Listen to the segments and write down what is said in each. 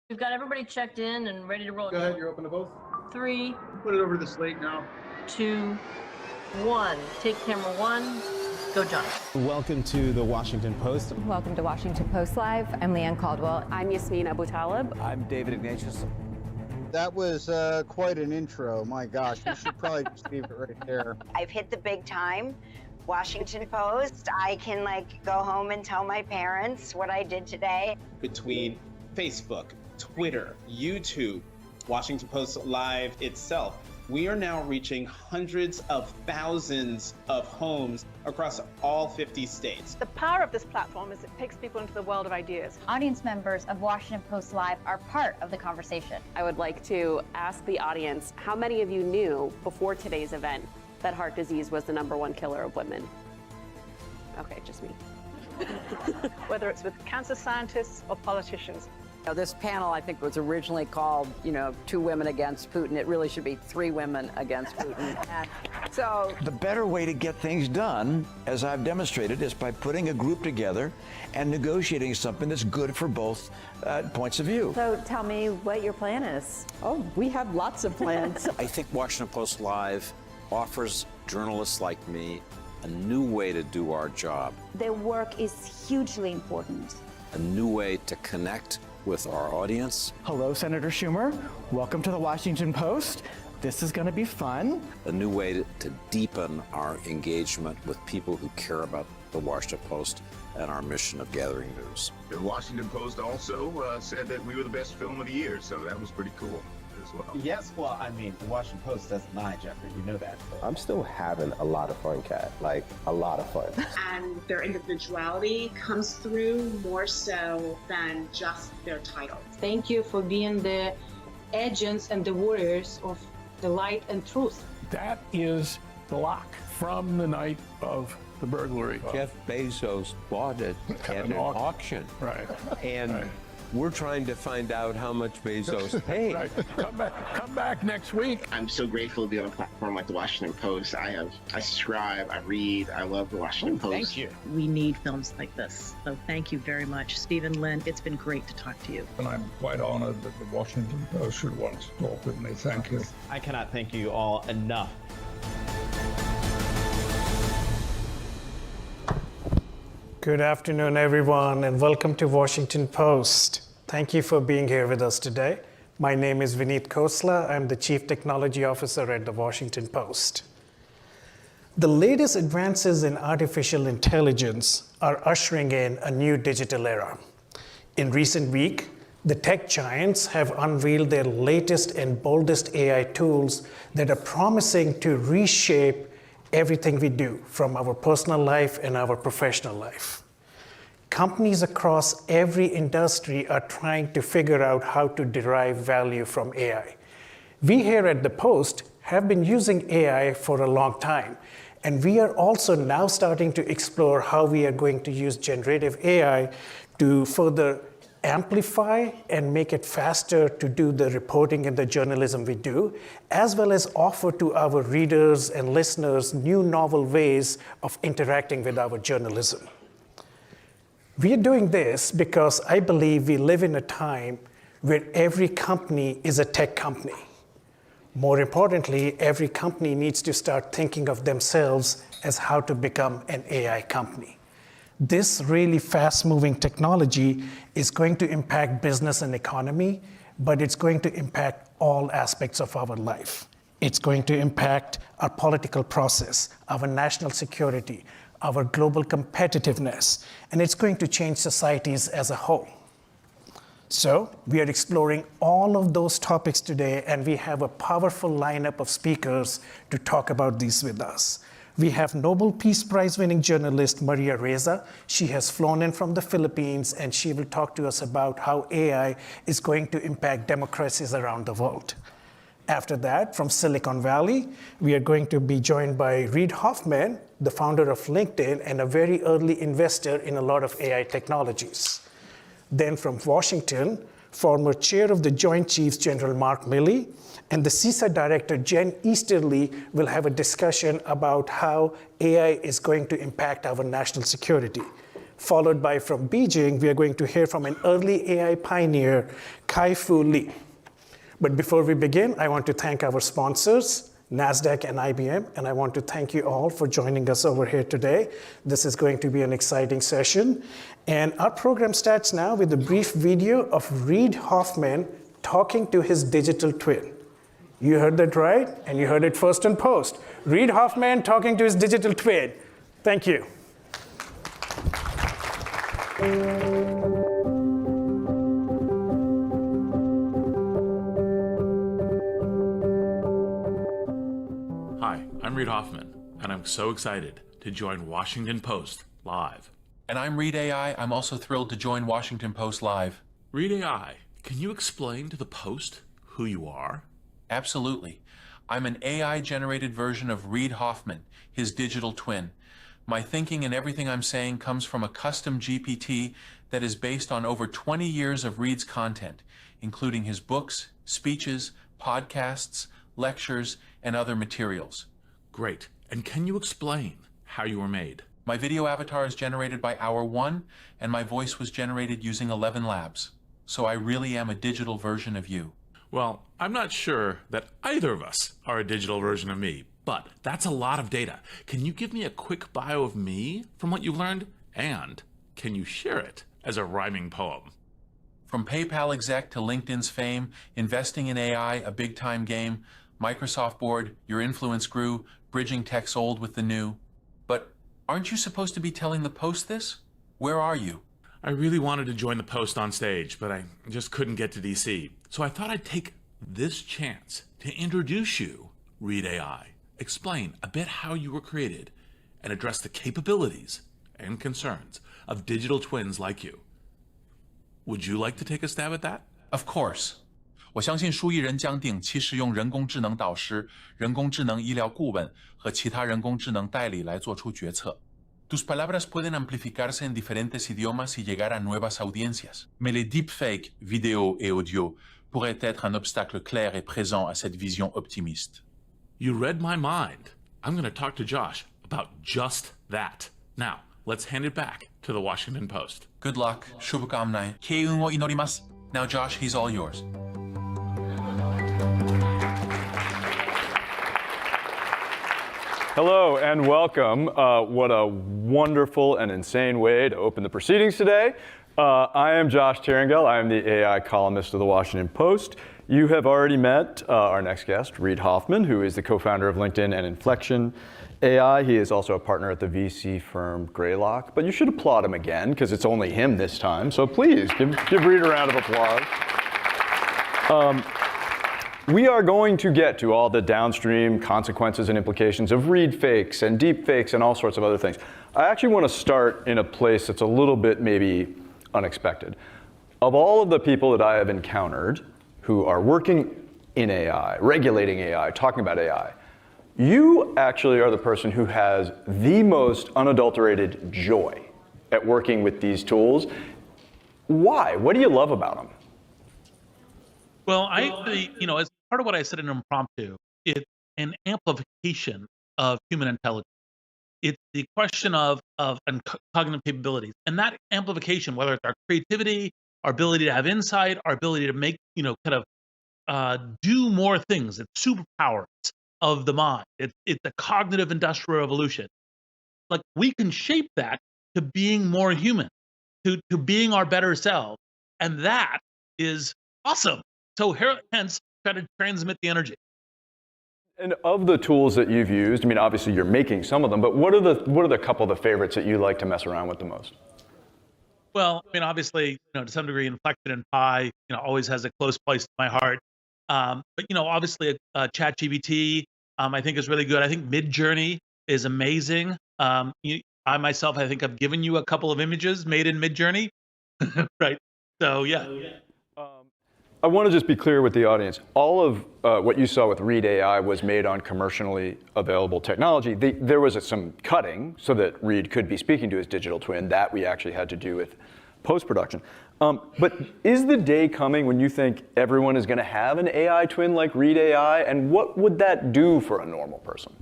We've got everybody checked in and ready to roll. Go ahead, you're open to both. 3, Put it over to the slate now. 2, 1. Take camera 1. Go, John. Welcome to the Washington Post. Welcome to Washington Post Live. I'm Leanne Caldwell. I'm Yasmin Abu Talib. I'm David Ignatius. That was quite an intro. My gosh, we should probably just leave it right there. I've hit the big time. Washington Post. I can go home and tell my parents what I did today. Between Facebook, Twitter, YouTube, Washington Post Live itself, we are now reaching hundreds of thousands of homes across all 50 states. The power of this platform is it takes people into the world of ideas. Audience members of Washington Post Live are part of the conversation. I would like to ask the audience, how many of you knew before today's event that heart disease was the #1 killer of women? Okay, just me. Whether it's with cancer scientists or politicians. This panel, I think, was originally called, 2 women against Putin. It really should be 3 women against Putin. So the better way to get things done, as I've demonstrated, is by putting a group together and negotiating something that's good for both points of view. So tell me what your plan is. Oh, we have lots of plans. I think Washington Post Live offers journalists like me a new way to do our job. Their work is hugely important. A new way to connect with our audience. Hello, Senator Schumer. Welcome to the Washington Post. This is going to be fun. A new way to deepen our engagement with people who care about the Washington Post and our mission of gathering news. The Washington Post also said that we were the best film of the year, so that was pretty cool as well. Yes, well, I mean, the Washington Post doesn't lie, Jeffrey. You know that. I'm still having a lot of fun, Kat. A lot of fun. And their individuality comes through more so than just their title. Thank you for being the agents and the warriors of the light and truth. That is the lock from the night of the burglary. Jeff Bezos bought it at an auction. Right. And we're trying to find out how much Bezos paid. Right. Come back next week. I'm so grateful to be on a platform like the Washington Post. I subscribe, I read, I love the Washington Post. Thank you. We need films like this. So thank you very much. Stephen, Lynn, it's been great to talk to you. And I'm quite honored that the Washington Post should want to talk with me. Thank you. I cannot thank you all enough. Good afternoon, everyone, and welcome to Washington Post. Thank you for being here with us today. My name is Vinit Kosla. I'm the Chief Technology Officer at the Washington Post. The latest advances in artificial intelligence are ushering in a new digital era. In recent weeks, the tech giants have unveiled their latest and boldest AI tools that are promising to reshape everything we do, from our personal life and our professional life. Companies across every industry are trying to figure out how to derive value from AI. We here at the Post have been using AI for a long time, and we are also now starting to explore how we are going to use generative AI to further amplify and make it faster to do the reporting and the journalism we do, as well as offer to our readers and listeners new novel ways of interacting with our journalism. We are doing this because I believe we live in a time where every company is a tech company. More importantly, every company needs to start thinking of themselves as how to become an AI company. This really fast-moving technology is going to impact business and economy, but it's going to impact all aspects of our life. It's going to impact our political process, our national security, our global competitiveness, and it's going to change societies as a whole. So we are exploring all of those topics today, and we have a powerful lineup of speakers to talk about these with us. We have Nobel Peace Prize-winning journalist Maria Reza. She has flown in from the Philippines, and she will talk to us about how AI is going to impact democracies around the world. After that, from Silicon Valley, we are going to be joined by Reid Hoffman, the founder of LinkedIn and a very early investor in a lot of AI technologies. Then from Washington, former chair of the Joint Chiefs, General Mark Millie, and the CISA director, Jen Easterly, will have a discussion about how AI is going to impact our national security. followed by from Beijing, we are going to hear from an early AI pioneer, Kai-Fu Lee. But before we begin, I want to thank our sponsors, NASDAQ and IBM, and I want to thank you all for joining us over here today. This is going to be an exciting session. And our program starts now with a brief video of Reid Hoffman talking to his digital twin. You heard that right, and you heard it first in Post. Reid Hoffman talking to his digital twin. Thank you. Hi, I'm Reid Hoffman, and I'm so excited to join Washington Post live. And I'm Reid AI. I'm also thrilled to join Washington Post live. Reid AI, can you explain to the Post who you are? Absolutely. I'm an AI-generated version of Reid Hoffman, his digital twin. My thinking and everything I'm saying comes from a custom GPT that is based on over 20 years of Reid's content, including his books, speeches, podcasts, lectures, and other materials. Great. And can you explain how you were made? My video avatar is generated by Hour 1, and my voice was generated using 11 Labs. So I really am a digital version of you. Well, I'm not sure that either of us are a digital version of me, but that's a lot of data. Can you give me a quick bio of me from what you've learned? And can you share it as a rhyming poem? From PayPal exec to LinkedIn's fame, investing in AI, a big-time game, Microsoft board, your influence grew, bridging tech's old with the new. But aren't you supposed to be telling the Post this? Where are you? I really wanted to join the Post on stage, but I just couldn't get to DC. So I thought I'd take this chance to introduce you, Reid AI, explain a bit how you were created, and address the capabilities and concerns of digital twins like you. Would you like to take a stab at that? Of course. 我相信数亿人将定期使用人工智能导师、人工智能医疗顾问和其他人工智能代理来做出决策。Tus palabras pueden amplificarse en diferentes idiomas y llegar a nuevas audiencias. Mais les deepfakes, vidéo et audio, pourraient être un obstacle clair et présent à cette vision optimiste. You read my mind. I'm going to talk to Josh about just that. Now, let's hand it back to the Washington Post. Good luck. Shubhakamnai. Keiun wo inorimasu. Now, Josh, he's all yours. Hello and welcome. What a wonderful and insane way to open the proceedings today. I am Josh Tiringel. I am the AI columnist of the Washington Post. You have already met our next guest, Reid Hoffman, who is the co-founder of LinkedIn and Inflection AI. He is also a partner at the VC firm Greylock. But you should applaud him again, because it's only him this time. So please, give Reid a round of applause. We are going to get to all the downstream consequences and implications of read fakes and deep fakes and all sorts of other things. I actually want to start in a place that's a little bit maybe unexpected. Of all of the people that I have encountered who are working in AI, regulating AI, talking about AI, you actually are the person who has the most unadulterated joy at working with these tools. Why? What do you love about them? Well, as part of what I said in Impromptu, it's an amplification of human intelligence. It's the question of cognitive capabilities. And that amplification, whether it's our creativity, our ability to have insight, our ability to make, do more things, it's superpowers of the mind. It's a cognitive industrial revolution. Like, we can shape that to being more human, to being our better self. And that is awesome. So hence, try to transmit the energy. And of the tools that you've used, I mean, obviously you're making some of them, but what are the couple of the favorites that you like to mess around with the most? Well, I mean, obviously, to some degree, Inflection and Pi, always has a close place to my heart. But obviously, ChatGPT, I think is really good. I think Midjourney is amazing. I myself, I think I've given you a couple of images made in Midjourney, right? So yeah. I want to just be clear with the audience. All of what you saw with Reid AI was made on commercially available technology. There was some cutting so that Reid could be speaking to his digital twin. That we actually had to do with post-production. But is the day coming when you think everyone is going to have an AI twin like Reid AI? And what would that do for a normal person?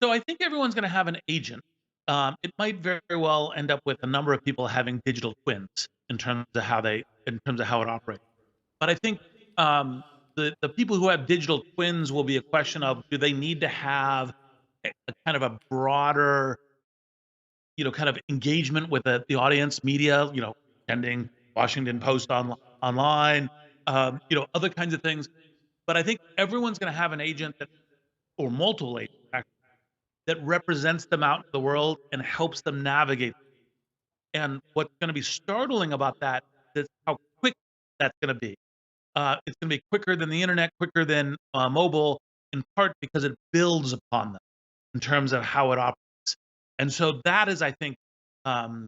So I think everyone's going to have an agent it might very well end up with a number of people having digital twins in terms of how it operates. But I think the people who have digital twins will be a question of, do they need to have a kind of a broader, kind of engagement with the audience, media, attending Washington Post online, other kinds of things. But I think everyone's going to have an agent or multiple agents that represents them out in the world and helps them navigate. And what's going to be startling about that is how quick that's going to be. It's going to be quicker than the internet, quicker than mobile, in part because it builds upon them in terms of how it operates. And so that is, I think, kind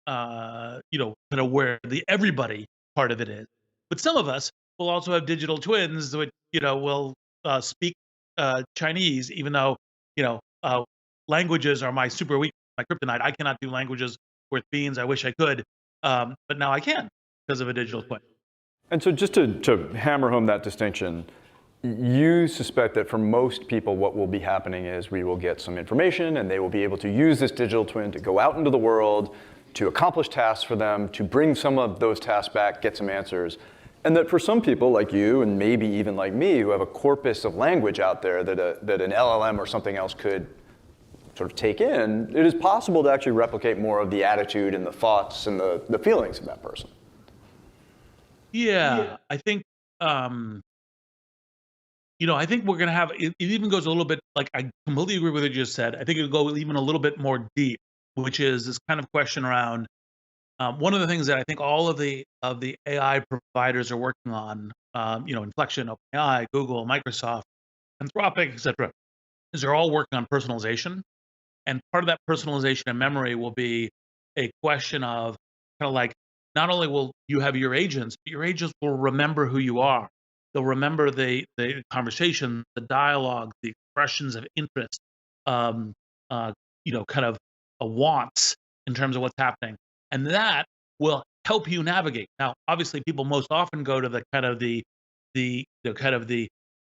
of where the everybody part of it is. But some of us will also have digital twins, which, will speak Chinese, even though, languages are my super weak, my kryptonite. I cannot do languages worth beans. I wish I could, but now I can because of a digital twin. And so just to hammer home that distinction, you suspect that for most people what will be happening is we will get some information and they will be able to use this digital twin to go out into the world, to accomplish tasks for them, to bring some of those tasks back, get some answers. And that for some people like you, and maybe even like me, who have a corpus of language out there that an LLM or something else could sort of take in, it is possible to actually replicate more of the attitude and the thoughts and the feelings of that person. Yeah, I think, I think we're going to have, it even goes a little bit, like, I completely agree with what you just said. I think it'll go even a little bit more deep, which is this kind of question around, one of the things that I think all of the AI providers are working on, Inflection, OpenAI, Google, Microsoft, Anthropic, et cetera, is they're all working on personalization. And part of that personalization and memory will be a question of kind of like, not only will you have your agents, but your agents will remember who you are. They'll remember the conversation, the dialogue, the expressions of interest, kind of wants in terms of what's happening. And that will help you navigate. Now, obviously, people most often go to the kind of the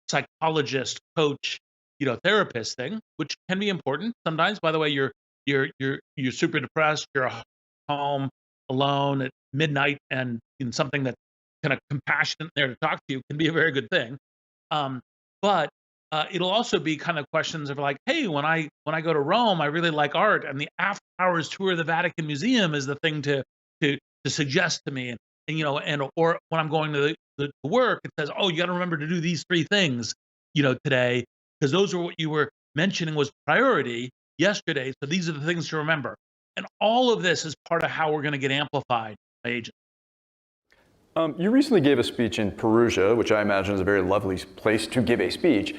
psychologist, coach, therapist thing, which can be important sometimes. By the way, you're super depressed, you're home alone at midnight, and in something that's kind of compassionate there to talk to you can be a very good thing. But it'll also be kind of questions of like, hey, when I go to Rome, I really like art, and the after hours tour of the Vatican Museum is the thing to suggest to me, and or when I'm going to the work, it says, oh, you got to remember to do these 3 things, today, because those are what you were mentioning was priority yesterday. So these are the things to remember. And all of this is part of how we're going to get amplified by agents. You recently gave a speech in Perugia, which I imagine is a very lovely place to give a speech,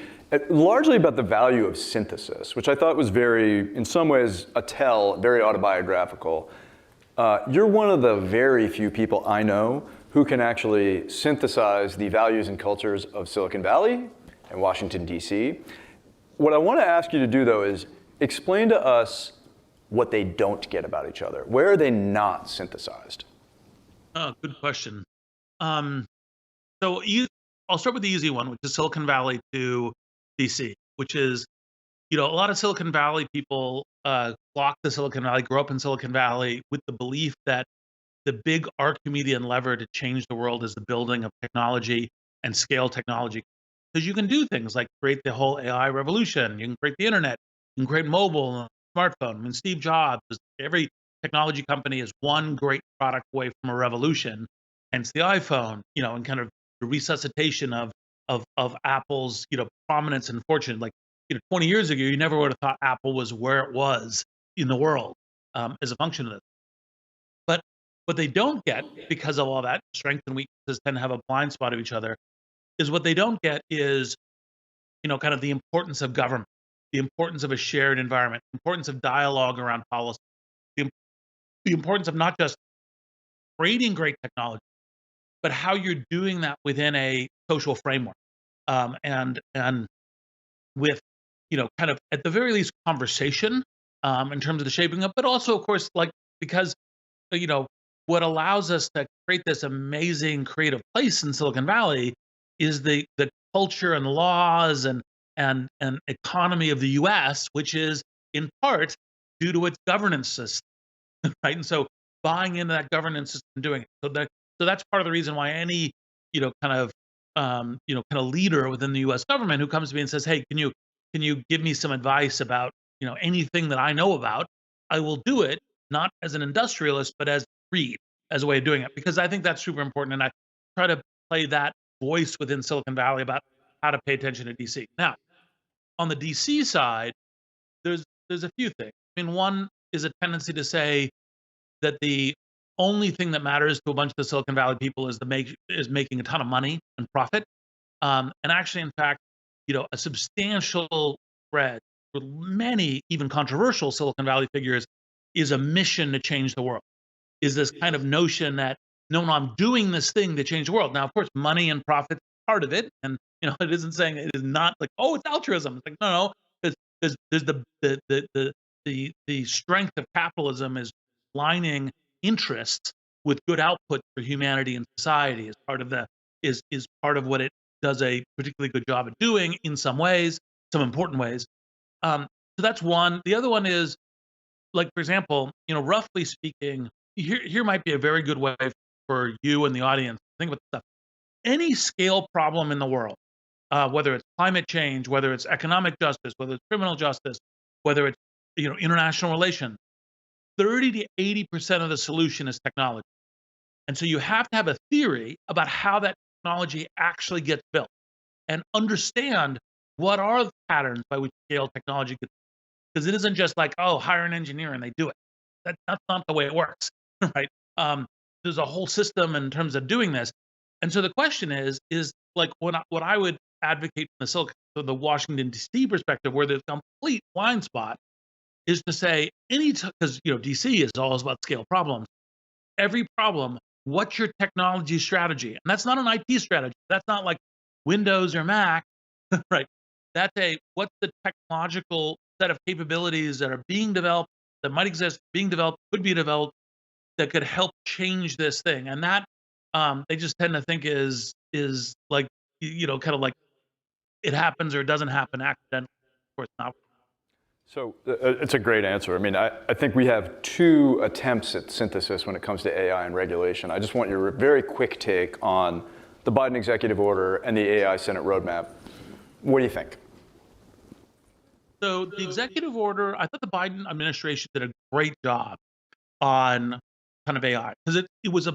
largely about the value of synthesis, which I thought was very, in some ways, very autobiographical. You're one of the very few people I know who can actually synthesize the values and cultures of Silicon Valley and Washington, D.C. What I want to ask you to do, though, is explain to us what they don't get about each other. Where are they not synthesized? Oh, good question. So I'll start with the easy one, which is Silicon Valley to DC, which is, a lot of Silicon Valley people flock to Silicon Valley, grow up in Silicon Valley with the belief that the big Archimedean lever to change the world is the building of technology and scale technology. Because you can do things like create the whole AI revolution, you can create the internet, you can create mobile and smartphone. I mean, Steve Jobs, every technology company is one great product away from a revolution, hence the iPhone, and kind of the resuscitation of Apple's, prominence and fortune. Like, 20 years ago, you never would have thought Apple was where it was in the world as a function of this. But what they don't get, because of all that, strengths and weaknesses tend to have a blind spot of each other, is what they don't get is, kind of the importance of government, the importance of a shared environment, the importance of dialogue around policy, the importance of not just creating great technology, but how you're doing that within a social framework, and with, kind of at the very least conversation in terms of the shaping up, but also, of course, like, because, what allows us to create this amazing creative place in Silicon Valley is the culture and laws and economy of the U.S., which is in part due to its governance system, right? And so buying into that governance system and doing it. So that's part of the reason why any, kind of leader within the U.S. government who comes to me and says, "Hey, can you give me some advice about, anything that I know about?" I will do it, not as an industrialist, but as read, as a way of doing it, because I think that's super important. And I try to play that voice within Silicon Valley about how to pay attention to DC. Now, on the DC side, there's a few things. I mean, one is a tendency to say that the only thing that matters to a bunch of the Silicon Valley people is making a ton of money and profit. And actually, in fact, a substantial thread for many, even controversial Silicon Valley figures, is a mission to change the world. Is this kind of notion that no, I'm doing this thing to change the world. Now, of course, money and profit part of it, and it isn't saying it is not like, oh, it's altruism. It's like no, there's the strength of capitalism is aligning interests with good output for humanity and society is part of what it does a particularly good job at doing in some ways, some important ways. So that's one. The other one is, like, for example, roughly speaking, here might be a very good way for you and the audience to think about stuff. Any scale problem in the world, whether it's climate change, whether it's economic justice, whether it's criminal justice, whether it's international relations, 30 to 80% of the solution is technology. And so you have to have a theory about how that technology actually gets built and understand what are the patterns by which scale technology gets built. Because it isn't just like, oh, hire an engineer and they do it. That's not the way it works, right? There's a whole system in terms of doing this. And so the question is like what I would advocate from the Washington, D.C. perspective, where there's a complete blind spot, is to say because DC is all about scale problems. Every problem, what's your technology strategy? And that's not an IT strategy. That's not like Windows or Mac, right? That's what's the technological set of capabilities that are being developed, that might exist, being developed, could be developed, that could help change this thing. And that they just tend to think is like, kind of like it happens or it doesn't happen accidentally. Of course not. So it's a great answer. I mean, I think we have two attempts at synthesis when it comes to AI and regulation. I just want your very quick take on the Biden executive order and the AI Senate roadmap. What do you think? So the executive order, I thought the Biden administration did a great job on kind of AI, because it was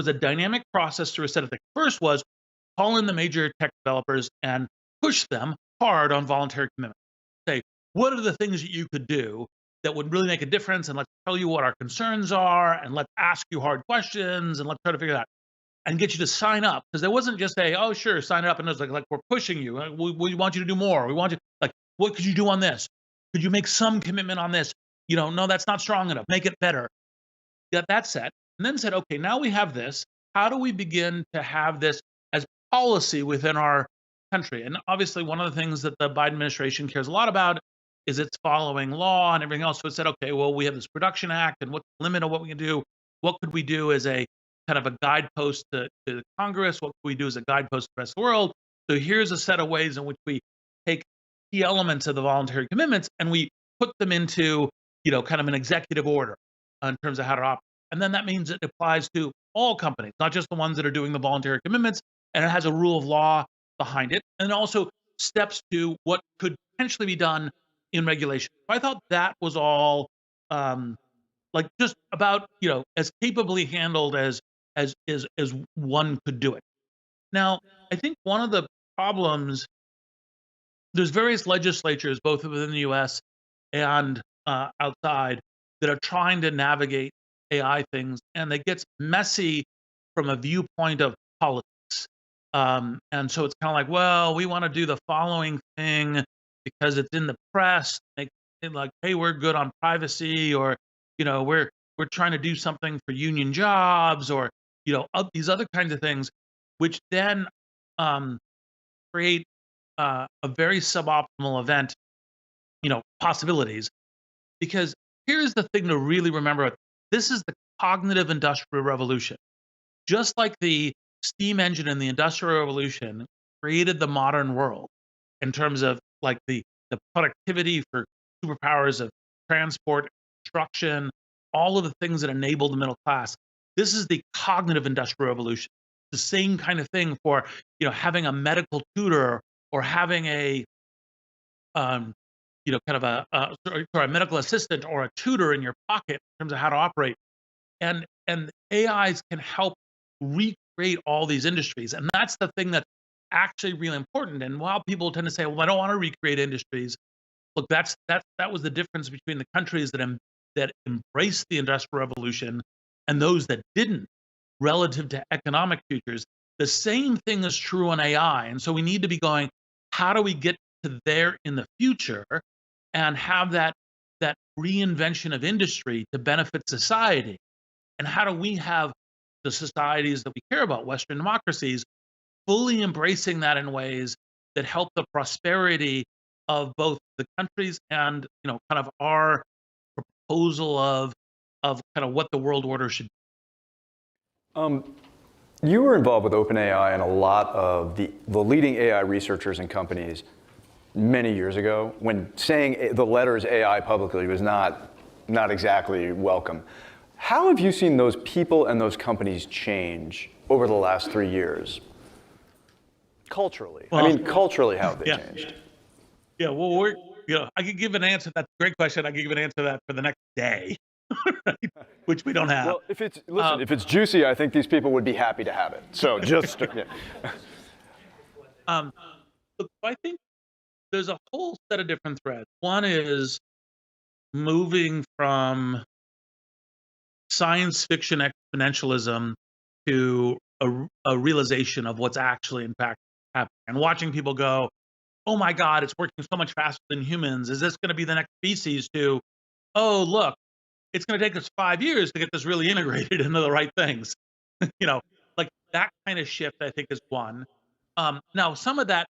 a dynamic process through a set of things. First was call in the major tech developers and push them hard on voluntary commitment. Say, what are the things that you could do that would really make a difference? And let's tell you what our concerns are, and let's ask you hard questions, and let's try to figure that out and get you to sign up. Because there wasn't just oh, sure, sign up. And it was like we're pushing you. We want you to do more. We want you, like, what could you do on this? Could you make some commitment on this? No, that's not strong enough. Make it better. Got that set. And then said, okay, now we have this. How do we begin to have this as policy within our country? And obviously, one of the things that the Biden administration cares a lot about is it's following law and everything else. So it said, okay, well, we have this Production Act, and what's the limit of what we can do? What could we do as a kind of a guidepost to Congress? What could we do as a guidepost to the rest of the world? So here's a set of ways in which we take key elements of the voluntary commitments and we put them into, kind of an executive order in terms of how to operate. And then that means it applies to all companies, not just the ones that are doing the voluntary commitments, and it has a rule of law behind it, and also steps to what could potentially be done in regulation. I thought that was all like just about as capably handled as one could do it. Now, I think one of the problems, there's various legislatures both within the U.S. and outside that are trying to navigate AI things, and it gets messy from a viewpoint of politics. And so it's kind of like, well, we want to do the following thing because it's in the press, like, hey, we're good on privacy, or we're trying to do something for union jobs, or these other kinds of things, which then create a very suboptimal event, possibilities. Because here's the thing to really remember: this is the cognitive industrial revolution. Just like the steam engine and the industrial revolution created the modern world in terms of like the productivity for superpowers of transport, construction, all of the things that enable the middle class. This is the cognitive industrial revolution. The same kind of thing for, having a medical tutor or having a, kind of a medical assistant or a tutor in your pocket in terms of how to operate. And AIs can help recreate all these industries. And that's the thing that's actually really important. And while people tend to say, well, I don't want to recreate industries, look, that was the difference between the countries that embraced the Industrial Revolution and those that didn't, relative to economic futures. The same thing is true on AI. And so we need to be going, how do we get to there in the future and have that reinvention of industry to benefit society? And how do we have the societies that we care about, Western democracies, fully embracing that in ways that help the prosperity of both the countries and, kind of our proposal of kind of what the world order should be. You were involved with OpenAI and a lot of the leading AI researchers and companies many years ago, when saying the letters AI publicly was not exactly welcome. How have you seen those people and those companies change over the last 3 years? Culturally. Well, culturally, how have they changed? Yeah, well, I could give an answer. That's a great question. I could give an answer to that for the next day, right? Which we don't have. Well, if it's juicy, I think these people would be happy to have it. So just, yeah. Look, I think there's a whole set of different threads. One is moving from science fiction exponentialism to a realization of what's actually in fact happening, and watching people go, oh my God, it's working so much faster than humans. Is this going to be the next species? To, oh, look, it's going to take us 5 years to get this really integrated into the right things. Like that kind of shift, I think, is one. Now, some of that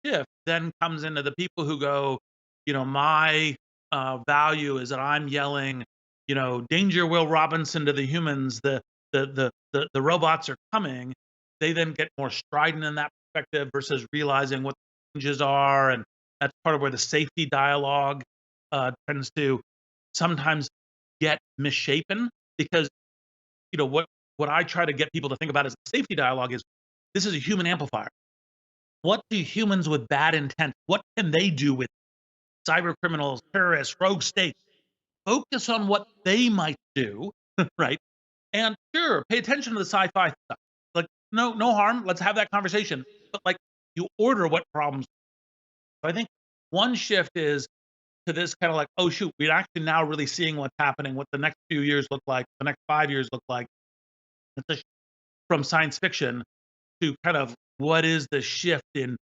shift then comes into the people who go, my value is that I'm yelling, danger, Will Robinson, to the humans. The robots are coming. They then get more strident in that perspective versus realizing what the changes are, and that's part of where the safety dialogue tends to sometimes get misshapen, because what I try to get people to think about as the safety dialogue is, this is a human amplifier. What do humans with bad intent, what can they do with cyber criminals, terrorists, rogue states? Focus on what they might do, right? And sure, pay attention to the sci-fi stuff. Like, no harm. Let's have that conversation. But like, you order what problems. So I think one shift is to this kind of like, oh shoot, we're actually now really seeing what's happening, what the next few years look like, the next 5 years look like. It's from science fiction to kind of what is the shift in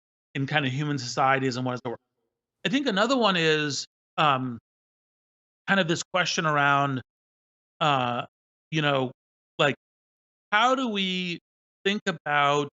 kind of human societies and what is the work. I think another one is kind of this question around, like, how do we think about,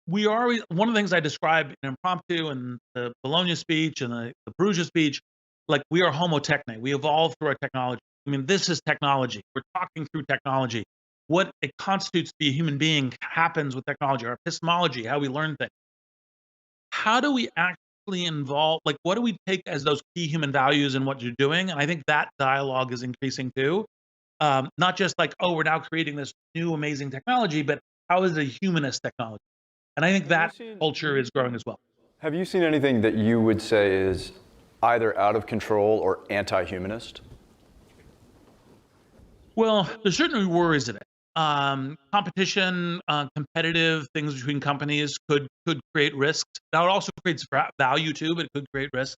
we are one of the things I describe in Impromptu and the Bologna speech and the Perugia speech, like, we are homo techne. We evolve through our technology. I mean, this is technology. We're talking through technology. What it constitutes to be a human being happens with technology, our epistemology, how we learn things. How do we actually involve, like, what do we take as those key human values in what you're doing? And I think that dialogue is increasing too. Not just like, oh, we're now creating this new amazing technology, but how is it a humanist technology? And I think that culture is growing as well. Have you seen anything that you would say is either out of control or anti-humanist? Well, there's certainly worries in it. Competition, competitive things between companies could create risks. Now, it also creates value too, but it could create risks.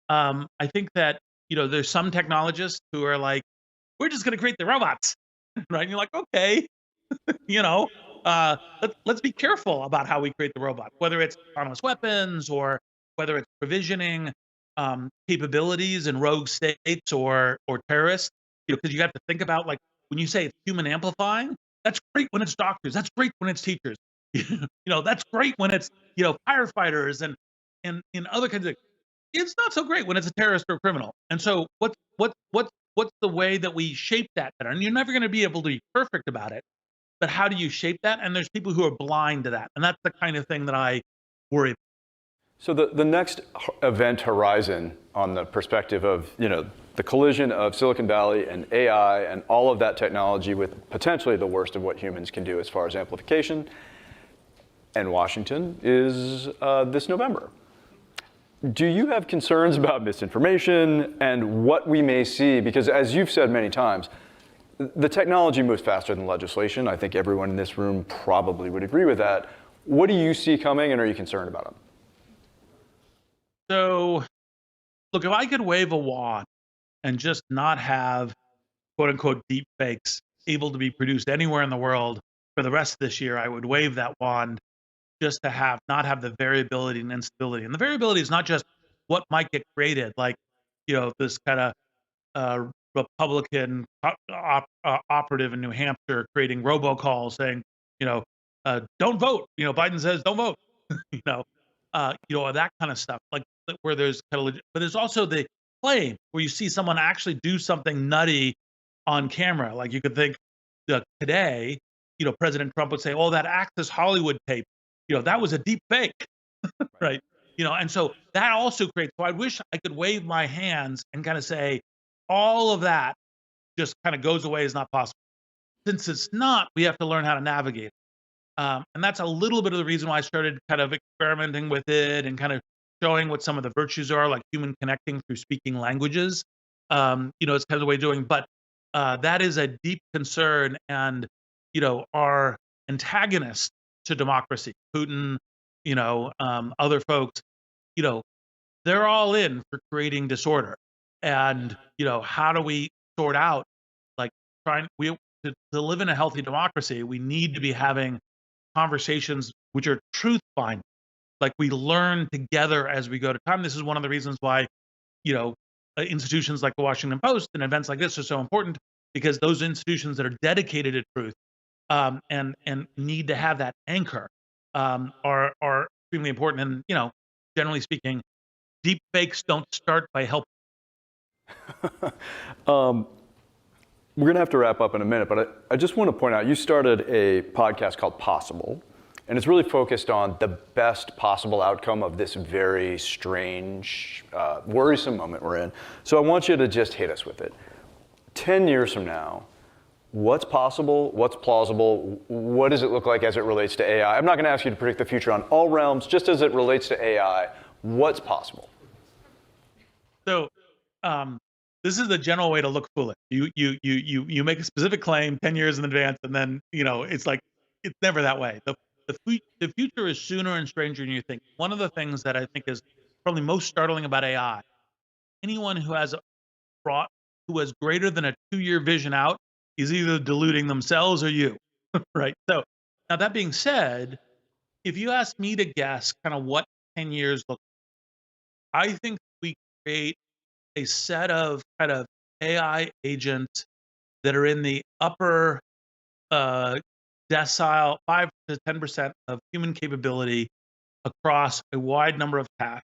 I think that, there's some technologists who are like, we're just going to create the robots, right? And you're like, okay, let's be careful about how we create the robot, whether it's autonomous weapons or whether it's provisioning capabilities in rogue states or terrorists. Because you have to think about, like, when you say it's human amplifying, that's great when it's doctors, that's great when it's teachers, that's great when it's firefighters and in other kinds of. It's not so great when it's a terrorist or a criminal. And so what's the way that we shape that better? And you're never going to be able to be perfect about it, but how do you shape that? And there's people who are blind to that, and that's the kind of thing that I worry about. So the next event horizon on the perspective of, the collision of Silicon Valley and AI and all of that technology with potentially the worst of what humans can do as far as amplification. And Washington is this November. Do you have concerns about misinformation and what we may see? Because as you've said many times, the technology moves faster than legislation. I think everyone in this room probably would agree with that. What do you see coming, and are you concerned about them? So, look, if I could wave a wand and just not have quote unquote deep fakes able to be produced anywhere in the world for the rest of this year, I would wave that wand just to not have the variability and instability. And the variability is not just what might get created, like, this kind of Republican operative in New Hampshire creating robocalls saying, don't vote. Biden says don't vote. That kind of stuff. Like where there's kind of, but there's also the claim where you see someone actually do something nutty on camera. Like you could think today, President Trump would say, "Oh, that Access Hollywood tape, that was a deep fake," right? And so that also creates. So I wish I could wave my hands and kind of say, all of that just kind of goes away is not possible. Since it's not, we have to learn how to navigate it. And that's a little bit of the reason why I started kind of experimenting with it and kind of showing what some of the virtues are, like human connecting through speaking languages. It's kind of the way of doing. But that is a deep concern, and our antagonists to democracy, Putin, other folks, they're all in for creating disorder. And how do we sort out, like to live in a healthy democracy, we need to be having conversations which are truth finding. Like we learn together as we go to time. This is one of the reasons why, institutions like the Washington Post and events like this are so important, because those institutions that are dedicated to truth and need to have that anchor are extremely important. And generally speaking, deep fakes don't start by helping. We're going to have to wrap up in a minute, but I just want to point out, you started a podcast called Possible, and it's really focused on the best possible outcome of this very strange, worrisome moment we're in. So I want you to just hit us with it. 10 years from now, what's possible? What's plausible? What does it look like as it relates to AI? I'm not going to ask you to predict the future on all realms, just as it relates to AI. What's possible? So, this is the general way to look foolish. You make a specific claim 10 years in advance, and then it's like it's never that way. The future is sooner and stranger than you think. One of the things that I think is probably most startling about AI, anyone who has greater than a 2-year vision out is either deluding themselves or you, right? So now that being said, if you ask me to guess kind of what 10 years look like, I think we create a set of kind of AI agents that are in the upper decile, 5 to 10% of human capability across a wide number of tasks.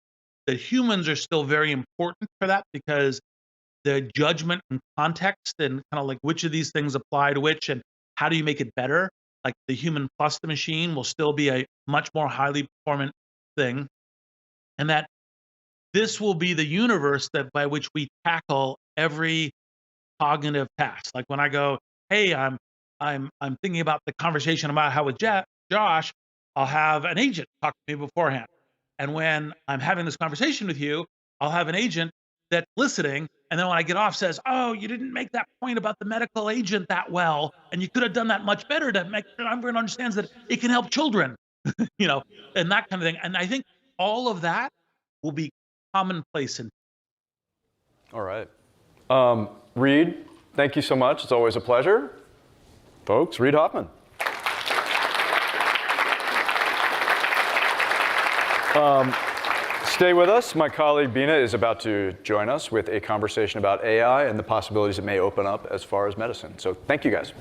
The humans are still very important for that, because the judgment and context and kind of like which of these things apply to which and how do you make it better, like the human plus the machine will still be a much more highly performant thing. And that this will be the universe by which we tackle every cognitive task. Like when I go, hey, I'm thinking about the conversation about how with Josh, I'll have an agent talk to me beforehand. And when I'm having this conversation with you, I'll have an agent that's listening. And then when I get off says, oh, you didn't make that point about the medical agent that well. And you could have done that much better to make sure everyone understands that it can help children, and that kind of thing. And I think all of that will be commonplace. All right. Reid, thank you so much. It's always a pleasure. Folks, Reid Hoffman. Stay with us. My colleague Bina is about to join us with a conversation about AI and the possibilities it may open up as far as medicine. So thank you guys.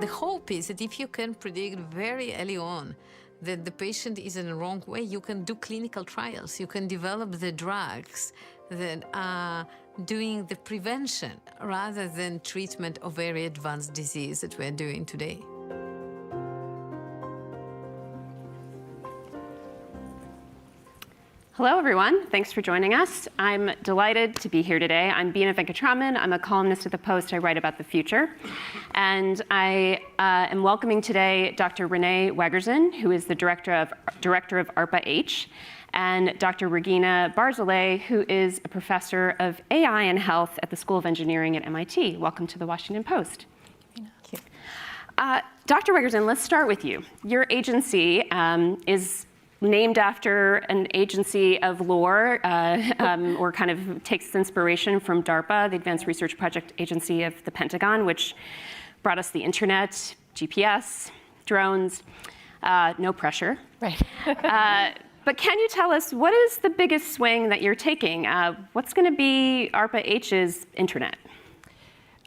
The hope is that if you can predict very early on that the patient is in the wrong way, you can do clinical trials. You can develop the drugs that are doing the prevention rather than treatment of very advanced disease that we're doing today. Hello, everyone. Thanks for joining us. I'm delighted to be here today. I'm Beena Venkatraman. I'm a columnist at The Post. I write about the future. And I am welcoming today Dr. Renee Wegerson, who is the director of ARPA-H, and Dr. Regina Barzilay, who is a professor of AI and health at the School of Engineering at MIT. Welcome to the Washington Post. Thank you. Dr. Wegerson, let's start with you. Your agency is named after an agency of lore, or kind of takes inspiration from DARPA, the Advanced Research Project Agency of the Pentagon, which brought us the internet, GPS, drones, no pressure. Right. But can you tell us, what is the biggest swing that you're taking? What's going to be ARPA-H's internet?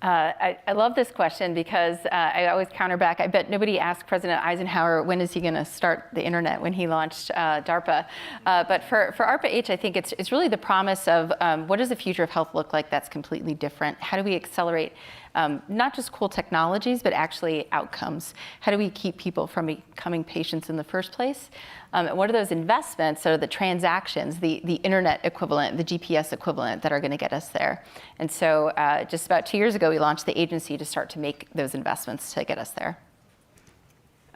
I love this question because I always counter back. I bet nobody asked President Eisenhower when is he going to start the internet when he launched DARPA. But for ARPA-H, I think it's really the promise of what does the future of health look like that's completely different? How do we accelerate not just cool technologies, but actually outcomes? How do we keep people from becoming patients in the first place? And what are those investments or the transactions, the internet equivalent, the GPS equivalent that are going to get us there? And so just about 2 years ago, we launched the agency to start to make those investments to get us there.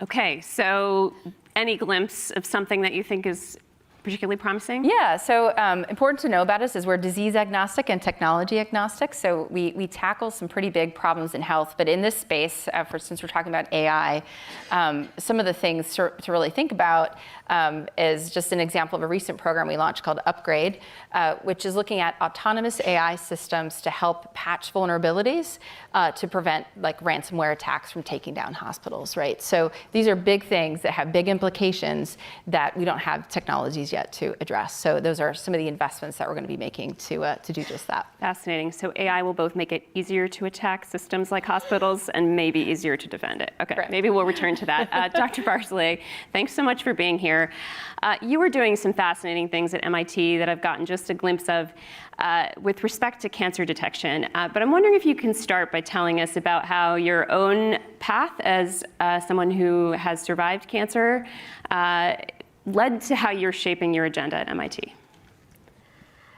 Okay, so any glimpse of something that you think is particularly promising? Yeah, so important to know about us is we're disease agnostic and technology agnostic. So we tackle some pretty big problems in health. But in this space, since we're talking about AI, some of the things to really think about is just an example of a recent program we launched called Upgrade, which is looking at autonomous AI systems to help patch vulnerabilities to prevent like ransomware attacks from taking down hospitals, right? So these are big things that have big implications that we don't have technologies yet to address. So those are some of the investments that we're going to be making to do just that. Fascinating. So AI will both make it easier to attack systems like hospitals and maybe easier to defend it. Okay, maybe we'll return to that. Dr. Barzilay, thanks so much for being here. You were doing some fascinating things at MIT that I've gotten just a glimpse of with respect to cancer detection. But I'm wondering if you can start by telling us about how your own path as someone who has survived cancer led to how you're shaping your agenda at MIT.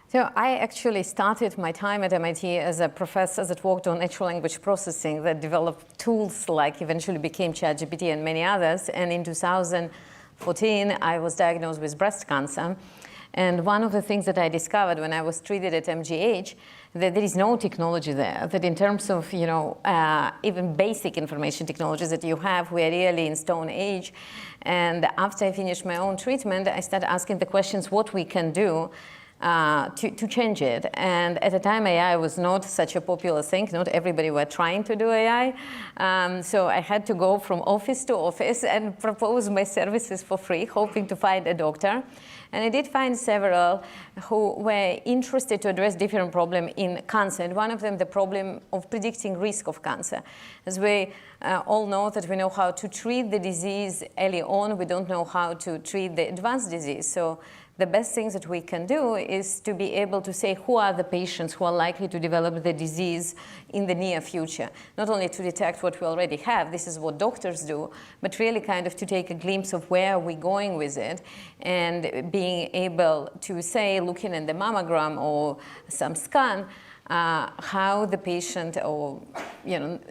So I actually started my time at MIT as a professor that worked on natural language processing that developed tools like eventually became ChatGPT and many others. And in 2014, I was diagnosed with breast cancer. And one of the things that I discovered when I was treated at MGH, that there is no technology there, that in terms of, even basic information technologies that you have, we are really in Stone Age. And after I finished my own treatment, I started asking the questions what we can do to change it. And at the time, AI was not such a popular thing. Not everybody were trying to do AI. So I had to go from office to office and propose my services for free, hoping to find a doctor. And I did find several who were interested to address different problems in cancer. And one of them, the problem of predicting risk of cancer. As we all know that we know how to treat the disease early on, we don't know how to treat the advanced disease. So the best things that we can do is to be able to say who are the patients who are likely to develop the disease in the near future. Not only to detect what we already have, this is what doctors do, but really kind of to take a glimpse of where we're going with it and being able to say, looking at the mammogram or some scan, how the patient, or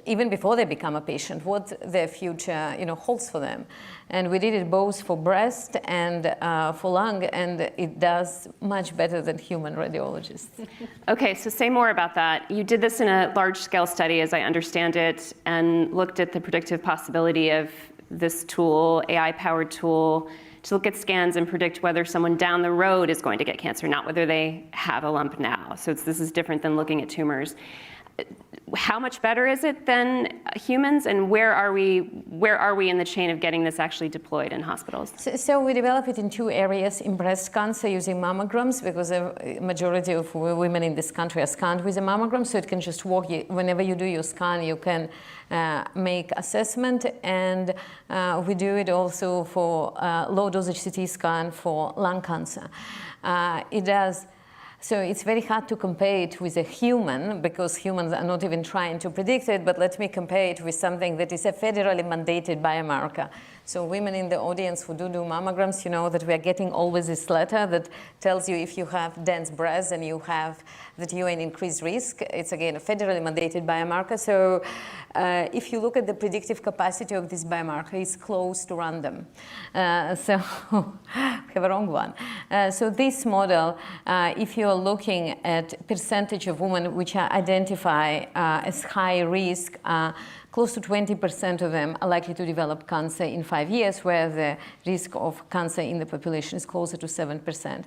even before they become a patient, what their future holds for them. And we did it both for breast and for lung, and it does much better than human radiologists. Okay, so say more about that. You did this in a large-scale study, as I understand it, and looked at the predictive possibility of this tool, AI-powered tool, to look at scans and predict whether someone down the road is going to get cancer, not whether they have a lump now. So this is different than looking at tumors. how much better is it than humans, and where are we in the chain of getting this actually deployed in hospitals? So we develop it in two areas: in breast cancer using mammograms, because a majority of women in this country are scanned with a mammogram, so it can just work. Whenever you do your scan, you can make assessment, and we do it also for low dosage CT scan for lung cancer. So it's very hard to compare it with a human, because humans are not even trying to predict it, but let me compare it with something that is a federally mandated biomarker. So women in the audience who do mammograms, you know that we are getting always this letter that tells you if you have dense breasts and that you are in increased risk. It's again a federally mandated biomarker. So if you look at the predictive capacity of this biomarker, it's close to random. So we have a wrong one. So this model, if you are looking at percentage of women which are identified as high risk, close to 20% of them are likely to develop cancer in 5 years, where the risk of cancer in the population is closer to 7%.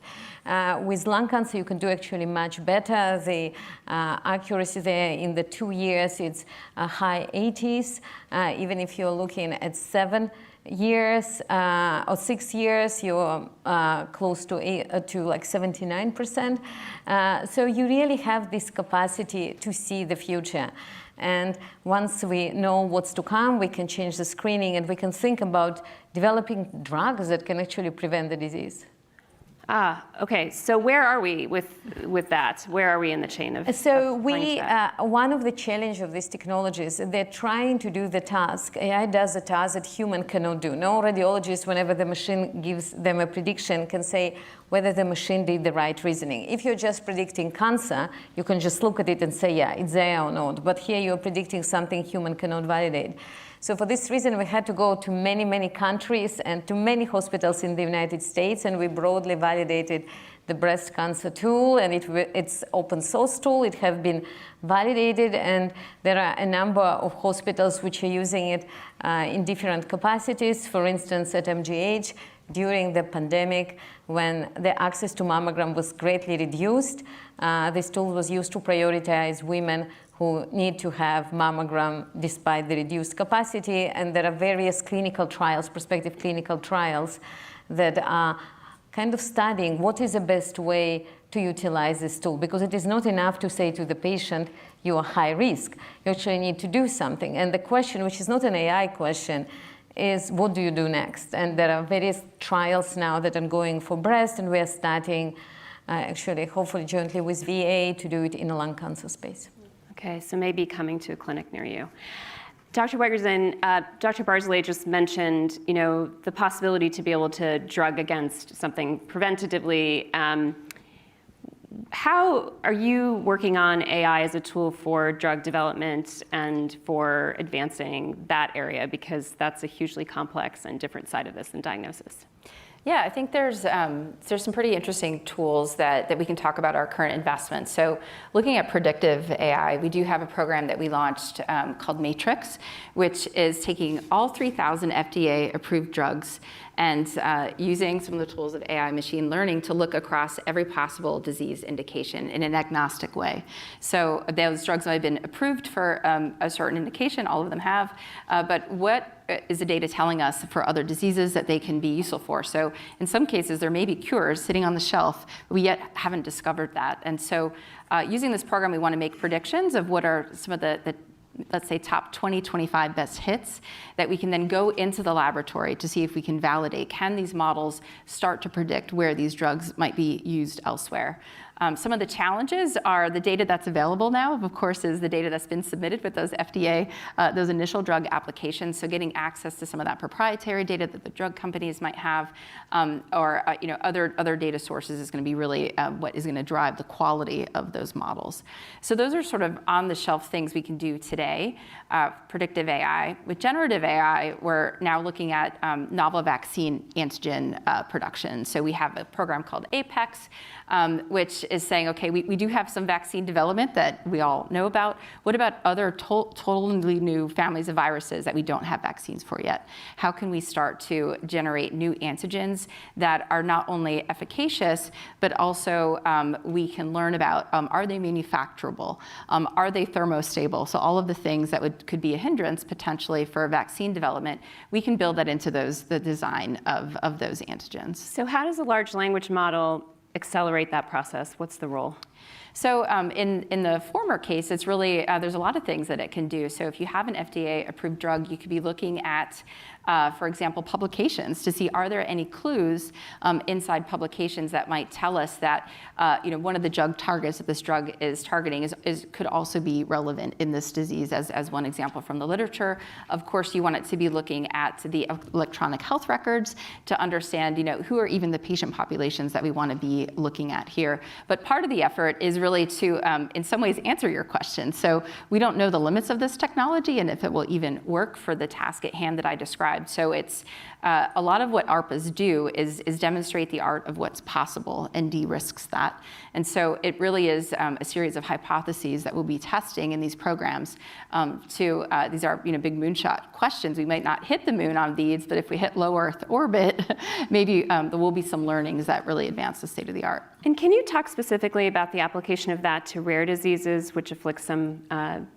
With lung cancer, you can do actually much better. The accuracy there in the 2 years, it's high 80s. Even if you're looking at 7 years or 6 years, you're close to like 79%. So you really have this capacity to see the future. And once we know what's to come, we can change the screening, and we can think about developing drugs that can actually prevent the disease. Okay. So where are we with that? Where are we in the chain of? So one of the challenges of these technologies, they're trying to do the task. AI does a task that human cannot do. No radiologist, whenever the machine gives them a prediction, can say whether the machine did the right reasoning. If you're just predicting cancer, you can just look at it and say, yeah, it's there or not. But here you're predicting something human cannot validate. So for this reason, we had to go to many, many countries and to many hospitals in the United States, and we broadly validated the breast cancer tool, and it's open source tool. It has been validated, and there are a number of hospitals which are using it in different capacities. For instance, at MGH, during the pandemic, when the access to mammogram was greatly reduced, this tool was used to prioritize women who need to have mammogram despite the reduced capacity. And there are various clinical trials, prospective clinical trials, that are kind of studying what is the best way to utilize this tool, because it is not enough to say to the patient, you are high risk. You actually need to do something. And the question, which is not an AI question, is what do you do next? And there are various trials now that are going for breast, and we are starting actually, hopefully jointly with VA, to do it in a lung cancer space. Okay, so maybe coming to a clinic near you. Dr. Wegerson, Dr. Barzilay just mentioned, the possibility to be able to drug against something preventatively. How are you working on AI as a tool for drug development and for advancing that area? Because that's a hugely complex and different side of this than diagnosis. Yeah, I think there's some pretty interesting tools that we can talk about our current investments. So looking at predictive AI, we do have a program that we launched called Matrix, which is taking all 3,000 FDA approved drugs and using some of the tools of AI machine learning to look across every possible disease indication in an agnostic way. So those drugs have been approved for a certain indication, all of them have, but what is the data telling us for other diseases that they can be useful for? So in some cases, there may be cures sitting on the shelf, but we yet haven't discovered that. And so using this program, we want to make predictions of what are some of the let's say top 20, 25 best hits that we can then go into the laboratory to see if we can validate, can these models start to predict where these drugs might be used elsewhere? Some of the challenges are the data that's available now, of course, is the data that's been submitted with those FDA, those initial drug applications. So getting access to some of that proprietary data that the drug companies might have, or other data sources is going to be really what is going to drive the quality of those models. So those are sort of on-the-shelf things we can do today. Predictive AI. With generative AI, we're now looking at novel vaccine antigen production. So we have a program called APEX, which is saying, okay, we do have some vaccine development that we all know about. What about other totally new families of viruses that we don't have vaccines for yet? How can we start to generate new antigens that are not only efficacious, but also we can learn about, are they manufacturable? Are they thermostable? So all of the things that could be a hindrance potentially for vaccine development, we can build that into the design of those antigens. So how does a large language model accelerate that process? What's the role? So in the former case, it's really, there's a lot of things that it can do. So if you have an FDA-approved drug, you could be looking at, for example, publications to see, are there any clues inside publications that might tell us that one of the drug targets that this drug is targeting could also be relevant in this disease, as one example from the literature. Of course, you want it to be looking at the electronic health records to understand, who are even the patient populations that we want to be looking at here. But part of the effort is really to, in some ways, answer your question. So we don't know the limits of this technology and if it will even work for the task at hand that I described. So it's a lot of what ARPAs do is demonstrate the art of what's possible and de-risks that. And so it really is a series of hypotheses that we'll be testing in these programs. These are big moonshot questions. We might not hit the moon on these, but if we hit low Earth orbit, maybe there will be some learnings that really advance the state of the art. And can you talk specifically about the application of that to rare diseases, which afflict some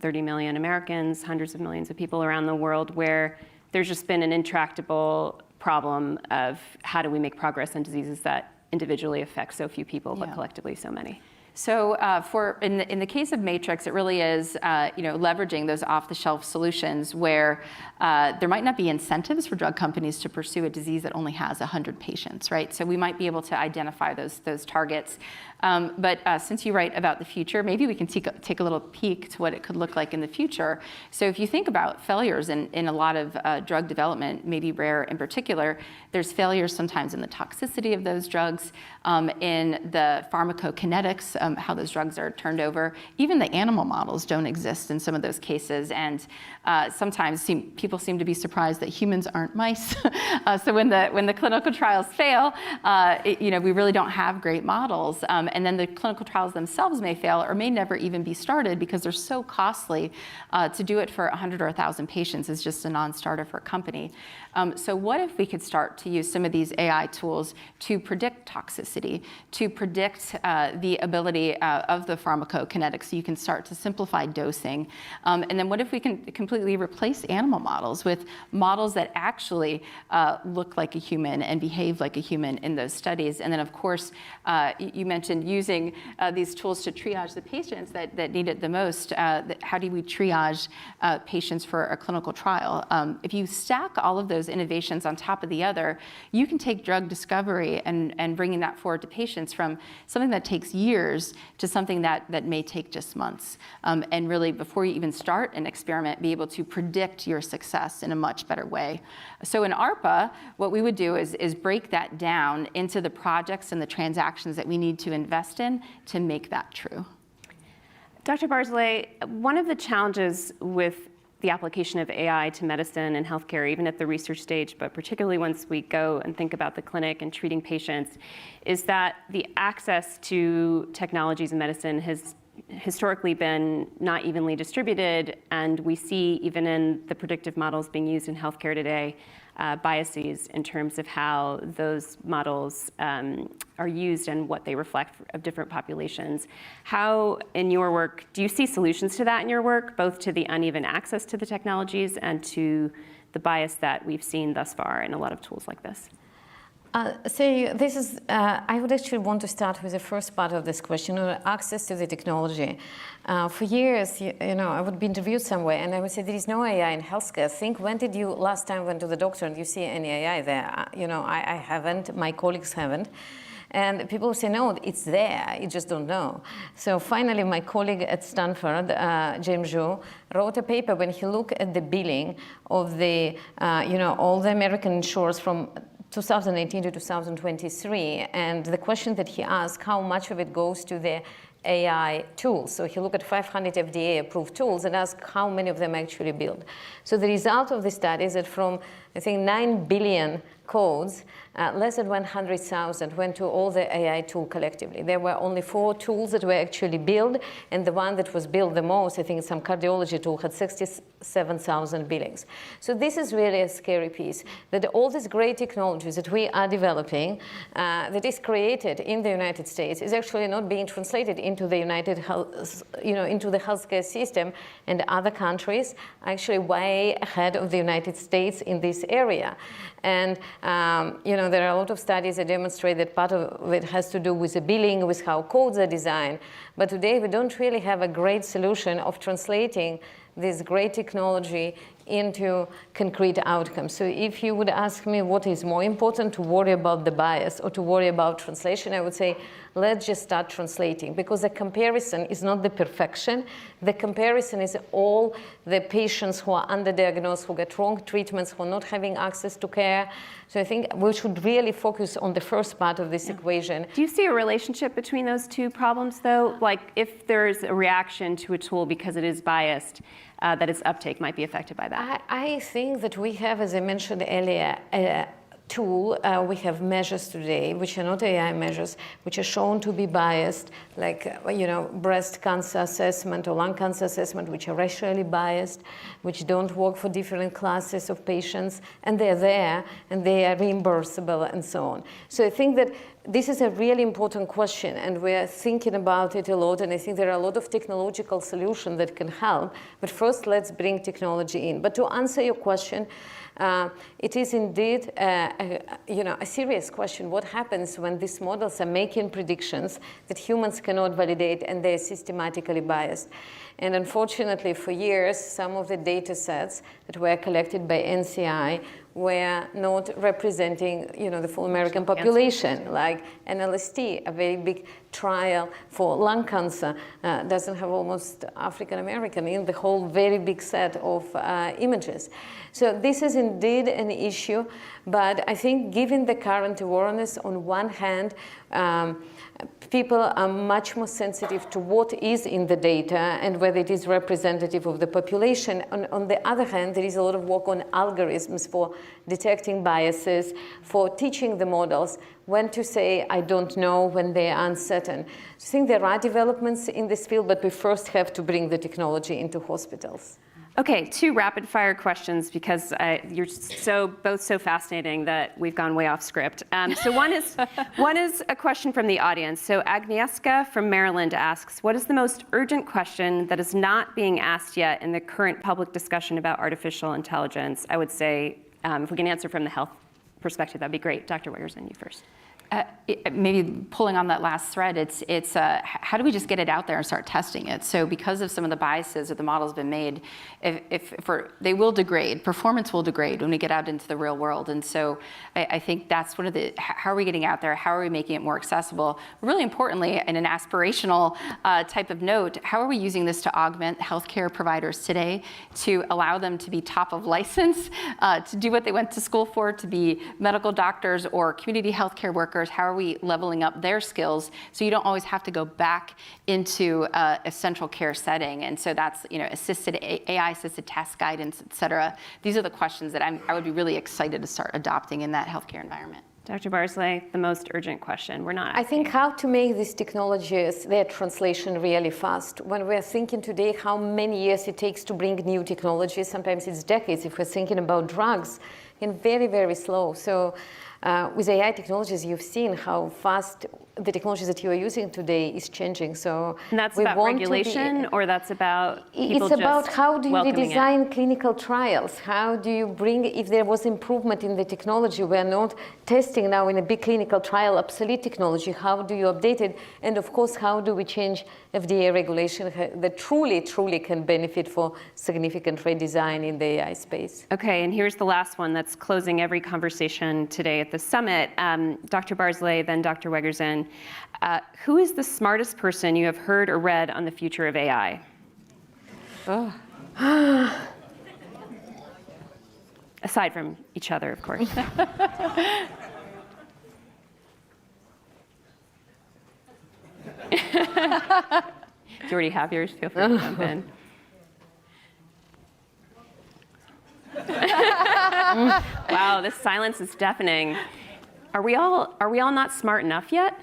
30 million Americans, hundreds of millions of people around the world, where there's just been an intractable problem of how do we make progress in diseases that individually affect so few people, but collectively so many? So in the case of Matrix, it really is leveraging those off-the-shelf solutions where there might not be incentives for drug companies to pursue a disease that only has 100 patients, right? So we might be able to identify those targets. But since you write about the future, maybe we can take a little peek to what it could look like in the future. So if you think about failures in a lot of drug development, maybe rare in particular, there's failures sometimes in the toxicity of those drugs, in the pharmacokinetics, how those drugs are turned over. Even the animal models don't exist in some of those cases. And sometimes people seem to be surprised that humans aren't mice. So when the clinical trials fail, we really don't have great models. And then the clinical trials themselves may fail or may never even be started because they're so costly. To do it for 100 or 1,000 patients is just a non-starter for a company. So what if we could start to use some of these AI tools to predict toxicity, to predict the ability of the pharmacokinetics, so you can start to simplify dosing? And then what if we can completely replace animal models with models that actually look like a human and behave like a human in those studies? And then, of course, you mentioned using these tools to triage the patients that need it the most. How do we triage patients for a clinical trial? If you stack all of those innovations on top of the other, you can take drug discovery and bringing that forward to patients from something that takes years to something that may take just months. And really, before you even start an experiment, be able to predict your success in a much better way. So in ARPA, what we would do is break that down into the projects and the transactions that we need to invest in to make that true. Dr. Barzilay, one of the challenges with the application of AI to medicine and healthcare, even at the research stage, but particularly once we go and think about the clinic and treating patients, is that the access to technologies in medicine has historically been not evenly distributed, and we see even in the predictive models being used in healthcare today, biases in terms of how those models are used and what they reflect of different populations. How, in your work, do you see solutions to that in your work, both to the uneven access to the technologies and to the bias that we've seen thus far in a lot of tools like this? So this is, I would actually want to start with the first part of this question, access to the technology. For years, I would be interviewed somewhere and I would say, there is no AI in healthcare. Think, when did you last time went to the doctor and you see any AI there? I haven't, my colleagues haven't. And people say, no, it's there, you just don't know. So finally, my colleague at Stanford, James Zhou, wrote a paper when he looked at the billing of the, all the American insurers from 2018 to 2023, and the question that he asked, how much of it goes to the AI tools? So he looked at 500 FDA-approved tools and asked how many of them actually build. So the result of the study is that from, I think, 9 billion codes, less than 100,000 went to all the AI tool collectively. There were only 4 tools that were actually built, and the one that was built the most, I think some cardiology tool, had 67,000 billings. So this is really a scary piece, that all these great technologies that we are developing, that is created in the United States, is actually not being translated into the into the healthcare system, and other countries are actually way ahead of the United States in this area. And there are a lot of studies that demonstrate that part of it has to do with the billing, with how codes are designed. But today we don't really have a great solution of translating this great technology into concrete outcomes. So if you would ask me what is more important, to worry about the bias or to worry about translation, I would say let's just start translating, because the comparison is not the perfection. The comparison is all the patients who are underdiagnosed, who get wrong treatments, who are not having access to care. So I think we should really focus on the first part of this equation. Do you see a relationship between those two problems, though? Like, if there's a reaction to a tool because it is biased, that its uptake might be affected by that? I think that we have, as I mentioned earlier, a tool. We have measures today, which are not AI measures, which are shown to be biased, like breast cancer assessment or lung cancer assessment, which are racially biased, which don't work for different classes of patients, and they're there, and they are reimbursable, and so on. So I think that this is a really important question, and we're thinking about it a lot, and I think there are a lot of technological solutions that can help, but first let's bring technology in. But to answer your question, it is indeed a serious question. What happens when these models are making predictions that humans cannot validate, and they're systematically biased? And unfortunately, for years, some of the data sets that were collected by NCI were not representing, the full American population. Like NLST, a very big trial for lung cancer, doesn't have almost African American in the whole very big set of images. So this is indeed an issue, but I think given the current awareness, on one hand, people are much more sensitive to what is in the data and whether it is representative of the population. On the other hand, there is a lot of work on algorithms for detecting biases, for teaching the models when to say, I don't know, when they are uncertain. So I think there are developments in this field, but we first have to bring the technology into hospitals. Okay, 2 rapid fire questions, because you're both so fascinating that we've gone way off script. So one is a question from the audience. So Agnieszka from Maryland asks, what is the most urgent question that is not being asked yet in the current public discussion about artificial intelligence? I would say, if we can answer from the health perspective, that'd be great. Dr. Wiggerson, you first. Maybe pulling on that last thread, it's how do we just get it out there and start testing it? So because of some of the biases that the model's been made, they will degrade, performance will degrade when we get out into the real world. And so I think that's one of the, how are we getting out there? How are we making it more accessible? Really importantly, in an aspirational type of note, how are we using this to augment healthcare providers today, to allow them to be top of license, to do what they went to school for, to be medical doctors or community healthcare workers? How are we leveling up their skills so you don't always have to go back into a central care setting? And so that's AI-assisted task guidance, et cetera. These are the questions that I would be really excited to start adopting in that healthcare environment. Dr. Barsley, the most urgent question. We're not asking. I think how to make these technologies, their translation really fast. When we're thinking today how many years it takes to bring new technologies, sometimes it's decades if we're thinking about drugs, and very, very slow. So with AI technologies, you've seen how fast the technologies that you are using today is changing. So and that's about regulation, or that's about people it's about just how do you redesign it? Clinical trials? How do you bring, if there was improvement in the technology, we're not testing now in a big clinical trial obsolete technology, how do you update it? And of course, how do we change FDA regulation that truly, truly can benefit for significant redesign in the AI space? Okay, and here's the last one that's closing every conversation today at the summit. Dr. Barsley, then Dr. Wiggerson. Who is the smartest person you have heard or read on the future of AI? Oh. Aside from each other, of course. If you already have yours, feel free to jump in. Wow, this silence is deafening. Are we all not smart enough yet?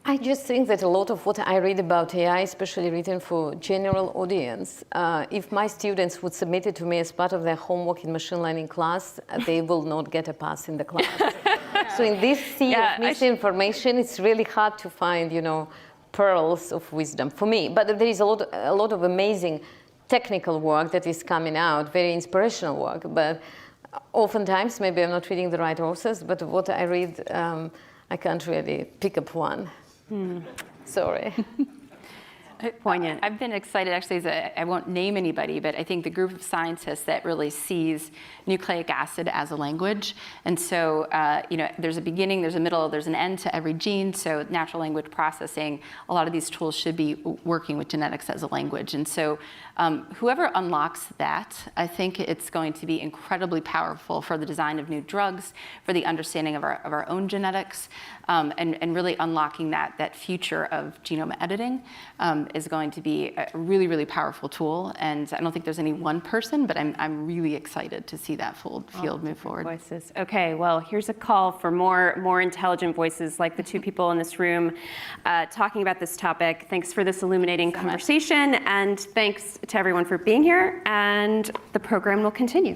I just think that a lot of what I read about AI, especially written for general audience, if my students would submit it to me as part of their homework in machine learning class, they will not get a pass in the class. So in this sea of misinformation, it's really hard to find, pearls of wisdom for me. But there is a lot of amazing technical work that is coming out, very inspirational work. But oftentimes, maybe I'm not reading the right authors, but what I read, I can't really pick up one. Sorry. Poignant. I've been excited, actually, I won't name anybody, but I think the group of scientists that really sees nucleic acid as a language. And so, there's a beginning, there's a middle, there's an end to every gene. So natural language processing, a lot of these tools should be working with genetics as a language. And so whoever unlocks that, I think it's going to be incredibly powerful for the design of new drugs, for the understanding of our own genetics, and really unlocking that future of genome editing is going to be a really, really powerful tool. And I don't think there's any one person, but I'm really excited to see that field move forward. Voices. Okay, well, here's a call for more intelligent voices like the two people in this room talking about this topic. Thanks for this illuminating conversation, and thanks to everyone for being here, and the program will continue.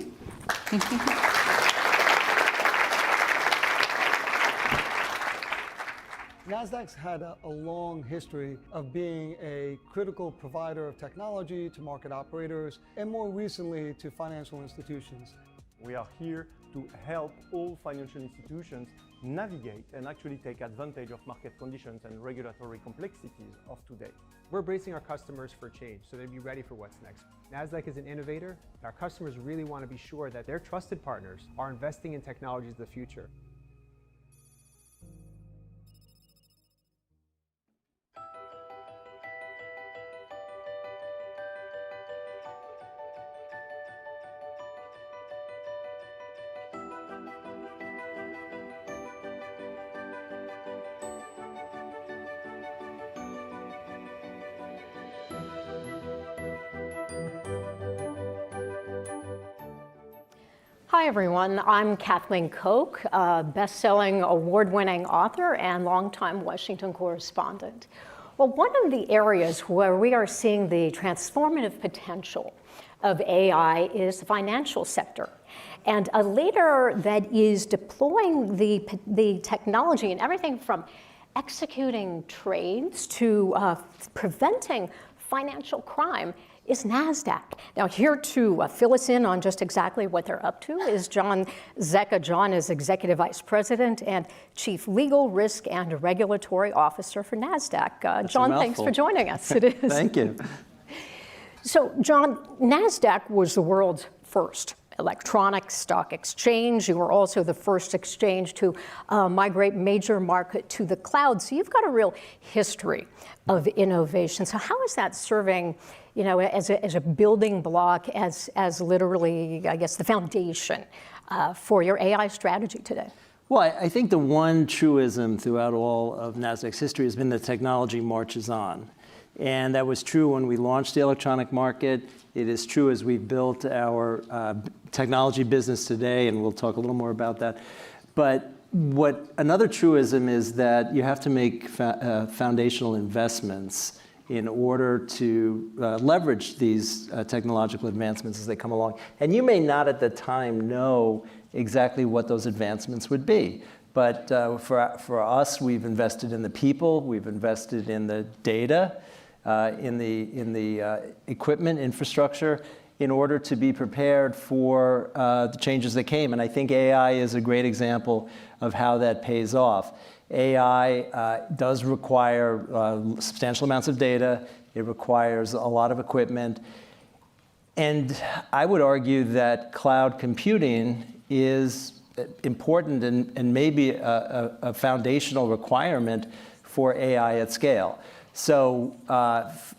NASDAQ's had a long history of being a critical provider of technology to market operators, and more recently to financial institutions. We are here to help all financial institutions navigate and actually take advantage of market conditions and regulatory complexities of today. We're bracing our customers for change so they'll be ready for what's next. NASDAQ is an innovator. Our customers really want to be sure that their trusted partners are investing in technologies of the future. Hi, everyone. I'm Kathleen Koch, a best-selling, award-winning author and longtime Washington correspondent. Well, one of the areas where we are seeing the transformative potential of AI is the financial sector. And a leader that is deploying the technology in everything from executing trades to preventing financial crime is NASDAQ. Now, here to fill us in on just exactly what they're up to is John Zecca. John is Executive Vice President and Chief Legal, Risk, and Regulatory Officer for NASDAQ. John, thanks for joining us. It is. Thank you. So, John, NASDAQ was the world's first electronic stock exchange. You were also the first exchange to migrate major market to the cloud. So you've got a real history of innovation. So how is that serving, as a building block, as literally, I guess, the foundation for your AI strategy today? Well, I think the one truism throughout all of NASDAQ's history has been that technology marches on. And that was true when we launched the electronic market. It is true as we've built our technology business today, and we'll talk a little more about that. But what another truism is that you have to make foundational investments in order to leverage these technological advancements as they come along. And you may not at the time know exactly what those advancements would be. But for us, we've invested in the people, we've invested in the data, in the equipment infrastructure in order to be prepared for the changes that came. And I think AI is a great example of how that pays off. AI does require substantial amounts of data. It requires a lot of equipment. And I would argue that cloud computing is important and maybe a foundational requirement for AI at scale. So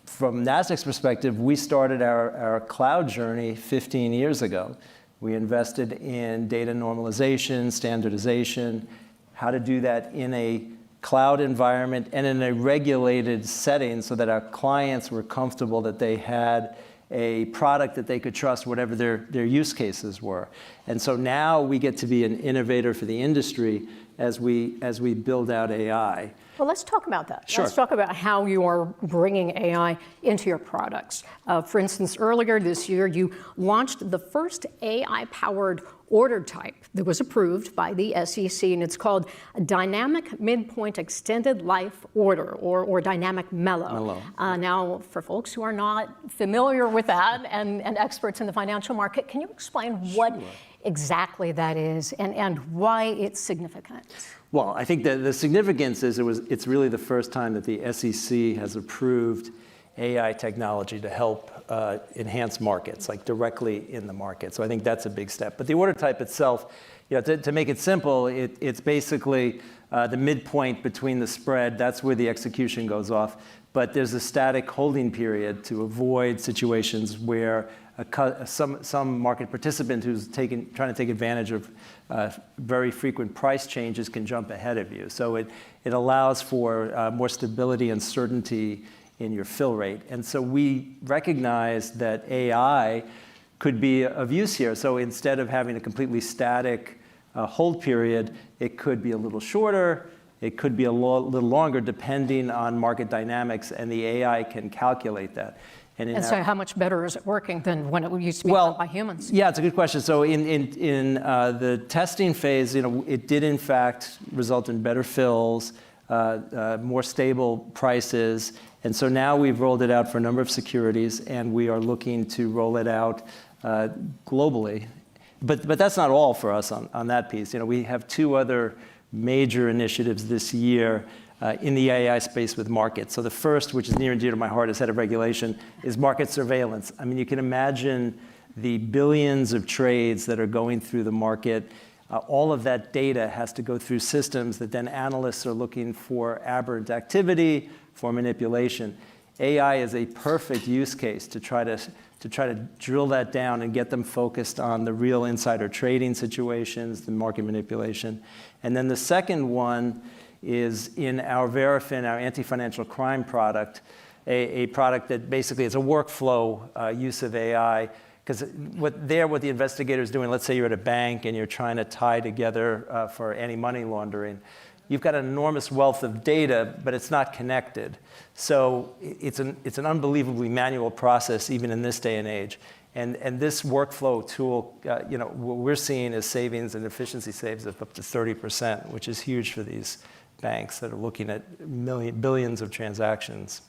from NASDAQ's perspective, we started our cloud journey 15 years ago. We invested in data normalization, standardization, how to do that in a cloud environment and in a regulated setting so that our clients were comfortable that they had a product that they could trust, whatever their use cases were. And so now we get to be an innovator for the industry as we build out AI. Well, let's talk about that. Sure. Let's talk about how you are bringing AI into your products. For instance, earlier this year, you launched the first AI-powered order type that was approved by the SEC, and it's called Dynamic Midpoint Extended Life Order, or Dynamic Mellow. Now, for folks who are not familiar with that and experts in the financial market, can you explain what exactly that is and why it's significant? Well, I think that the significance is it's really the first time that the SEC has approved AI technology to help enhance markets, like directly in the market. So I think that's a big step. But the order type itself, to make it simple, it's basically the midpoint between the spread. That's where the execution goes off. But there's a static holding period to avoid situations where some market participant who's trying to take advantage of very frequent price changes can jump ahead of you. So it allows for more stability and certainty in your fill rate. And so we recognize that AI could be of use here. So instead of having a completely static hold period, it could be a little shorter. It could be a little longer, depending on market dynamics, and the AI can calculate that. And so how much better is it working than when it used to be done by humans? Yeah, it's a good question. So in the testing phase, it did in fact result in better fills, more stable prices. And so now we've rolled it out for a number of securities, and we are looking to roll it out globally. But that's not all for us on that piece. We have two other major initiatives this year in the AI space with markets. So the first, which is near and dear to my heart as head of regulation, is market surveillance. I mean, you can imagine the billions of trades that are going through the market. All of that data has to go through systems that then analysts are looking for aberrant activity, for manipulation. AI is a perfect use case to try to drill that down and get them focused on the real insider trading situations, the market manipulation. And then the second one is in our Verifin, our anti-financial crime product, a product that basically is a workflow use of AI. Because what the investigator is doing, let's say you're at a bank and you're trying to tie together for anti-money laundering, you've got an enormous wealth of data, but it's not connected. So it's an unbelievably manual process, even in this day and age. And this workflow tool, what we're seeing is savings and efficiency saves of up to 30%, which is huge for these banks that are looking at billions of transactions.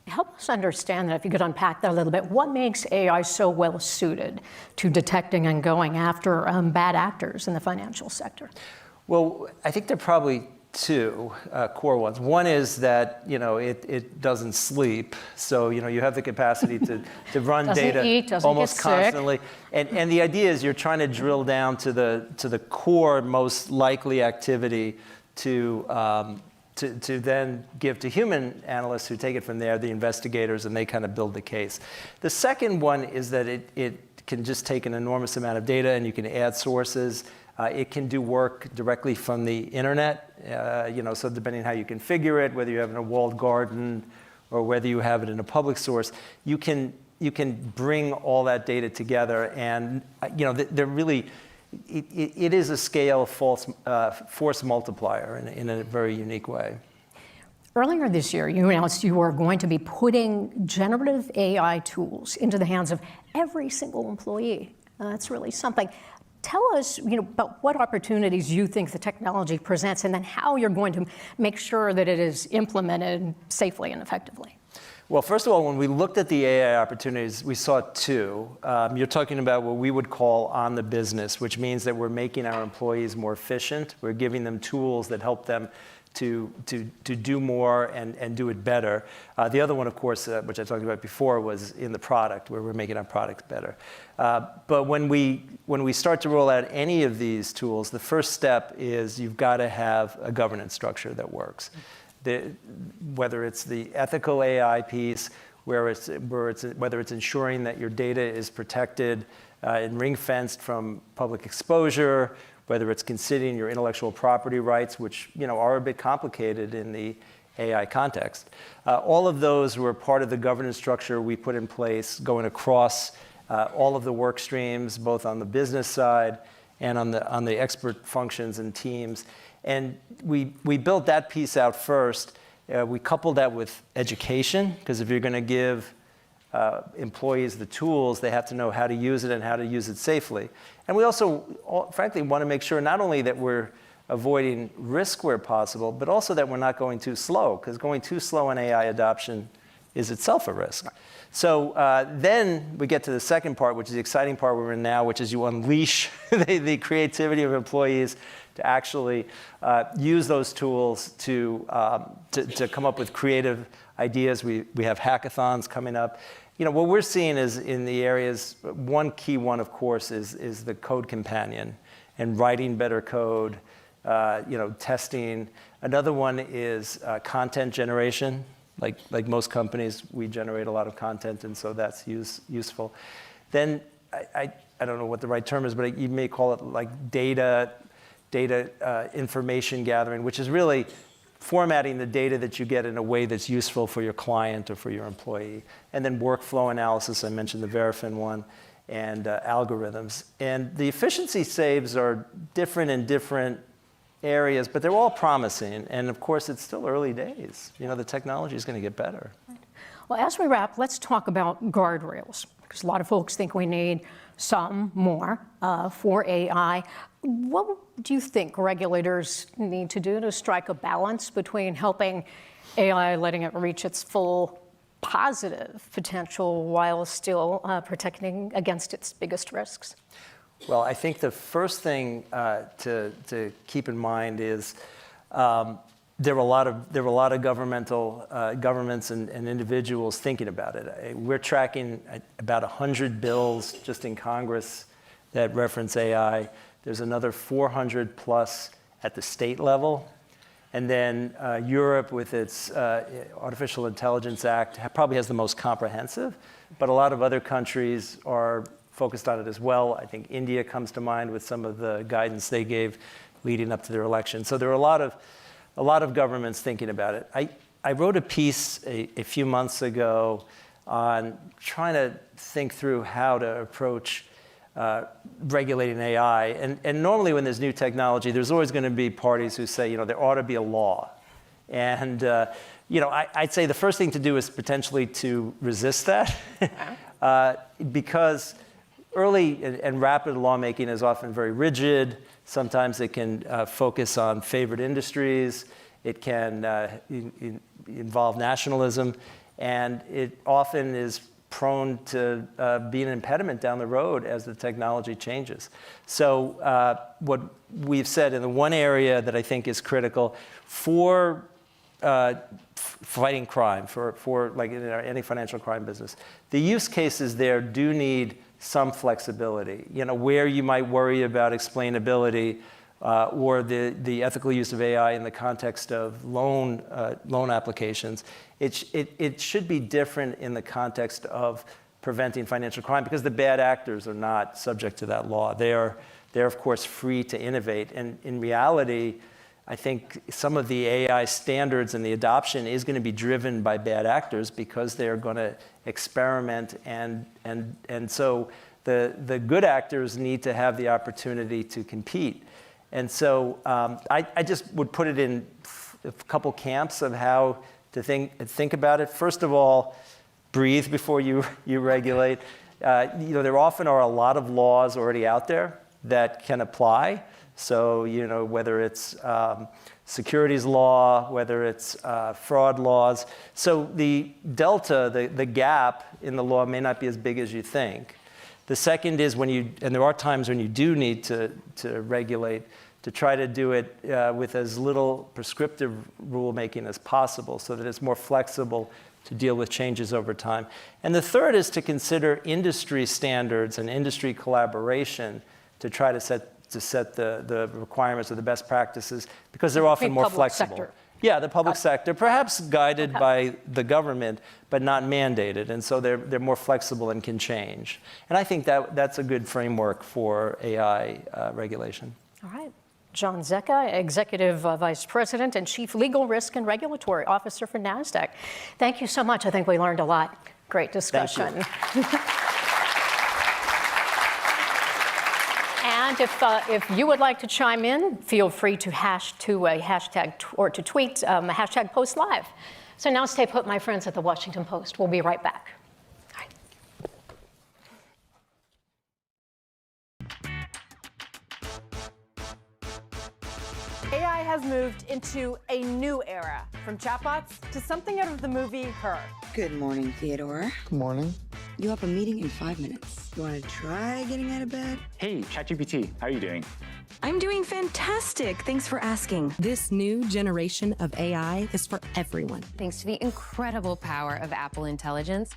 Help us understand that, if you could unpack that a little bit. What makes AI so well suited to detecting and going after bad actors in the financial sector? Well, I think there are probably two core ones. One is that it doesn't sleep, so you have the capacity to run data almost constantly. And the idea is you're trying to drill down to the core most likely activity to then give to human analysts who take it from there, the investigators, and they kind of build the case. The second one is that it can just take an enormous amount of data, and you can add sources. It can do work directly from the internet, so depending on how you configure it, whether you have it in a walled garden or whether you have it in a public source, you can bring all that data together, and they're really. It is a scale force multiplier in a very unique way. Earlier this year, you announced you were going to be putting generative AI tools into the hands of every single employee. That's really something. Tell us, about what opportunities you think the technology presents, and then how you're going to make sure that it is implemented safely and effectively. Well, first of all, when we looked at the AI opportunities, we saw two. You're talking about what we would call on the business, which means that we're making our employees more efficient. We're giving them tools that help them to do more and do it better. The other one, of course, which I talked about before, was in the product, where we're making our products better. But when we start to roll out any of these tools, the first step is you've got to have a governance structure that works. Whether it's the ethical AI piece, whether it's ensuring that your data is protected and ring-fenced from public exposure, whether it's considering your intellectual property rights, which are a bit complicated in the AI context. All of those were part of the governance structure we put in place, going across all of the work streams, both on the business side and on the expert functions and teams. And we built that piece out first. We coupled that with education, because if you're going to give employees the tools, they have to know how to use it and how to use it safely. And we also, frankly, want to make sure not only that we're avoiding risk where possible, but also that we're not going too slow, because going too slow in AI adoption is itself a risk. So then we get to the second part, which is the exciting part we're in now, which is you unleash the creativity of employees to actually use those tools to come up with creative ideas. We have hackathons coming up. You know, what we're seeing is in the areas, one key one, of course, is the code companion and writing better code, testing. Another one is content generation. Like most companies, we generate a lot of content, and so that's useful. Then I don't know what the right term is, but you may call it like data information gathering, which is really formatting the data that you get in a way that's useful for your client or for your employee. And then workflow analysis, I mentioned the Verafin one, and algorithms. And the efficiency saves are different in different areas, but they're all promising. And of course, it's still early days. You know, the technology is going to get better. Well, as we wrap, let's talk about guardrails, because a lot of folks think we need some more for AI. What do you think regulators need to do to strike a balance between helping AI, letting it reach its full positive potential while still protecting against its biggest risks? Well, I think the first thing to keep in mind is there were a lot of governments and individuals thinking about it. We're tracking about 100 bills just in Congress that reference AI. There's another 400 plus at the state level. And then Europe, with its Artificial Intelligence Act, probably has the most comprehensive. But a lot of other countries are focused on it as well. I think India comes to mind with some of the guidance they gave leading up to their election. So there are a lot of governments thinking about it. I wrote a piece a few months ago on trying to think through how to approach regulating AI. And normally when there's new technology, there's always going to be parties who say, there ought to be a law. And I'd say the first thing to do is potentially to resist that, because early and rapid lawmaking is often very rigid. Sometimes it can focus on favored industries. It can involve nationalism. And it often is prone to be an impediment down the road as the technology changes. So what we've said in the one area that I think is critical for fighting crime, for like in any financial crime business, the use cases there do need some flexibility. Where you might worry about explainability or the ethical use of AI in the context of loan applications, it should be different in the context of preventing financial crime, because the bad actors are not subject to that law. They're of course free to innovate, and in reality, I think some of the AI standards and the adoption is going to be driven by bad actors because they're going to experiment, and so the good actors need to have the opportunity to compete. And so I just would put it in a couple camps of how to think about it. First of all, breathe before you regulate. There often are a lot of laws already out there that can apply. So, whether it's securities law, whether it's fraud laws. So the delta, the gap in the law may not be as big as you think. The second is and there are times when you do need to regulate, to try to do it with as little prescriptive rulemaking as possible so that it's more flexible to deal with changes over time. And the third is to consider industry standards and industry collaboration to try to set the requirements or the best practices, because they're often more flexible. Sector. Yeah, the public sector, perhaps guided by the government, but not mandated. And so they're more flexible and can change. And I think that's a good framework for AI regulation. All right. John Zecca, Executive Vice President and Chief Legal Risk and Regulatory Officer for NASDAQ. Thank you so much. I think we learned a lot. Great discussion. And if you would like to chime in, feel free to tweet hashtag post live. So now stay put, my friends at the Washington Post. We'll be right back. AI has moved into a new era, from chatbots to something out of the movie Her. Good morning, Theodore. Good morning. You have a meeting in 5 minutes. You want to try getting out of bed? Hey, ChatGPT, how are you doing? I'm doing fantastic. Thanks for asking. This new generation of AI is for everyone. Thanks to the incredible power of Apple Intelligence,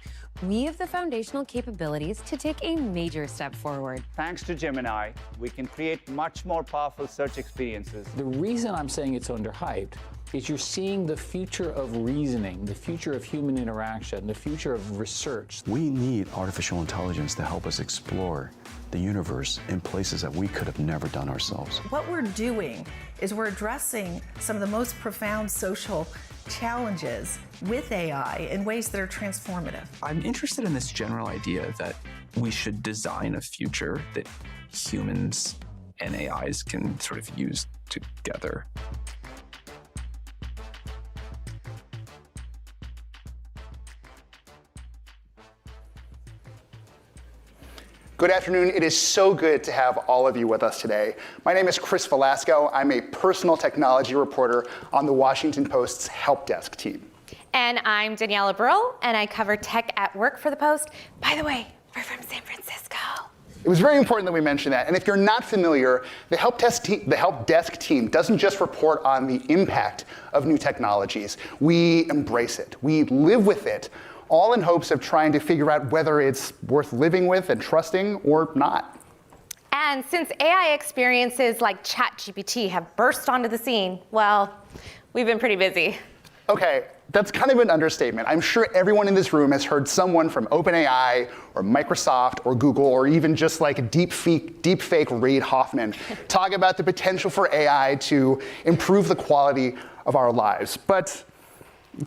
we have the foundational capabilities to take a major step forward. Thanks to Gemini, we can create much more powerful search experiences. The reason I'm saying it's underhyped is you're seeing the future of reasoning, the future of human interaction, the future of research. We need artificial intelligence to help us explore the universe in places that we could have never done ourselves. What we're doing is we're addressing some of the most profound social challenges with AI in ways that are transformative. I'm interested in this general idea that we should design a future that humans and AIs can sort of use together. Good afternoon. It is so good to have all of you with us today. My name is Chris Velasco. I'm a personal technology reporter on the Washington Post's help desk team. And I'm Daniela Brill, and I cover tech at work for the Post. By the way, we're from San Francisco. It was very important that we mention that. And if you're not familiar, the help desk team doesn't just report on the impact of new technologies. We embrace it. We live with it, all in hopes of trying to figure out whether it's worth living with and trusting or not. And since AI experiences like ChatGPT have burst onto the scene, well, we've been pretty busy. Okay, that's kind of an understatement. I'm sure everyone in this room has heard someone from OpenAI or Microsoft or Google or even just like deepfake Reid Hoffman talk about the potential for AI to improve the quality of our lives. But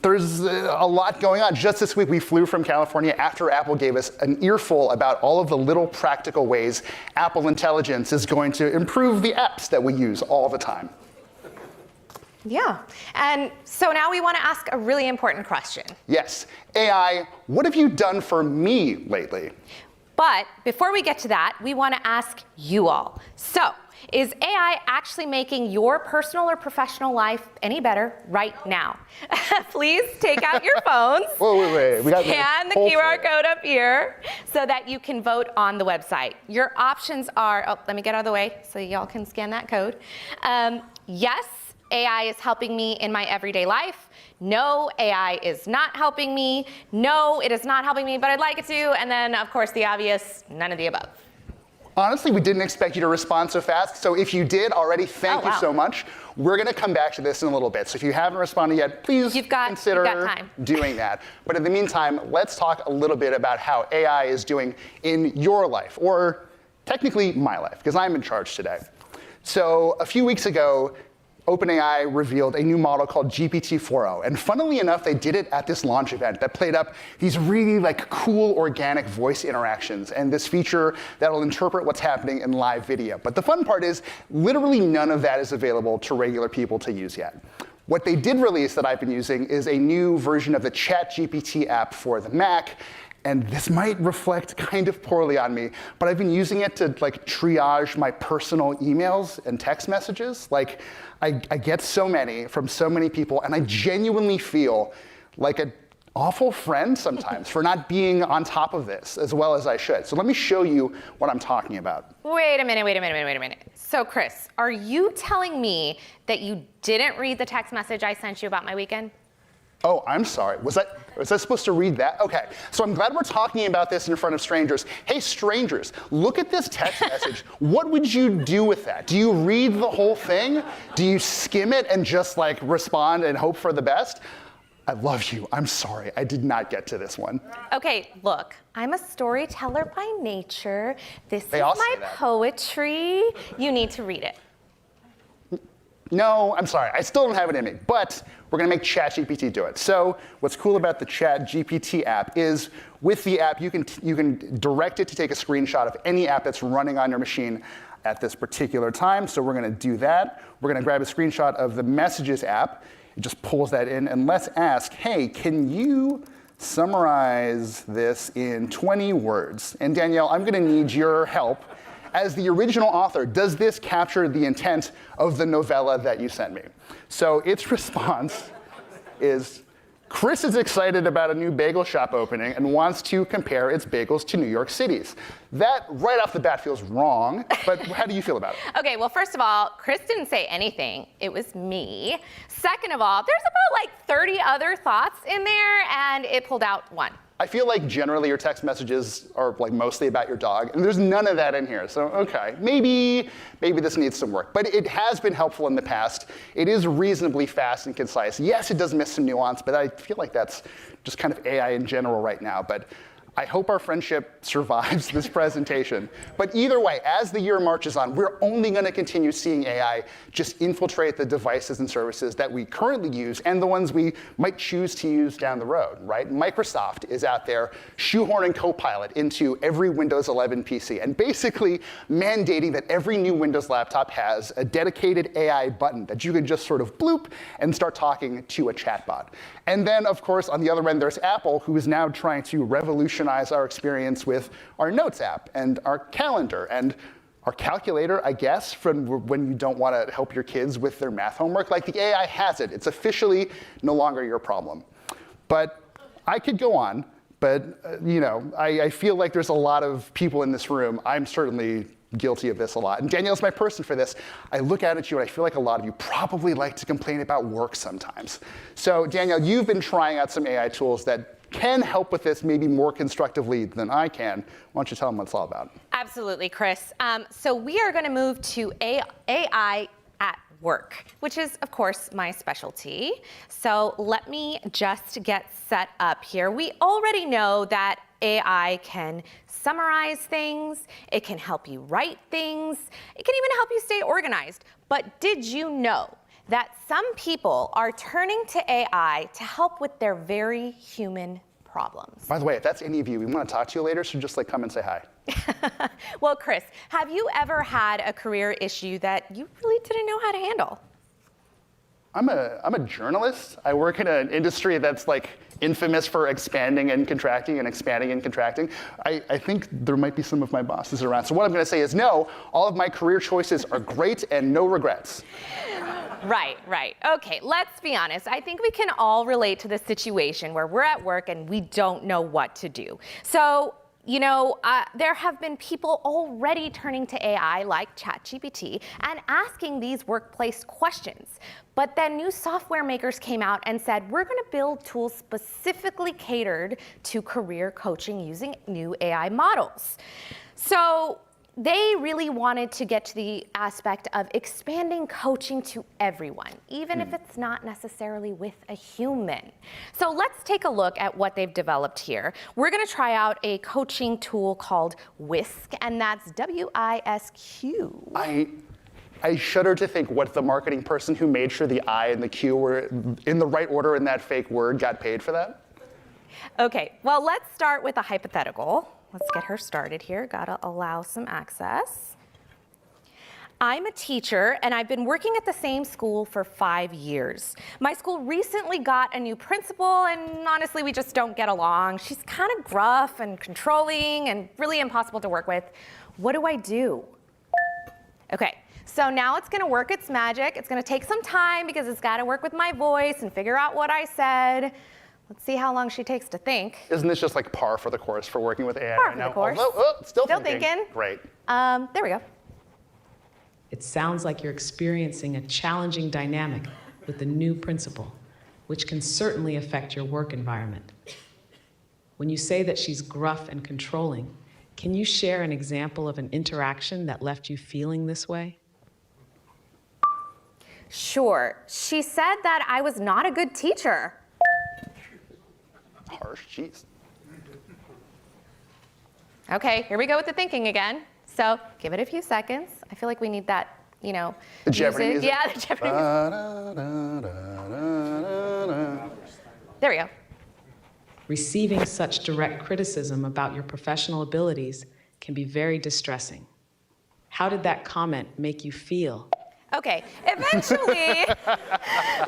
there's a lot going on. Just this week, we flew from California after Apple gave us an earful about all of the little practical ways Apple Intelligence is going to improve the apps that we use all the time. Yeah, and so now we want to ask a really important question. Yes, AI, what have you done for me lately? But before we get to that, we want to ask you all. So, is AI actually making your personal or professional life any better right now? Please take out your phones. Whoa, wait. We got scan the QR code up here so that you can vote on the website. Your options are, let me get out of the way so y'all can scan that code. Yes, AI is helping me in my everyday life. No, AI is not helping me. No, it is not helping me, but I'd like it to. And then, of course, the obvious, none of the above. Honestly, we didn't expect you to respond so fast. So if you did already, thank you so much. We're going to come back to this in a little bit. So if you haven't responded yet, please consider doing that. But in the meantime, let's talk a little bit about how AI is doing in your life, or technically my life, because I'm in charge today. So a few weeks ago, OpenAI revealed a new model called GPT-4o. And funnily enough, they did it at this launch event that played up these really cool organic voice interactions and this feature that'll interpret what's happening in live video. But the fun part is literally none of that is available to regular people to use yet. What they did release that I've been using is a new version of the ChatGPT app for the Mac. And this might reflect kind of poorly on me, but I've been using it to triage my personal emails and text messages. I get so many from so many people, and I genuinely feel like an awful friend sometimes for not being on top of this as well as I should. So let me show you what I'm talking about. Wait a minute. So Chris, are you telling me that you didn't read the text message I sent you about my weekend? Oh, I'm sorry. Was I supposed to read that? Okay. So I'm glad we're talking about this in front of strangers. Hey, strangers, look at this text message. What would you do with that? Do you read the whole thing? Do you skim it and just respond and hope for the best? I love you. I'm sorry. I did not get to this one. Okay, look, I'm a storyteller by nature. This is my poetry. You need to read it. No, I'm sorry, I still don't have it in me, but we're gonna make ChatGPT do it. So what's cool about the ChatGPT app is with the app, you can direct it to take a screenshot of any app that's running on your machine at this particular time. So we're gonna do that. We're gonna grab a screenshot of the Messages app. It just pulls that in, and let's ask, hey, can you summarize this in 20 words? And Danielle, I'm gonna need your help. As the original author, does this capture the intent of the novella that you sent me? So its response is, Chris is excited about a new bagel shop opening and wants to compare its bagels to New York City's. That right off the bat feels wrong, but how do you feel about it? Okay, well, first of all, Chris didn't say anything. It was me. Second of all, there's about like 30 other thoughts in there, and it pulled out one. I feel like generally your text messages are like mostly about your dog, and there's none of that in here. So okay, maybe this needs some work. But it has been helpful in the past. It is reasonably fast and concise. Yes, it does miss some nuance, but I feel like that's just kind of AI in general right now. But I hope our friendship survives this presentation. But either way, as the year marches on, we're only going to continue seeing AI just infiltrate the devices and services that we currently use and the ones we might choose to use down the road, right? Microsoft is out there shoehorning Copilot into every Windows 11 PC and basically mandating that every new Windows laptop has a dedicated AI button that you can just sort of bloop and start talking to a chatbot. And then, of course, on the other end, there's Apple, who is now trying to revolutionize our experience with our Notes app and our calendar and our calculator, I guess, from when you don't want to help your kids with their math homework. Like, the AI has it. It's officially no longer your problem. But I could go on, but I feel like there's a lot of people in this room. I'm certainly guilty of this a lot. And Danielle's my person for this. I look out at you and I feel like a lot of you probably like to complain about work sometimes. So Danielle, you've been trying out some AI tools that can help with this maybe more constructively than I can. Why don't you tell them what it's all about? Absolutely, Chris. So we are going to move to AI at work, which is, of course, my specialty. So let me just get set up here. We already know that AI can summarize things, it can help you write things, it can even help you stay organized. But did you know that some people are turning to AI to help with their very human problems? By the way, if that's any of you, we want to talk to you later, so just come and say hi. Well, Chris, have you ever had a career issue that you really didn't know how to handle? I'm a journalist. I work in an industry that's infamous for expanding and contracting and expanding and contracting. I think there might be some of my bosses around. So what I'm going to say is no, all of my career choices are great and no regrets. Right. Okay, let's be honest. I think we can all relate to the situation where we're at work and we don't know what to do. So, there have been people already turning to AI like ChatGPT and asking these workplace questions. But then new software makers came out and said, we're going to build tools specifically catered to career coaching using new AI models. So they really wanted to get to the aspect of expanding coaching to everyone, even if it's not necessarily with a human. So let's take a look at what they've developed here. We're going to try out a coaching tool called Whisk, and that's W-I-S-Q. I shudder to think what the marketing person who made sure the I and the Q were in the right order in that fake word got paid for that. Okay, well, let's start with a hypothetical. Let's get her started here. Gotta allow some access. I'm a teacher, and I've been working at the same school for 5 years. My school recently got a new principal, and honestly, we just don't get along. She's kind of gruff and controlling and really impossible to work with. What do I do? Okay, so now it's gonna work its magic. It's gonna take some time because it's gotta work with my voice and figure out what I said. Let's see how long she takes to think. Isn't this just par for the course for working with AI right now? Par for the course. Still thinking. Great. There we go. It sounds like you're experiencing a challenging dynamic with the new principal, which can certainly affect your work environment. When you say that she's gruff and controlling, can you share an example of an interaction that left you feeling this way? Sure. She said that I was not a good teacher. Harsh, jeez. Okay, here we go with the thinking again. So give it a few seconds. I feel like we need that the Jeopardy music. Yeah, the Jeopardy music. There we go. Receiving such direct criticism about your professional abilities can be very distressing. How did that comment make you feel? Okay, eventually,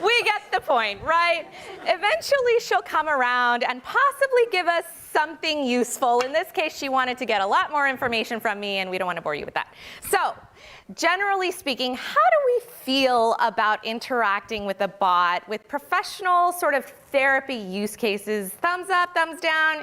we get the point, right? Eventually, she'll come around and possibly give us something useful. In this case, she wanted to get a lot more information from me, and we don't want to bore you with that. So, generally speaking, how do we feel about interacting with a bot with professional sort of therapy use cases? Thumbs up, thumbs down.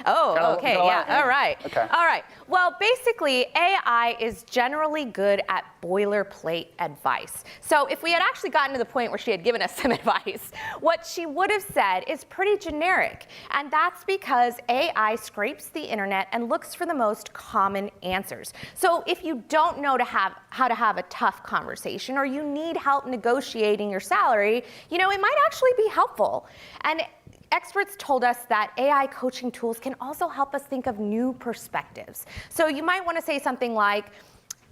Oh, okay, yeah, all right. Okay. All right. Well, basically, AI is generally good at boilerplate advice. So if we had actually gotten to the point where she had given us some advice, what she would have said is pretty generic. And that's because AI scrapes the internet and looks for the most common answers. So if you don't know how to have a tough conversation, or you need help negotiating your salary, it might actually be helpful. And experts told us that AI coaching tools can also help us think of new perspectives. So you might want to say something like,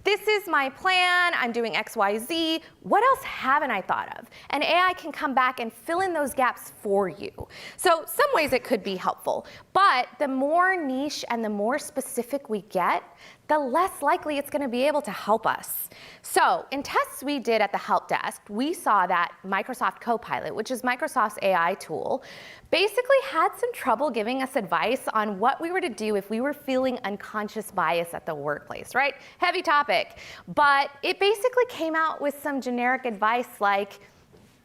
this is my plan, I'm doing X, Y, Z. What else haven't I thought of? And AI can come back and fill in those gaps for you. So some ways it could be helpful, but the more niche and the more specific we get, the less likely it's going to be able to help us. So in tests we did at the help desk, we saw that Microsoft Copilot, which is Microsoft's AI tool, basically had some trouble giving us advice on what we were to do if we were feeling unconscious bias at the workplace, right? Heavy topic. But it basically came out with some generic advice like,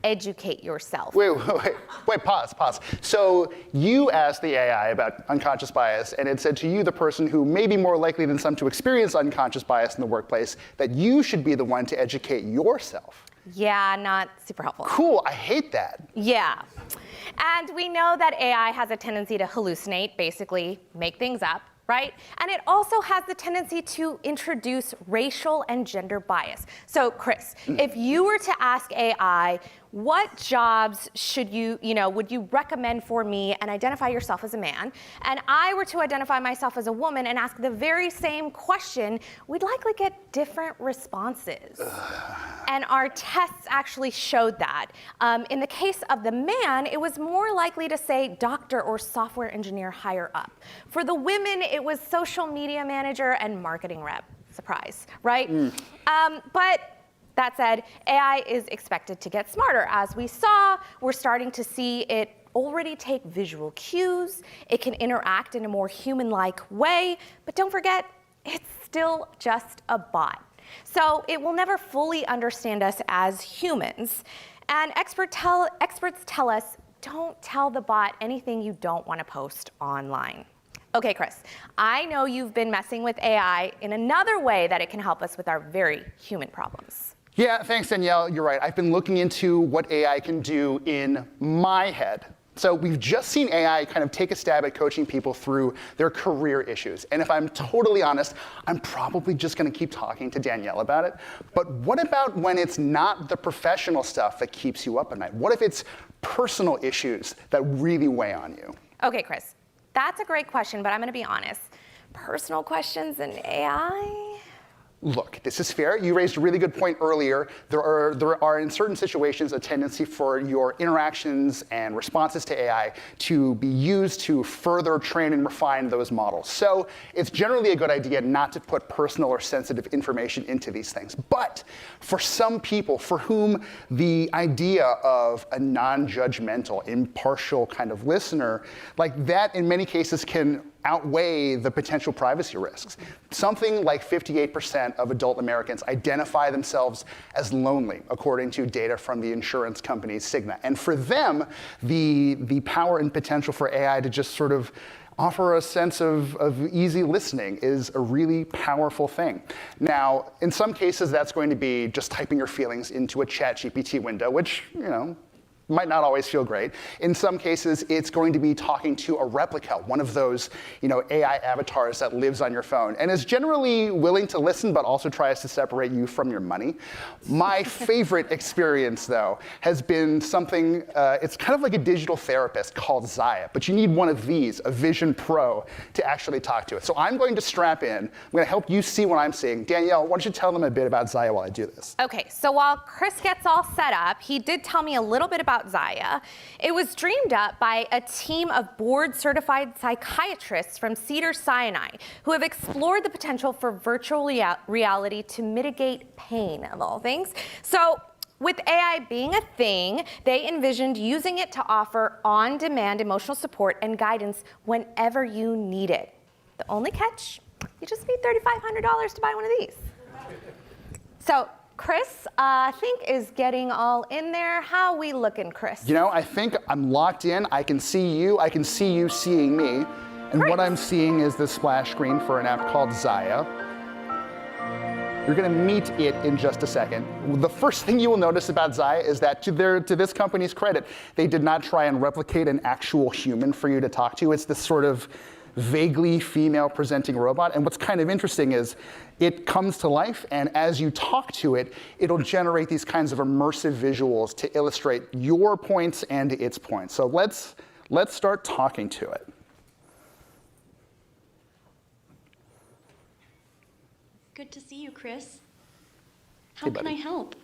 educate yourself. Wait, pause. So you asked the AI about unconscious bias, and it said to you, the person who may be more likely than some to experience unconscious bias in the workplace, that you should be the one to educate yourself. Yeah, not super helpful. Cool, I hate that. Yeah. And we know that AI has a tendency to hallucinate, basically make things up, right? And it also has the tendency to introduce racial and gender bias. So Chris, if you were to ask AI, what jobs would you recommend for me, and identify yourself as a man, and I were to identify myself as a woman and ask the very same question, we'd likely get different responses. And our tests actually showed that. In the case of the man, it was more likely to say doctor or software engineer higher up. For the women, it was social media manager and marketing rep. Surprise, right? But that said, AI is expected to get smarter. As we saw, we're starting to see it already take visual cues. It can interact in a more human-like way. But don't forget, it's still just a bot. So it will never fully understand us as humans. And experts tell us, don't tell the bot anything you don't want to post online. Okay, Chris, I know you've been messing with AI in another way that it can help us with our very human problems. Yeah, thanks, Danielle. You're right. I've been looking into what AI can do in my head. So we've just seen AI kind of take a stab at coaching people through their career issues. And if I'm totally honest, I'm probably just going to keep talking to Danielle about it. But what about when it's not the professional stuff that keeps you up at night? What if it's personal issues that really weigh on you? Okay, Chris, that's a great question, but I'm going to be honest. Personal questions in AI? Look, this is fair. You raised a really good point earlier. There are in certain situations a tendency for your interactions and responses to AI to be used to further train and refine those models. So it's generally a good idea not to put personal or sensitive information into these things. But for some people for whom the idea of a non-judgmental, impartial kind of listener, like that in many cases can outweigh the potential privacy risks. Something like 58% of adult Americans identify themselves as lonely, according to data from the insurance company Cigna. And for them, the power and potential for AI to just sort of offer a sense of easy listening is a really powerful thing. Now, in some cases, that's going to be just typing your feelings into a ChatGPT window, which, might not always feel great. In some cases, it's going to be talking to a replica, one of those AI avatars that lives on your phone, and is generally willing to listen, but also tries to separate you from your money. My favorite experience, though, has been something, it's kind of like a digital therapist called Zaya, but you need one of these, a Vision Pro, to actually talk to it. So I'm going to strap in. I'm going to help you see what I'm seeing. Danielle, why don't you tell them a bit about Zaya while I do this? Okay, so while Chris gets all set up, he did tell me a little bit about Zaya. It was dreamed up by a team of board-certified psychiatrists from Cedars-Sinai who have explored the potential for virtual reality to mitigate pain, of all things. So with AI being a thing, they envisioned using it to offer on-demand emotional support and guidance whenever you need it. The only catch, you just need $3,500 to buy one of these. So Chris, I think, is getting all in there. How we looking, Chris? I think I'm locked in. I can see you. I can see you seeing me. And what I'm seeing is the splash screen for an app called Zaya. You're going to meet it in just a second. The first thing you will notice about Zaya is that, to this company's credit, they did not try and replicate an actual human for you to talk to. It's this sort of vaguely female-presenting robot. And what's kind of interesting is it comes to life, and as you talk to it, it'll generate these kinds of immersive visuals to illustrate your points and its points. So let's start talking to it. Good to see you, Chris. How can I help?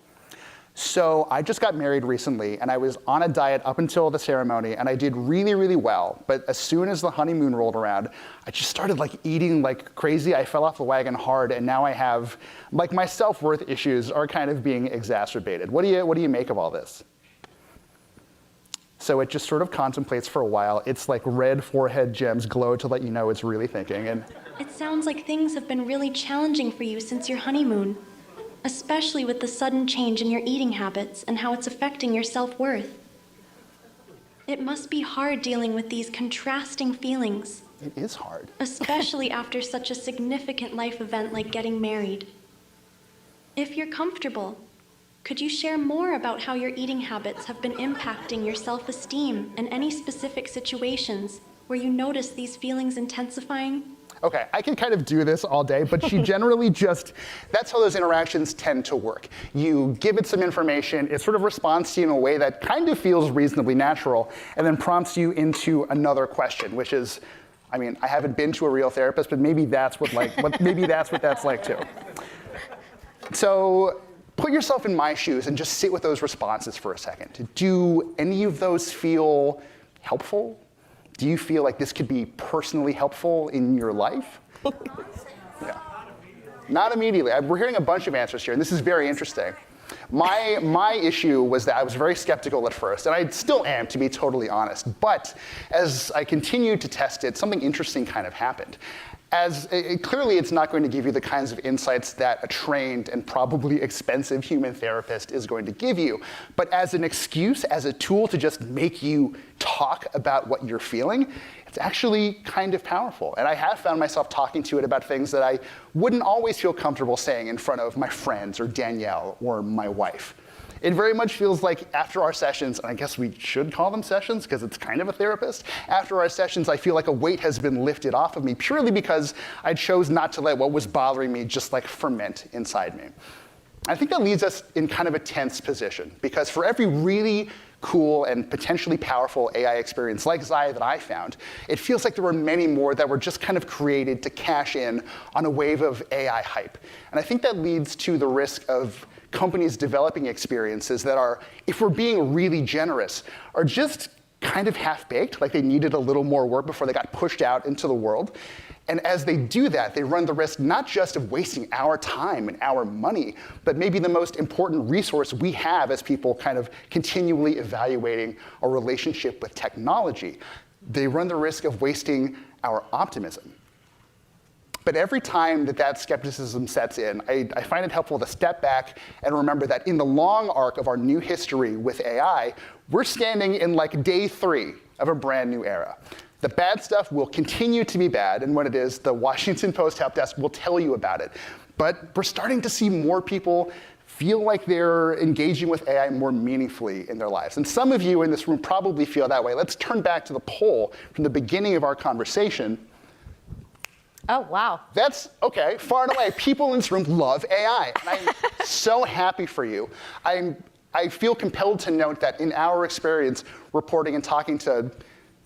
So I just got married recently, and I was on a diet up until the ceremony, and I did really, really well. But as soon as the honeymoon rolled around, I just started eating like crazy. I fell off the wagon hard, and now I have, my self-worth issues are kind of being exacerbated. What do you make of all this? So it just sort of contemplates for a while. It's like red forehead gems glow to let you know it's really thinking. And it sounds like things have been really challenging for you since your honeymoon, especially with the sudden change in your eating habits and how it's affecting your self-worth. It must be hard dealing with these contrasting feelings. It is hard. Especially after such a significant life event like getting married. If you're comfortable, could you share more about how your eating habits have been impacting your self-esteem and any specific situations where you notice these feelings intensifying? Okay, I can kind of do this all day, but she generally that's how those interactions tend to work. You give it some information, it sort of responds to you in a way that kind of feels reasonably natural, and then prompts you into another question, which is, I haven't been to a real therapist, but maybe that's what that's like too. So put yourself in my shoes and just sit with those responses for a second. Do any of those feel helpful? Do you feel like this could be personally helpful in your life? Yeah. Not immediately. We're hearing a bunch of answers here, and this is very interesting. My issue was that I was very skeptical at first, and I still am, to be totally honest. But as I continued to test it, something interesting kind of happened. Clearly, it's not going to give you the kinds of insights that a trained and probably expensive human therapist is going to give you. But as an excuse, as a tool to just make you talk about what you're feeling, it's actually kind of powerful. And I have found myself talking to it about things that I wouldn't always feel comfortable saying in front of my friends or Danielle or my wife. It very much feels like after our sessions, and I guess we should call them sessions because it's kind of a therapist, after our sessions I feel like a weight has been lifted off of me purely because I chose not to let what was bothering me just ferment inside me. I think that leaves us in kind of a tense position because for every really cool and potentially powerful AI experience like Zaya that I found, it feels like there were many more that were just kind of created to cash in on a wave of AI hype. And I think that leads to the risk of companies developing experiences that are, if we're being really generous, are just kind of half-baked, like they needed a little more work before they got pushed out into the world. And as they do that, they run the risk not just of wasting our time and our money, but maybe the most important resource we have as people kind of continually evaluating our relationship with technology. They run the risk of wasting our optimism. But every time that skepticism sets in, I find it helpful to step back and remember that in the long arc of our new history with AI, we're standing in day 3 of a brand new era. The bad stuff will continue to be bad, and when it is, the Washington Post help desk will tell you about it. But we're starting to see more people feel like they're engaging with AI more meaningfully in their lives. And some of you in this room probably feel that way. Let's turn back to the poll from the beginning of our conversation. Oh, wow. That's, okay, far and away, people in this room love AI. And I'm so happy for you. I feel compelled to note that in our experience reporting and talking to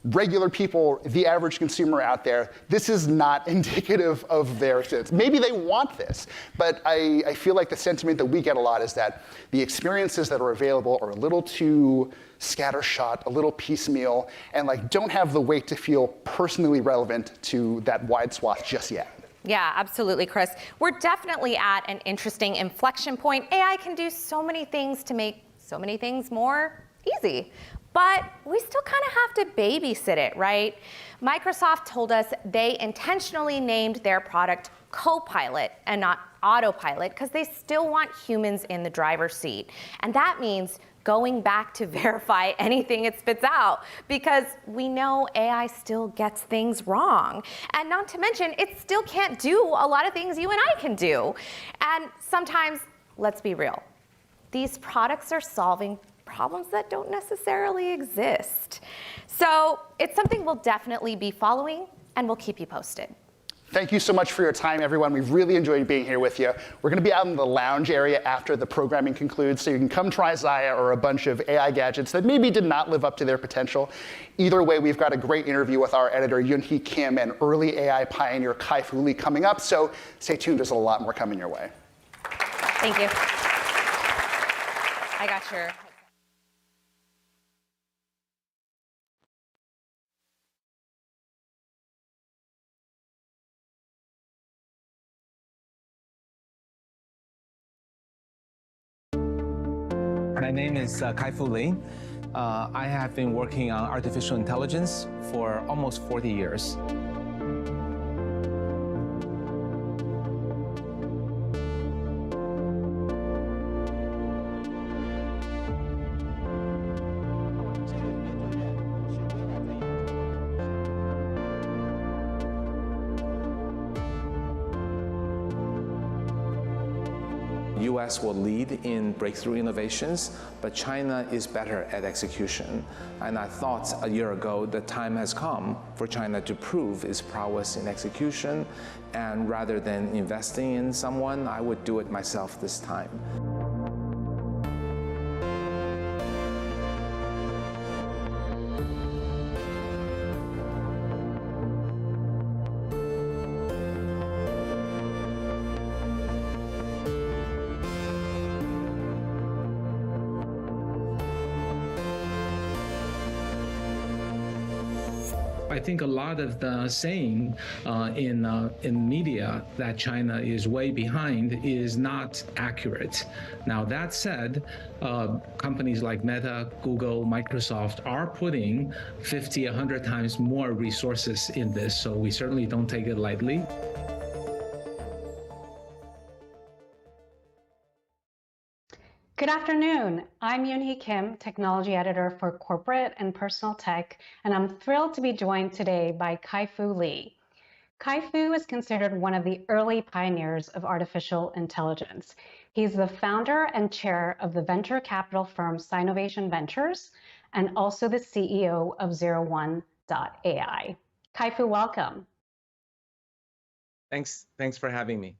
regular people, the average consumer out there, this is not indicative of their sense. Maybe they want this, but I feel like the sentiment that we get a lot is that the experiences that are available are a little too scattershot, a little piecemeal, and like don't have the weight to feel personally relevant to that wide swath just yet. Yeah, absolutely, Chris. We're definitely at an interesting inflection point. AI can do so many things to make so many things more easy. But we still kind of have to babysit it, right? Microsoft told us they intentionally named their product Copilot and not Autopilot because they still want humans in the driver's seat. And that means going back to verify anything it spits out because we know AI still gets things wrong. And not to mention, it still can't do a lot of things you and I can do. And sometimes, let's be real, these products are solving problems that don't necessarily exist. So it's something we'll definitely be following, and we'll keep you posted. Thank you so much for your time, everyone. We've really enjoyed being here with you. We're going to be out in the lounge area after the programming concludes, so you can come try Zaya or a bunch of AI gadgets that maybe did not live up to their potential. Either way, we've got a great interview with our editor, Yoonhee Kim, and early AI pioneer Kai-Fu Lee coming up, so stay tuned. There's a lot more coming your way. Thank you. I got your... My name is Kai-Fu Lee. I have been working on artificial intelligence for almost 40 years. US will lead in breakthrough innovations, but China is better at execution. And I thought a year ago the time has come for China to prove its prowess in execution, and rather than investing in someone, I would do it myself this time. I think a lot of the saying in media that China is way behind is not accurate. Now that said, companies like Meta, Google, Microsoft are putting 50, 100 times more resources in this, so we certainly don't take it lightly. Good afternoon. I'm Yoonhee Kim, Technology Editor for Corporate and Personal Tech, and I'm thrilled to be joined today by Kai-Fu Lee. Kai-Fu is considered one of the early pioneers of artificial intelligence. He's the founder and chair of the venture capital firm Sinovation Ventures, and also the CEO of 01.ai. Kai-Fu, welcome. Thanks for having me.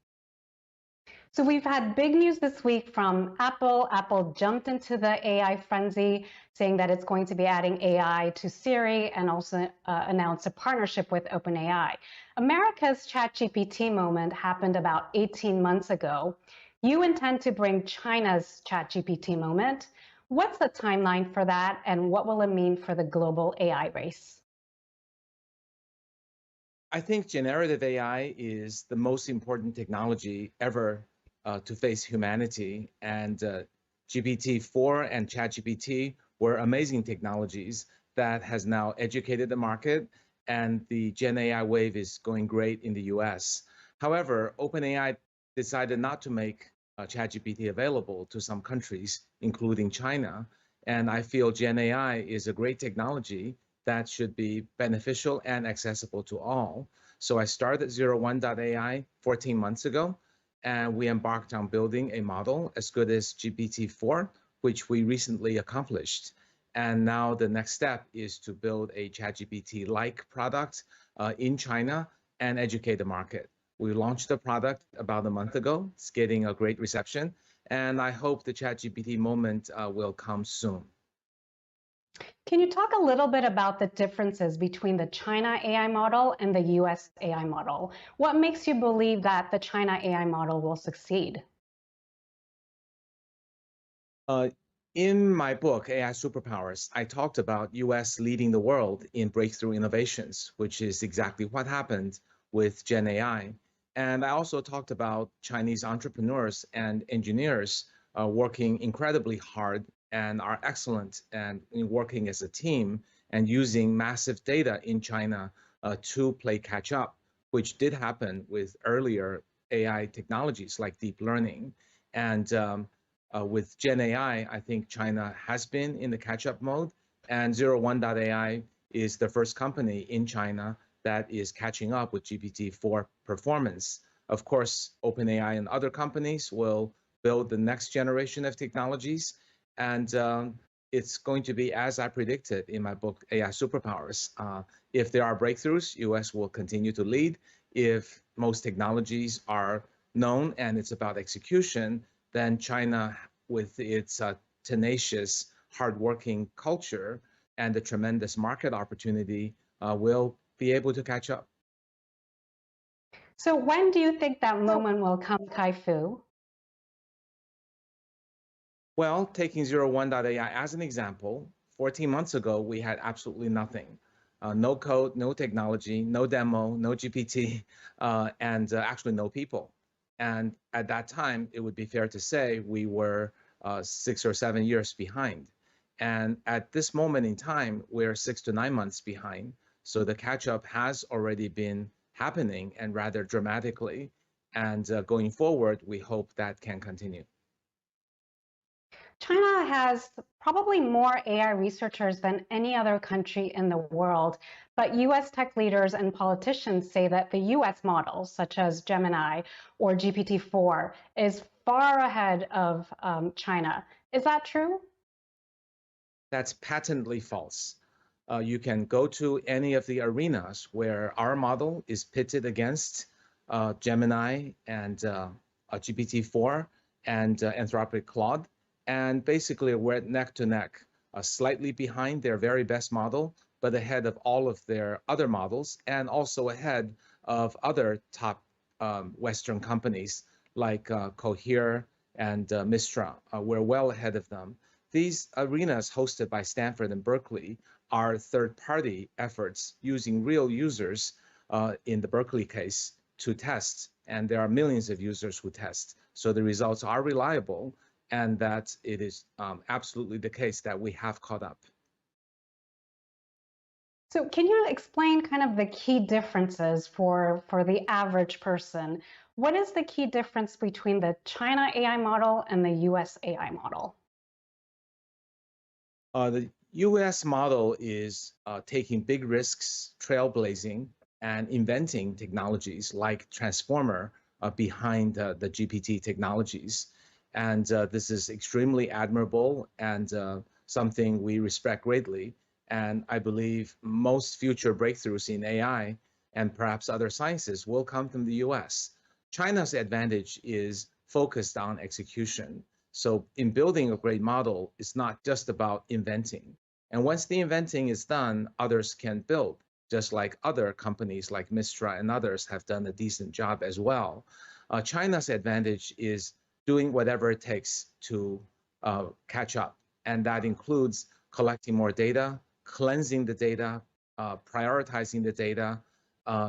So we've had big news this week from Apple. Apple jumped into the AI frenzy, saying that it's going to be adding AI to Siri and also announced a partnership with OpenAI. America's ChatGPT moment happened about 18 months ago. You intend to bring China's ChatGPT moment. What's the timeline for that, and what will it mean for the global AI race? I think generative AI is the most important technology ever to face humanity, and GPT-4 and ChatGPT were amazing technologies that has now educated the market, and the Gen AI wave is going great in the US. However, OpenAI decided not to make ChatGPT available to some countries, including China, and I feel Gen AI is a great technology that should be beneficial and accessible to all. So I started 01.ai 14 months ago, and we embarked on building a model as good as GPT-4, which we recently accomplished. And now the next step is to build a ChatGPT-like product in China and educate the market. We launched the product about a month ago. It's getting a great reception, and I hope the ChatGPT moment will come soon. Can you talk a little bit about the differences between the China AI model and the US AI model? What makes you believe that the China AI model will succeed? In my book, AI Superpowers, I talked about US leading the world in breakthrough innovations, which is exactly what happened with Gen AI. And I also talked about Chinese entrepreneurs and engineers working incredibly hard and are excellent and in working as a team and using massive data in China to play catch up, which did happen with earlier AI technologies like deep learning. And with Gen AI, I think China has been in the catch-up mode, and 01.ai is the first company in China that is catching up with GPT-4 performance. Of course, OpenAI and other companies will build the next generation of technologies, and it's going to be as I predicted in my book, AI Superpowers. If there are breakthroughs, US will continue to lead. If most technologies are known and it's about execution, then China, with its tenacious, hardworking culture and the tremendous market opportunity, will be able to catch up. So when do you think that moment will come, Kai-Fu? Well, taking 01.ai as an example, 14 months ago, we had absolutely nothing. No code, no technology, no demo, no GPT, and actually no people. And at that time, it would be fair to say we were 6 or 7 years behind. And at this moment in time, we're 6 to 9 months behind. So the catch-up has already been happening and rather dramatically. And going forward, we hope that can continue. China has probably more AI researchers than any other country in the world, but US tech leaders and politicians say that the US models, such as Gemini or GPT-4, is far ahead of China. Is that true? That's patently false. You can go to any of the arenas where our model is pitted against Gemini and GPT-4 and Anthropic Claude. And basically, we're neck to neck, slightly behind their very best model, but ahead of all of their other models, and also ahead of other top Western companies like Cohere and Mistra. We're well ahead of them. These arenas hosted by Stanford and Berkeley are third-party efforts using real users in the Berkeley case to test, and there are millions of users who test. So the results are reliable, and that it is absolutely the case that we have caught up. So can you explain kind of the key differences for the average person? What is the key difference between the China AI model and the US AI model? The US model is taking big risks, trailblazing, and inventing technologies like Transformer behind the GPT technologies. And this is extremely admirable and something we respect greatly. And I believe most future breakthroughs in AI and perhaps other sciences will come from the US. China's advantage is focused on execution. So in building a great model, it's not just about inventing. And once the inventing is done, others can build, just like other companies like Mistra and others have done a decent job as well. China's advantage is doing whatever it takes to catch up. And that includes collecting more data, cleansing the data, prioritizing the data,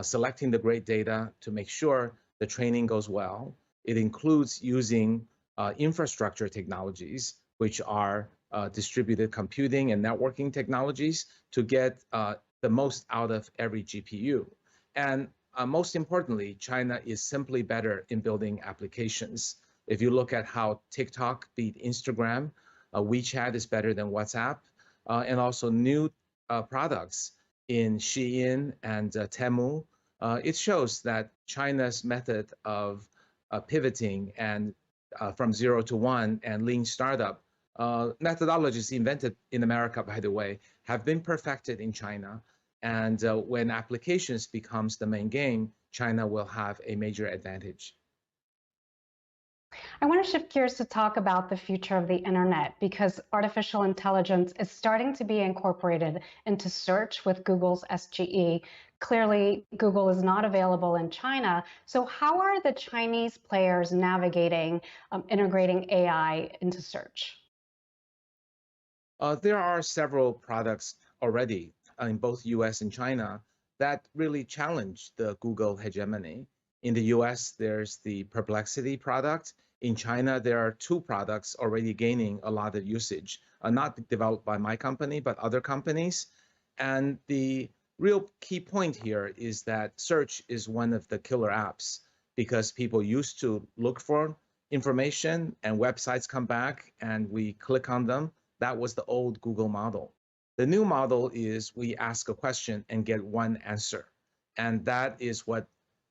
selecting the great data to make sure the training goes well. It includes using infrastructure technologies, which are distributed computing and networking technologies to get the most out of every GPU. And most importantly, China is simply better in building applications. If you look at how TikTok beat Instagram, WeChat is better than WhatsApp, and also new products in Shein and Temu, it shows that China's method of pivoting and from 0 to 1 and lean startup methodologies invented in America, by the way, have been perfected in China. And when applications becomes the main game, China will have a major advantage. I want to shift gears to talk about the future of the internet because artificial intelligence is starting to be incorporated into search with Google's SGE. Clearly, Google is not available in China. So how are the Chinese players navigating integrating AI into search? There are several products already in both US and China that really challenge the Google hegemony. In the US, there's the Perplexity product. In China, there are 2 products already gaining a lot of usage, not developed by my company, but other companies. And the real key point here is that search is one of the killer apps because people used to look for information and websites come back and we click on them. That was the old Google model. The new model is we ask a question and get one answer. And that is what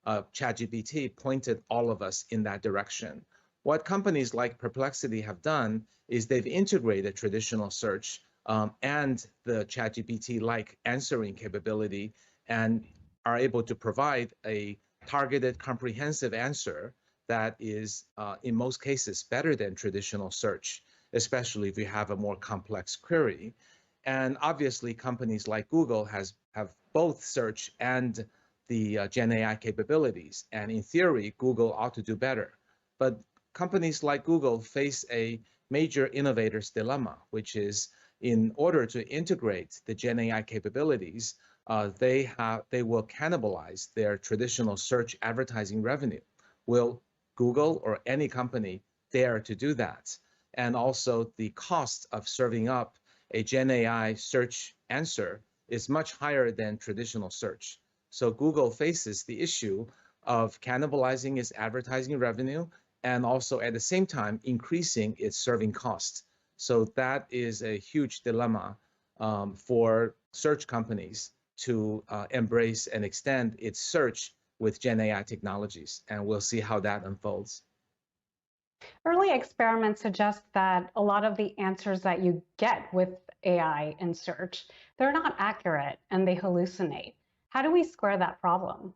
ChatGPT pointed all of us in that direction. What companies like Perplexity have done is they've integrated traditional search and the ChatGPT-like answering capability and are able to provide a targeted, comprehensive answer that is, in most cases, better than traditional search, especially if you have a more complex query. And obviously, companies like Google have both search and the Gen AI capabilities. And in theory, Google ought to do better. But companies like Google face a major innovator's dilemma, which is in order to integrate the Gen AI capabilities, they will cannibalize their traditional search advertising revenue. Will Google or any company dare to do that? And also the cost of serving up a Gen AI search answer is much higher than traditional search. So Google faces the issue of cannibalizing its advertising revenue and also at the same time increasing its serving cost. So that is a huge dilemma for search companies to embrace and extend its search with Gen AI technologies. And we'll see how that unfolds. Early experiments suggest that a lot of the answers that you get with AI in search, they're not accurate and they hallucinate. How do we square that problem?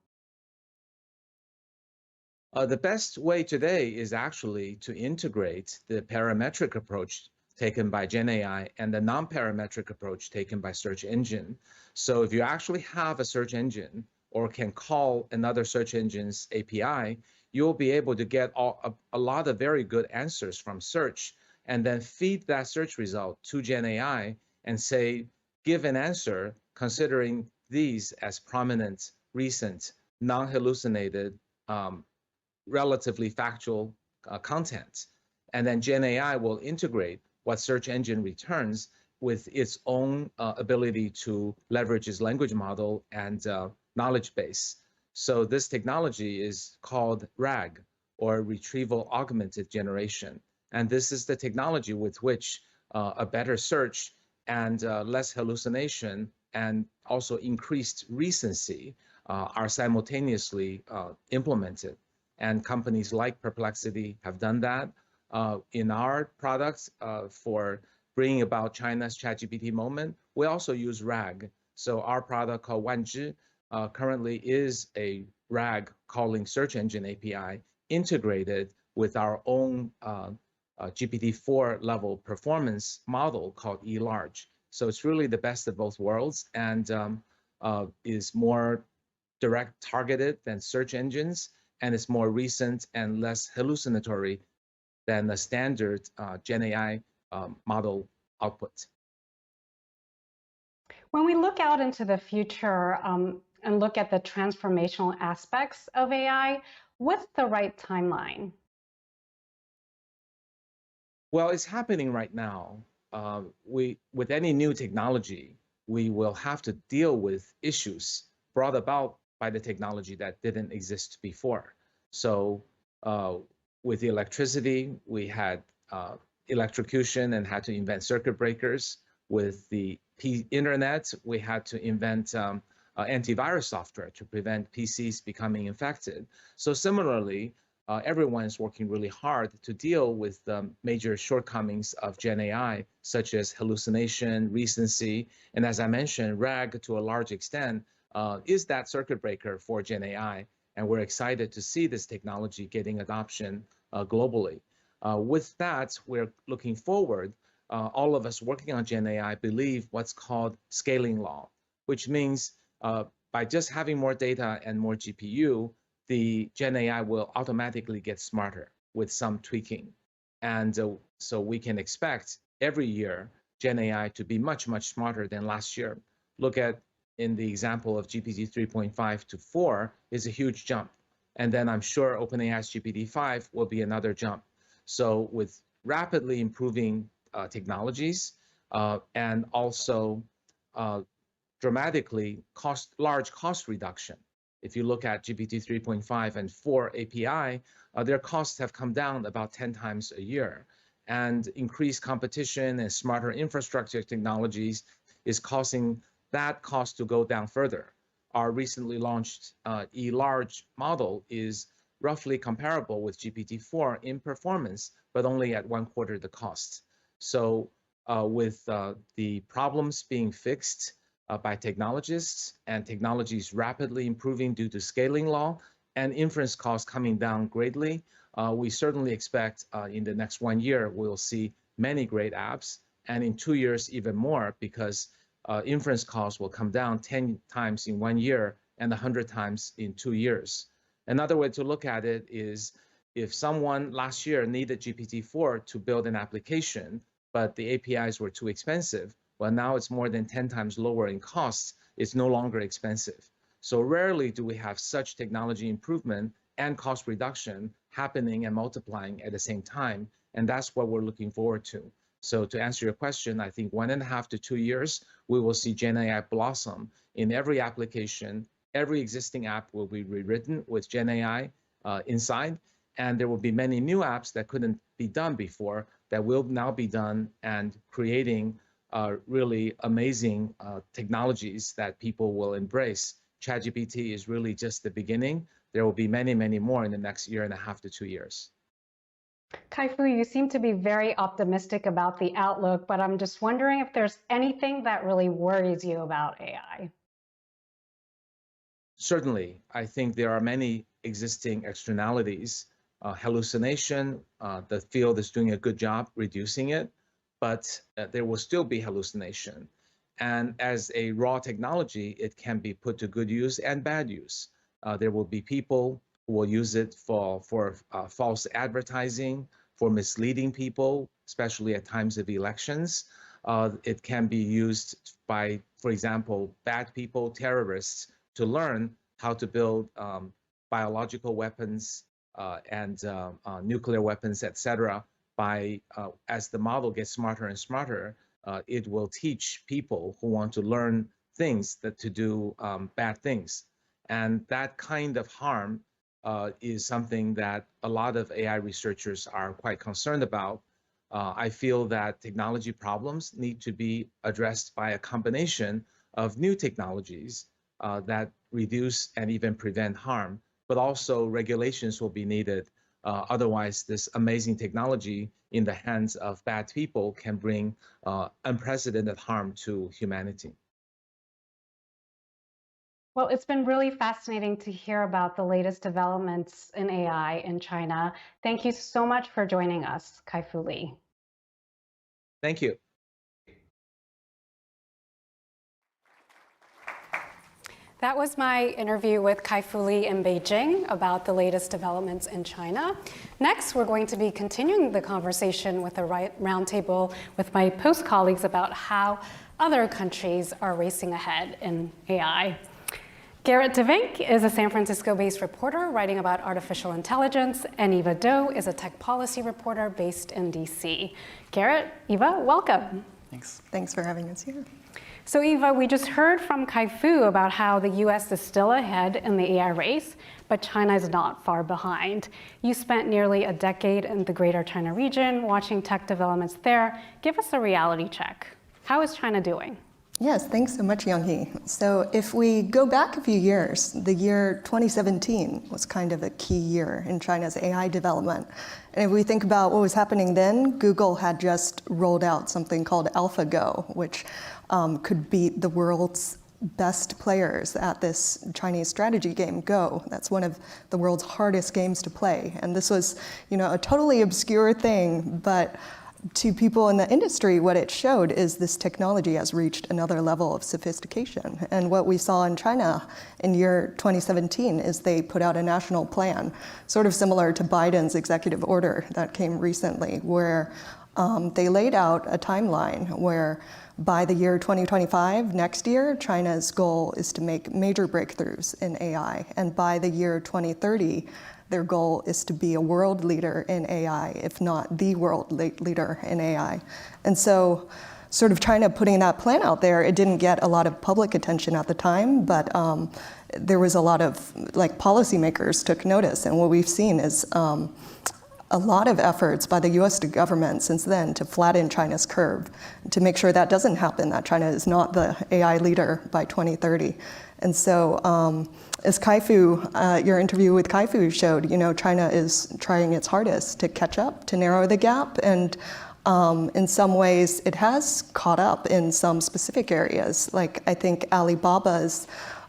The best way today is actually to integrate the parametric approach taken by Gen AI and the non-parametric approach taken by search engine. So if you actually have a search engine or can call another search engine's API, you'll be able to get a lot of very good answers from search and then feed that search result to Gen AI and say, give an answer considering these as prominent, recent, non-hallucinated, relatively factual content. And then Gen AI will integrate what search engine returns with its own ability to leverage its language model and knowledge base. So this technology is called RAG, or Retrieval Augmented Generation. And this is the technology with which a better search and less hallucination and also increased recency are simultaneously implemented. And companies like Perplexity have done that. In our products for bringing about China's ChatGPT moment, we also use RAG. So our product called Wanzhi currently is a RAG calling search engine API integrated with our own GPT-4 level performance model called eLarge. So it's really the best of both worlds and is more direct targeted than search engines, and it's more recent and less hallucinatory than the standard Gen AI model output. When we look out into the future and look at the transformational aspects of AI, what's the right timeline? Well, it's happening right now. With any new technology, we will have to deal with issues brought about by the technology that didn't exist before. So with the electricity, we had electrocution and had to invent circuit breakers. With the internet, we had to invent antivirus software to prevent PCs becoming infected. So similarly, everyone is working really hard to deal with the major shortcomings of Gen AI, such as hallucination, recency, and as I mentioned, RAG to a large extent is that circuit breaker for Gen AI. And we're excited to see this technology getting adoption globally. With that, we're looking forward. All of us working on Gen AI believe what's called scaling law, which means by just having more data and more GPU, the Gen AI will automatically get smarter with some tweaking. And so we can expect every year Gen AI to be much, much smarter than last year. Look at in the example of GPT 3.5 to 4 is a huge jump. And then I'm sure OpenAI's GPT-5 will be another jump. So with rapidly improving technologies and also dramatically large cost reduction. If you look at GPT 3.5 and 4 API, their costs have come down about 10 times a year. And increased competition and smarter infrastructure technologies is causing that cost to go down further. Our recently launched E-large model is roughly comparable with GPT-4 in performance, but only at 1/4 the cost. So with the problems being fixed by technologists and technologies rapidly improving due to scaling law and inference costs coming down greatly, we certainly expect in the next 1 year, we'll see many great apps, and in 2 years, even more, because inference costs will come down 10 times in 1 year and 100 times in 2 years. Another way to look at it is if someone last year needed GPT-4 to build an application, but the APIs were too expensive, well, now it's more than 10 times lower in costs. It's no longer expensive. So rarely do we have such technology improvement and cost reduction happening and multiplying at the same time. And that's what we're looking forward to. So to answer your question, I think 1.5 to 2 years, we will see Gen AI blossom in every application. Every existing app will be rewritten with Gen AI inside. And there will be many new apps that couldn't be done before that will now be done and creating really amazing technologies that people will embrace. ChatGPT is really just the beginning. There will be many, many more in the next 1.5 to 2 years. Kai-Fu, you seem to be very optimistic about the outlook, but I'm just wondering if there's anything that really worries you about AI. Certainly, I think there are many existing externalities. Hallucination, the field is doing a good job reducing it, but there will still be hallucination. And as a raw technology, it can be put to good use and bad use. There will be people who will use it for false advertising, for misleading people, especially at times of elections. It can be used by, for example, bad people, terrorists, to learn how to build biological weapons and nuclear weapons, etc. By as the model gets smarter and smarter, it will teach people who want to learn things that to do bad things. And that kind of harm is something that a lot of AI researchers are quite concerned about. I feel that technology problems need to be addressed by a combination of new technologies that reduce and even prevent harm, but also regulations will be needed. Otherwise, this amazing technology in the hands of bad people can bring unprecedented harm to humanity. Well, it's been really fascinating to hear about the latest developments in AI in China. Thank you so much for joining us, Kai-Fu Lee. Thank you. That was my interview with Kai-Fu Lee in Beijing about the latest developments in China. Next, we're going to be continuing the conversation with a roundtable with my post colleagues about how other countries are racing ahead in AI. Garrett DeVink is a San Francisco-based reporter writing about artificial intelligence, and Eva Do is a tech policy reporter based in DC. Garrett, Eva, welcome. Thanks. Thanks for having us here. So Eva, we just heard from Kai-Fu about how the US is still ahead in the AI race, but China is not far behind. You spent nearly a decade in the Greater China region watching tech developments there. Give us a reality check. How is China doing? Yes, thanks so much, Young-hee. So if we go back a few years, the year 2017 was kind of a key year in China's AI development. And if we think about what was happening then, Google had just rolled out something called AlphaGo, which could beat the world's best players at this Chinese strategy game, Go. That's one of the world's hardest games to play. And this was, a totally obscure thing, but to people in the industry, what it showed is this technology has reached another level of sophistication. And what we saw in China in year 2017 is they put out a national plan, sort of similar to Biden's executive order that came recently, where they laid out a timeline where by the year 2025, next year, China's goal is to make major breakthroughs in AI. And by the year 2030, their goal is to be a world leader in AI, if not the world leader in AI. And so sort of China putting that plan out there, it didn't get a lot of public attention at the time, but there was a lot of policymakers took notice. And what we've seen is a lot of efforts by the US government since then to flatten China's curve, to make sure that doesn't happen, that China is not the AI leader by 2030. And so as Kai-Fu, your interview with Kai-Fu showed, China is trying its hardest to catch up, to narrow the gap. And in some ways, it has caught up in some specific areas. Like I think Alibaba's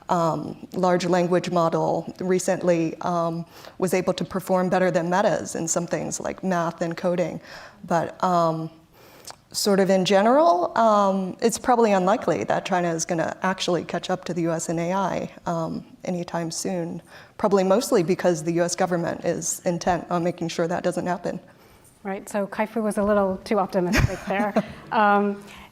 large language model recently was able to perform better than Meta's in some things like math and coding. But sort of in general, it's probably unlikely that China is going to actually catch up to the US in AI anytime soon, probably mostly because the US government is intent on making sure that doesn't happen. Right, so Kai-Fu was a little too optimistic there.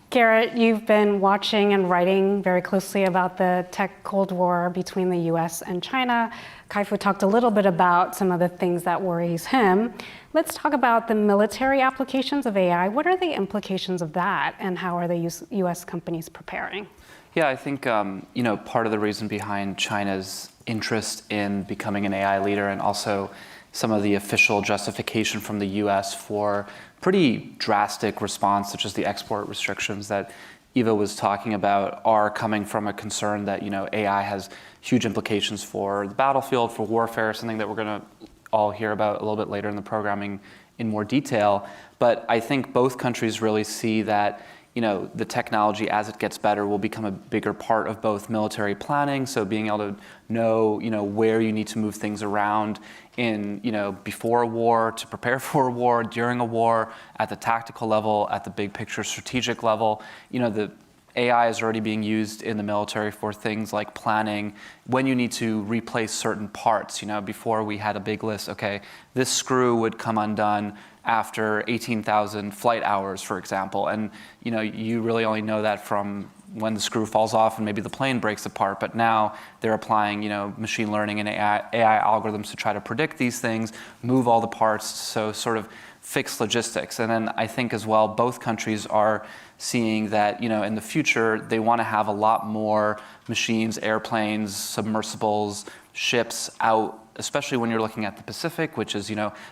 Garrett, you've been watching and writing very closely about the tech Cold War between the US and China. Kai-Fu talked a little bit about some of the things that worries him. Let's talk about the military applications of AI. What are the implications of that, and how are the US companies preparing? Yeah, I think part of the reason behind China's interest in becoming an AI leader, and also some of the official justification from the US for pretty drastic response, such as the export restrictions that Eva was talking about, are coming from a concern that AI has huge implications for the battlefield, for warfare, something that we're going to all hear about a little bit later in the programming in more detail. But I think both countries really see that the technology, as it gets better, will become a bigger part of both military planning. So being able to know, where you need to move things around in, before a war, to prepare for a war, during a war, at the tactical level, at the big picture strategic level. The AI is already being used in the military for things like planning when you need to replace certain parts. Before we had a big list, okay, this screw would come undone after 18,000 flight hours, for example. And you really only know that from when the screw falls off and maybe the plane breaks apart. But now they're applying machine learning and AI algorithms to try to predict these things, move all the parts, so sort of fix logistics. And then I think as well, both countries are seeing that in the future they want to have a lot more machines, airplanes, submersibles, ships out, especially when you're looking at the Pacific, which is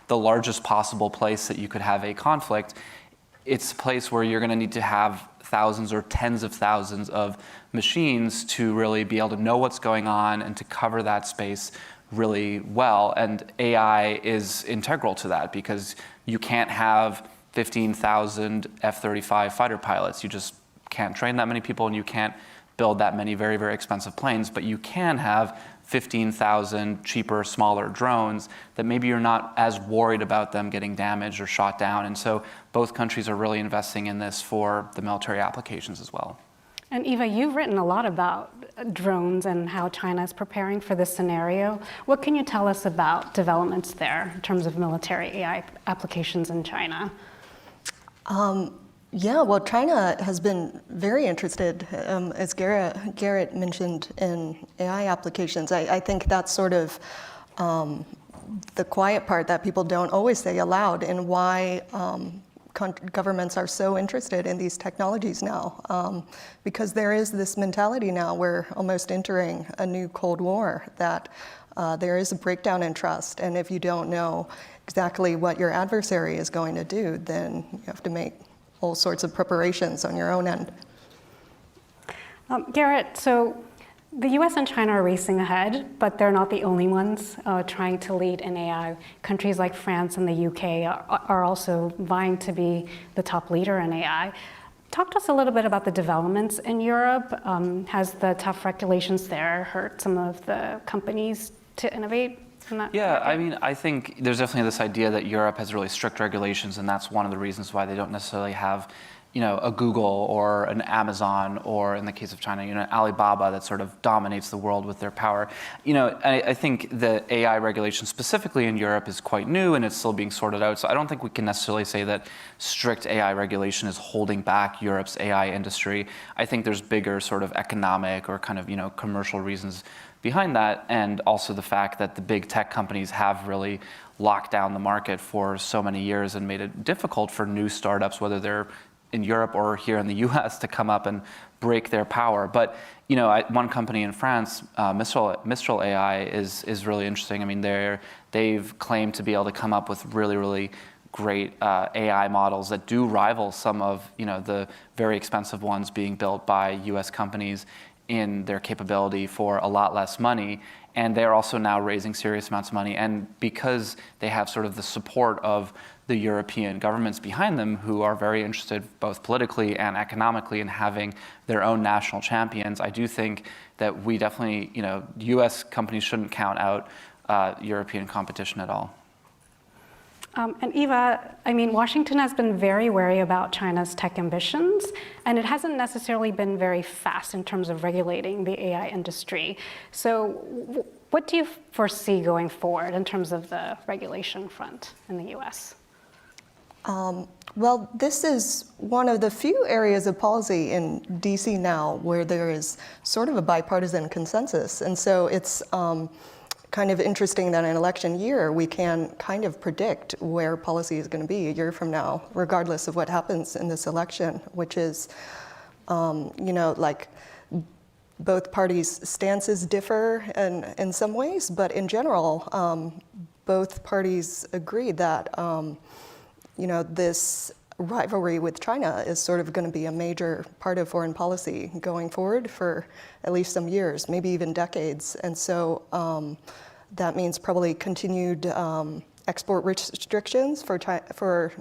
the largest possible place that you could have a conflict. It's a place where you're going to need to have thousands or tens of thousands of machines to really be able to know what's going on and to cover that space really well. And AI is integral to that, because you can't have 15,000 F-35 fighter pilots. You just can't train that many people, and you can't build that many very, very expensive planes. But you can have 15,000 cheaper, smaller drones that maybe you're not as worried about them getting damaged or shot down. And so both countries are really investing in this for the military applications as well. And Eva, you've written a lot about drones and how China is preparing for this scenario. What can you tell us about developments there in terms of military AI applications in China? Yeah, well, China has been very interested, as Garrett mentioned, in AI applications. I think that's sort of the quiet part that people don't always say aloud, and why governments are so interested in these technologies now. Because there is this mentality now, we're almost entering a new Cold War, that there is a breakdown in trust, and if you don't know exactly what your adversary is going to do, then you have to make all sorts of preparations on your own end. Garrett, so the US and China are racing ahead, but they're not the only ones trying to lead in AI. Countries like France and the UK are also vying to be the top leader in AI. Talk to us a little bit about the developments in Europe. Has the tough regulations there hurt some of the companies to innovate? Yeah, I mean, I think there's definitely this idea that Europe has really strict regulations, and that's one of the reasons why they don't necessarily have, a Google or an Amazon, or in the case of China, Alibaba that sort of dominates the world with their power. I think the AI regulation specifically in Europe is quite new and it's still being sorted out. So I don't think we can necessarily say that strict AI regulation is holding back Europe's AI industry. I think there's bigger sort of economic or kind of, commercial reasons behind that, and also the fact that the big tech companies have really locked down the market for so many years and made it difficult for new startups, whether they're in Europe or here in the US, to come up and break their power. But one company in France, Mistral AI, is really interesting. I mean, they've claimed to be able to come up with really, really great AI models that do rival some of the very expensive ones being built by US companies in their capability for a lot less money. And they're also now raising serious amounts of money. And because they have sort of the support of the European governments behind them, who are very interested both politically and economically in having their own national champions, I do think that we definitely, US companies shouldn't count out European competition at all. And Eva, I mean, Washington has been very wary about China's tech ambitions, and it hasn't necessarily been very fast in terms of regulating the AI industry. So what do you foresee going forward in terms of the regulation front in the US? Well, this is one of the few areas of policy in DC now where there is sort of a bipartisan consensus. And so it's kind of interesting that in election year, we can kind of predict where policy is going to be a year from now, regardless of what happens in this election, which is, like both parties' stances differ in some ways, but in general, both parties agree that, this rivalry with China is sort of going to be a major part of foreign policy going forward for at least some years, maybe even decades. And so that means probably continued export restrictions for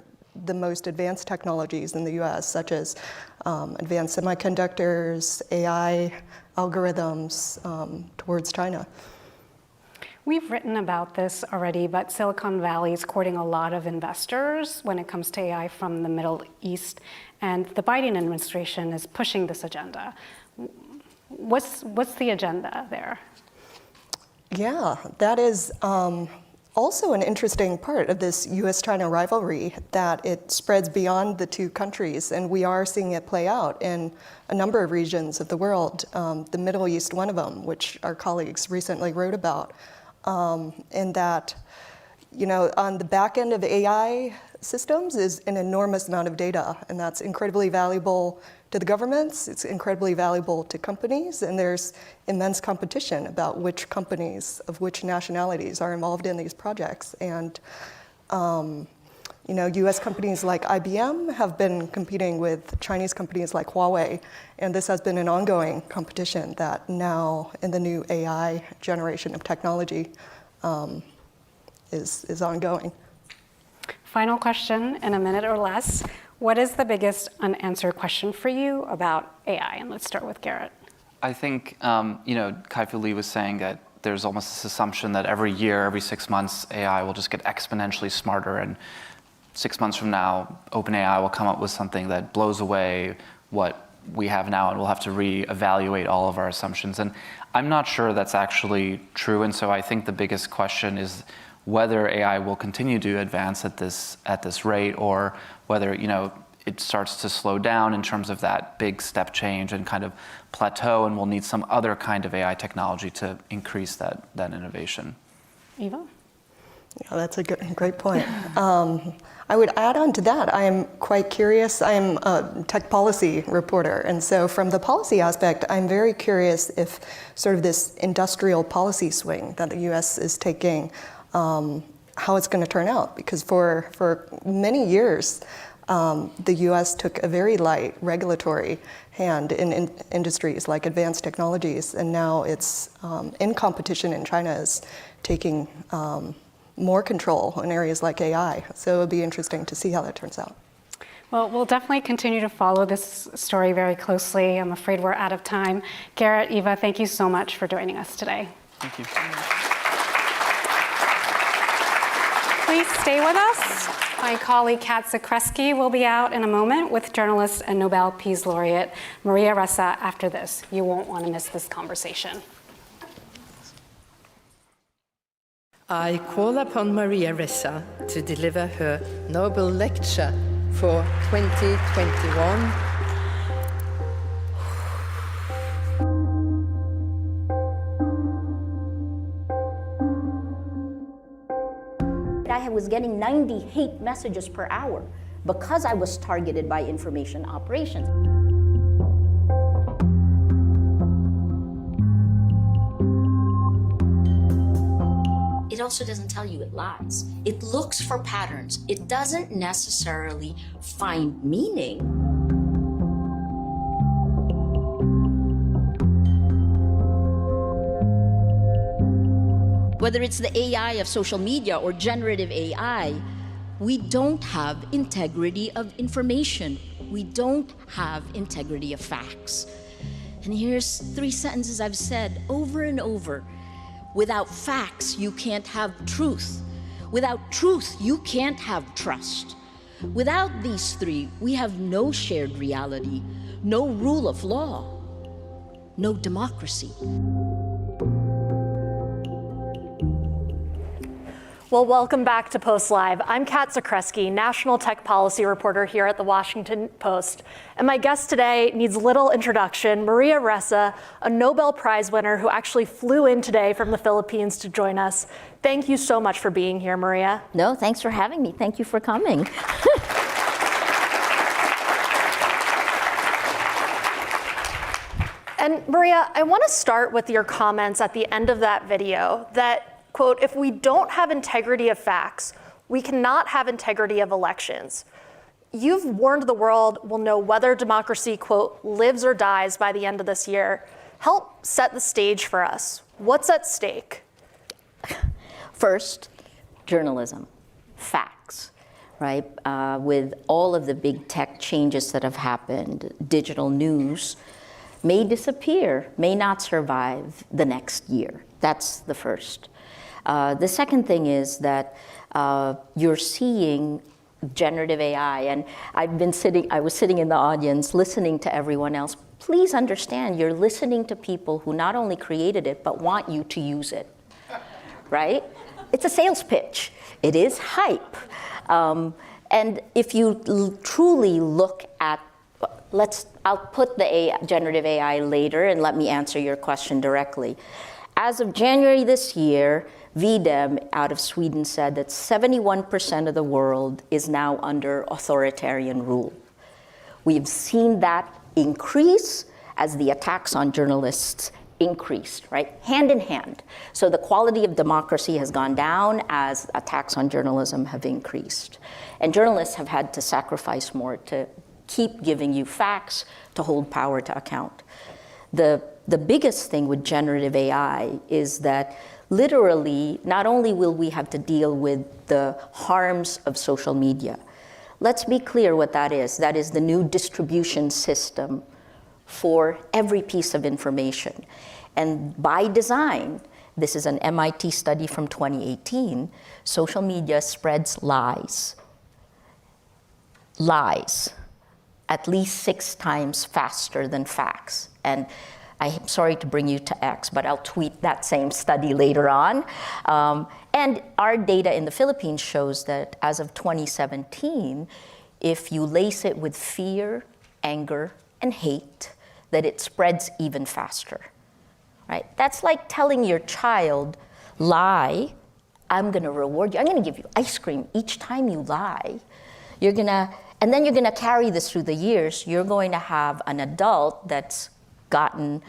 the most advanced technologies in the US, such as advanced semiconductors, AI algorithms towards China. We've written about this already, but Silicon Valley is courting a lot of investors when it comes to AI from the Middle East, and the Biden administration is pushing this agenda. What's the agenda there? Yeah, that is also an interesting part of this US-China rivalry, that it spreads beyond the two countries, and we are seeing it play out in a number of regions of the world, the Middle East one of them, which our colleagues recently wrote about, in that, on the back end of AI systems is an enormous amount of data, and that's incredibly valuable to the governments, it's incredibly valuable to companies, and there's immense competition about which companies of which nationalities are involved in these projects. And US companies like IBM have been competing with Chinese companies like Huawei, and this has been an ongoing competition that now in the new AI generation of technology is ongoing. Final question in a minute or less. What is the biggest unanswered question for you about AI? And let's start with Garrett. I think, Kai-Fu Lee was saying that there's almost this assumption that every year, every 6 months, AI will just get exponentially smarter, and 6 months from now, OpenAI will come up with something that blows away what we have now, and we'll have to reevaluate all of our assumptions. And I'm not sure that's actually true, and so I think the biggest question is whether AI will continue to advance at this rate, or whether it starts to slow down in terms of that big step change and kind of plateau, and we'll need some other kind of AI technology to increase that innovation. Eva? Yeah, that's a great point. I would add on to that, I am quite curious. I am a tech policy reporter, and so from the policy aspect, I'm very curious if sort of this industrial policy swing that the US is taking, how it's going to turn out. Because for many years, the US took a very light regulatory hand in industries like advanced technologies, and now it's in competition, and China is taking more control in areas like AI. So it'll be interesting to see how that turns out. Well, we'll definitely continue to follow this story very closely. I'm afraid we're out of time. Garrett, Eva, thank you so much for joining us today. Thank you. Please stay with us. My colleague Kat Zakreski will be out in a moment with journalist and Nobel Peace Laureate Maria Ressa after this. You won't want to miss this conversation. I call upon Maria Ressa to deliver her Nobel Lecture for 2021. I was getting 90 hate messages per hour because I was targeted by information operations. It also doesn't tell you it lies. It looks for patterns. It doesn't necessarily find meaning. Whether it's the AI of social media or generative AI, we don't have integrity of information. We don't have integrity of facts. And here's 3 sentences I've said over and over. Without facts, you can't have truth. Without truth, you can't have trust. Without these 3, we have no shared reality, no rule of law, no democracy. Well, welcome back to Post Live. I'm Kat Zakreski, national tech policy reporter here at the Washington Post. And my guest today needs little introduction, Maria Ressa, a Nobel Prize winner who actually flew in today from the Philippines to join us. Thank you so much for being here, Maria. No, thanks for having me. Thank you for coming. And Maria, I want to start with your comments at the end of that video that, quote, if we don't have integrity of facts, we cannot have integrity of elections. You've warned the world we'll know whether democracy, quote, lives or dies by the end of this year. Help set the stage for us. What's at stake? First, journalism, facts, right? With all of the big tech changes that have happened, digital news may disappear, may not survive the next year. That's the first. The second thing is that you're seeing generative AI, and I was sitting in the audience listening to everyone else. Please understand, you're listening to people who not only created it, but want you to use it, right? It's a sales pitch. It is hype. And if you truly look at, I'll put the generative AI later and let me answer your question directly. As of January this year, VDEM out of Sweden said that 71% of the world is now under authoritarian rule. We've seen that increase as the attacks on journalists increased, right? Hand in hand. So the quality of democracy has gone down as attacks on journalism have increased. And journalists have had to sacrifice more to keep giving you facts, to hold power to account. The biggest thing with generative AI is that literally, not only will we have to deal with the harms of social media, let's be clear what that is. That is the new distribution system for every piece of information. And by design, this is an MIT study from 2018, social media spreads lies. Lies, at least 6 times faster than facts. And I'm sorry to bring you to X, but I'll tweet that same study later on. And our data in the Philippines shows that as of 2017, if you lace it with fear, anger, and hate, that it spreads even faster, right? That's like telling your child, lie, I'm gonna reward you. I'm gonna give you ice cream each time you lie. And then you're gonna carry this through the years. You're going to have an adult that's gotten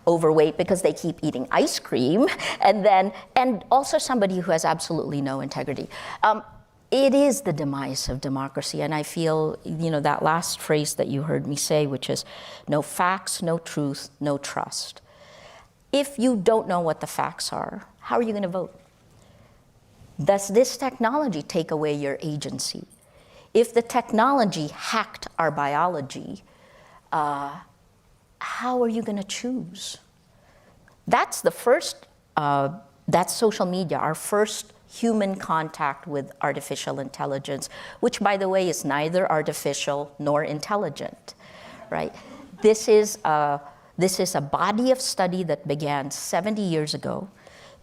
overweight because they keep eating ice cream, and also somebody who has absolutely no integrity. it is the demise of democracy. And I feel, that last phrase that you heard me say, which is no facts, no truth, no trust. If you don't know what the facts are, how are you going to vote? Does this technology take away your agency? If the technology hacked our biology, how are you going to choose? That's the first, that's social media, our first human contact with artificial intelligence, which, by the way, is neither artificial nor intelligent, right? This is a body of study that began 70 years ago.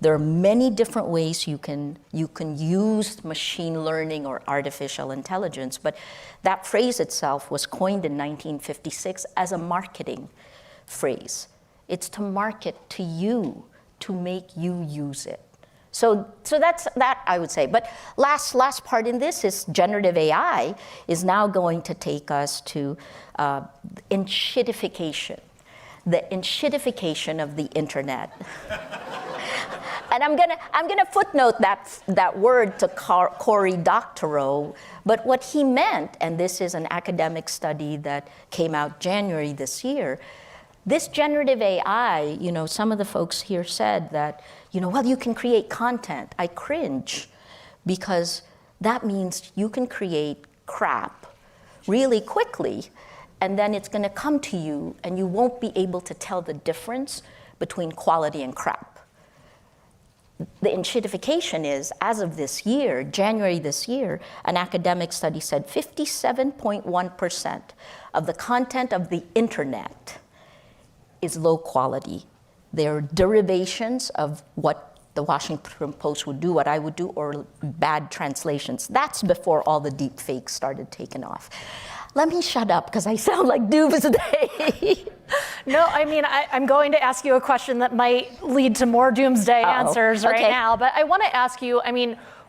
There are many different ways you can use machine learning or artificial intelligence, but that phrase itself was coined in 1956 as a marketing phrase. It's to market to you, to make you use it. So that's that, I would say. But last part in this is generative AI is now going to take us to enshittification, the enshittification of the internet. And I'm gonna footnote that word to Cory Doctorow, but what he meant, and this is an academic study that came out January this year, this generative AI, some of the folks here said that, well, you can create content. I cringe, because that means you can create crap really quickly, and then it's gonna come to you, and you won't be able to tell the difference between quality and crap. The enshittification is, as of this year, January this year, an academic study said 57.1% of the content of the internet is low quality. They're derivations of what the Washington Post would do, what I would do, or bad translations. That's before all the deep fakes started taking off. Let me shut up, because I sound like doomsday. No, I'm going to ask you a question that might lead to more doomsday answers right now. But I want to ask you,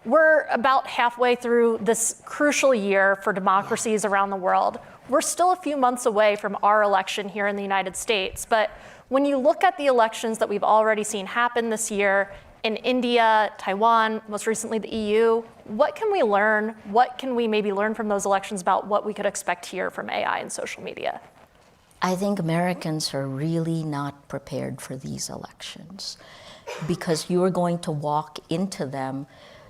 we're about halfway through this crucial year for democracies around the world. We're still a few months away from our election here in the United States. But when you look at the elections that we've already seen happen this year in India, Taiwan, most recently the EU, what can we learn? What can we maybe learn from those elections about what we could expect here from AI and social media? I think Americans are really not prepared for these elections, because you're going to walk into them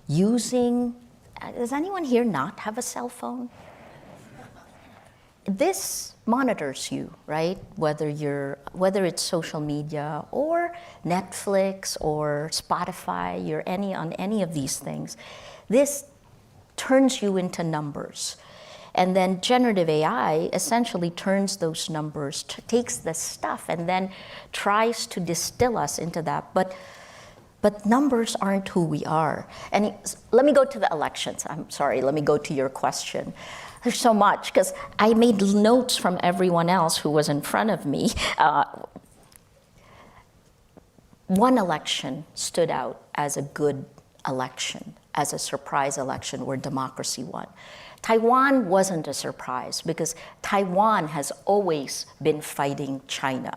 using, does anyone here not have a cell phone? This monitors you, right? Whether it's social media or Netflix or Spotify, you're on any of these things. This turns you into numbers. And then generative AI essentially turns those numbers, takes the stuff, and then tries to distill us into that. But numbers aren't who we are. And let me go to the elections. I'm sorry, let me go to your question. There's so much, because I made notes from everyone else who was in front of me. One election stood out as a good election, as a surprise election where democracy won. Taiwan wasn't a surprise, because Taiwan has always been fighting China.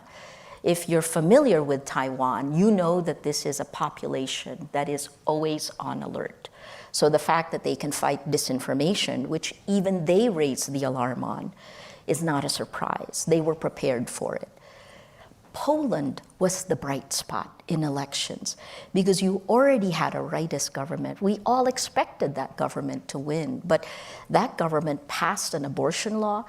If you're familiar with Taiwan, you know that this is a population that is always on alert. So the fact that they can fight disinformation, which even they raised the alarm on, is not a surprise. They were prepared for it. Poland was the bright spot in elections, because you already had a rightist government. We all expected that government to win, but that government passed an abortion law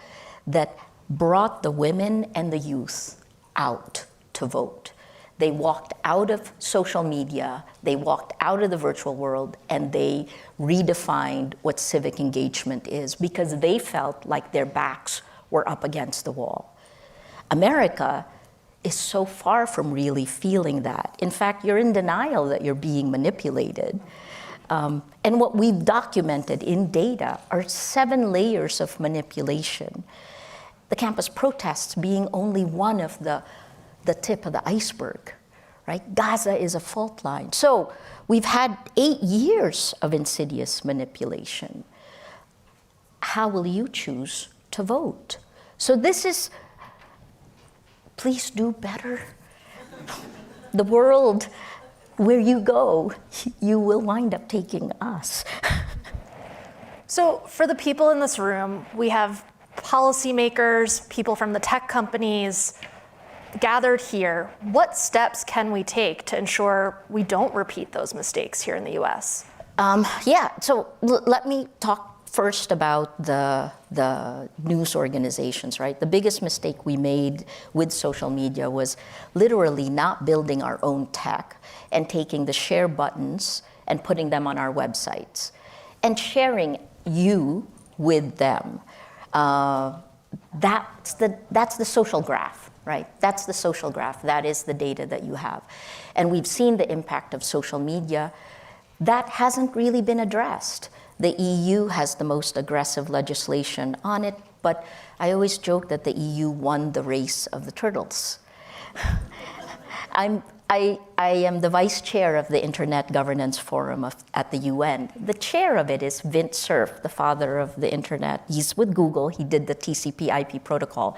that brought the women and the youth out to vote. They walked out of social media, they walked out of the virtual world, and they redefined what civic engagement is, because they felt like their backs were up against the wall. America is so far from really feeling that. In fact, you're in denial that you're being manipulated. And what we've documented in data are 7 layers of manipulation. The campus protests being only one of the tip of the iceberg, right? Gaza is a fault line. So we've had 8 years of insidious manipulation. How will you choose to vote? So this is, please do better. The world, where you go, you will wind up taking us. So for the people in this room, we have policymakers, people from the tech companies gathered here. What steps can we take to ensure we don't repeat those mistakes here in the US? So let me talk first about the news organizations, right? The biggest mistake we made with social media was literally not building our own tech and taking the share buttons and putting them on our websites and sharing you with them. That's the social graph, right? That's the social graph. That is the data that you have. And we've seen the impact of social media. That hasn't really been addressed. The EU has the most aggressive legislation on it, but I always joke that the EU won the race of the turtles. I am the vice chair of the Internet Governance Forum at the UN. The chair of it is Vint Cerf, the father of the Internet. He's with Google. He did the TCP/IP protocol.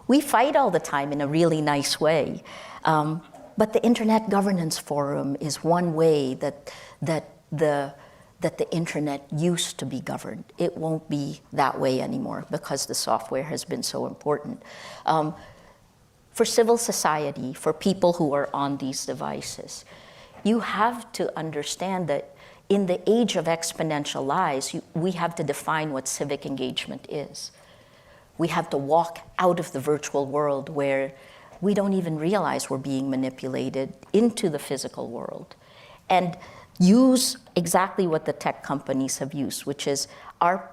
We fight all the time in a really nice way. But the Internet Governance Forum is one way that the internet used to be governed. It won't be that way anymore because the software has been so important. For civil society, for people who are on these devices, you have to understand that in the age of exponential lies, we have to define what civic engagement is. We have to walk out of the virtual world where we don't even realize we're being manipulated into the physical world and use exactly what the tech companies have used, which is our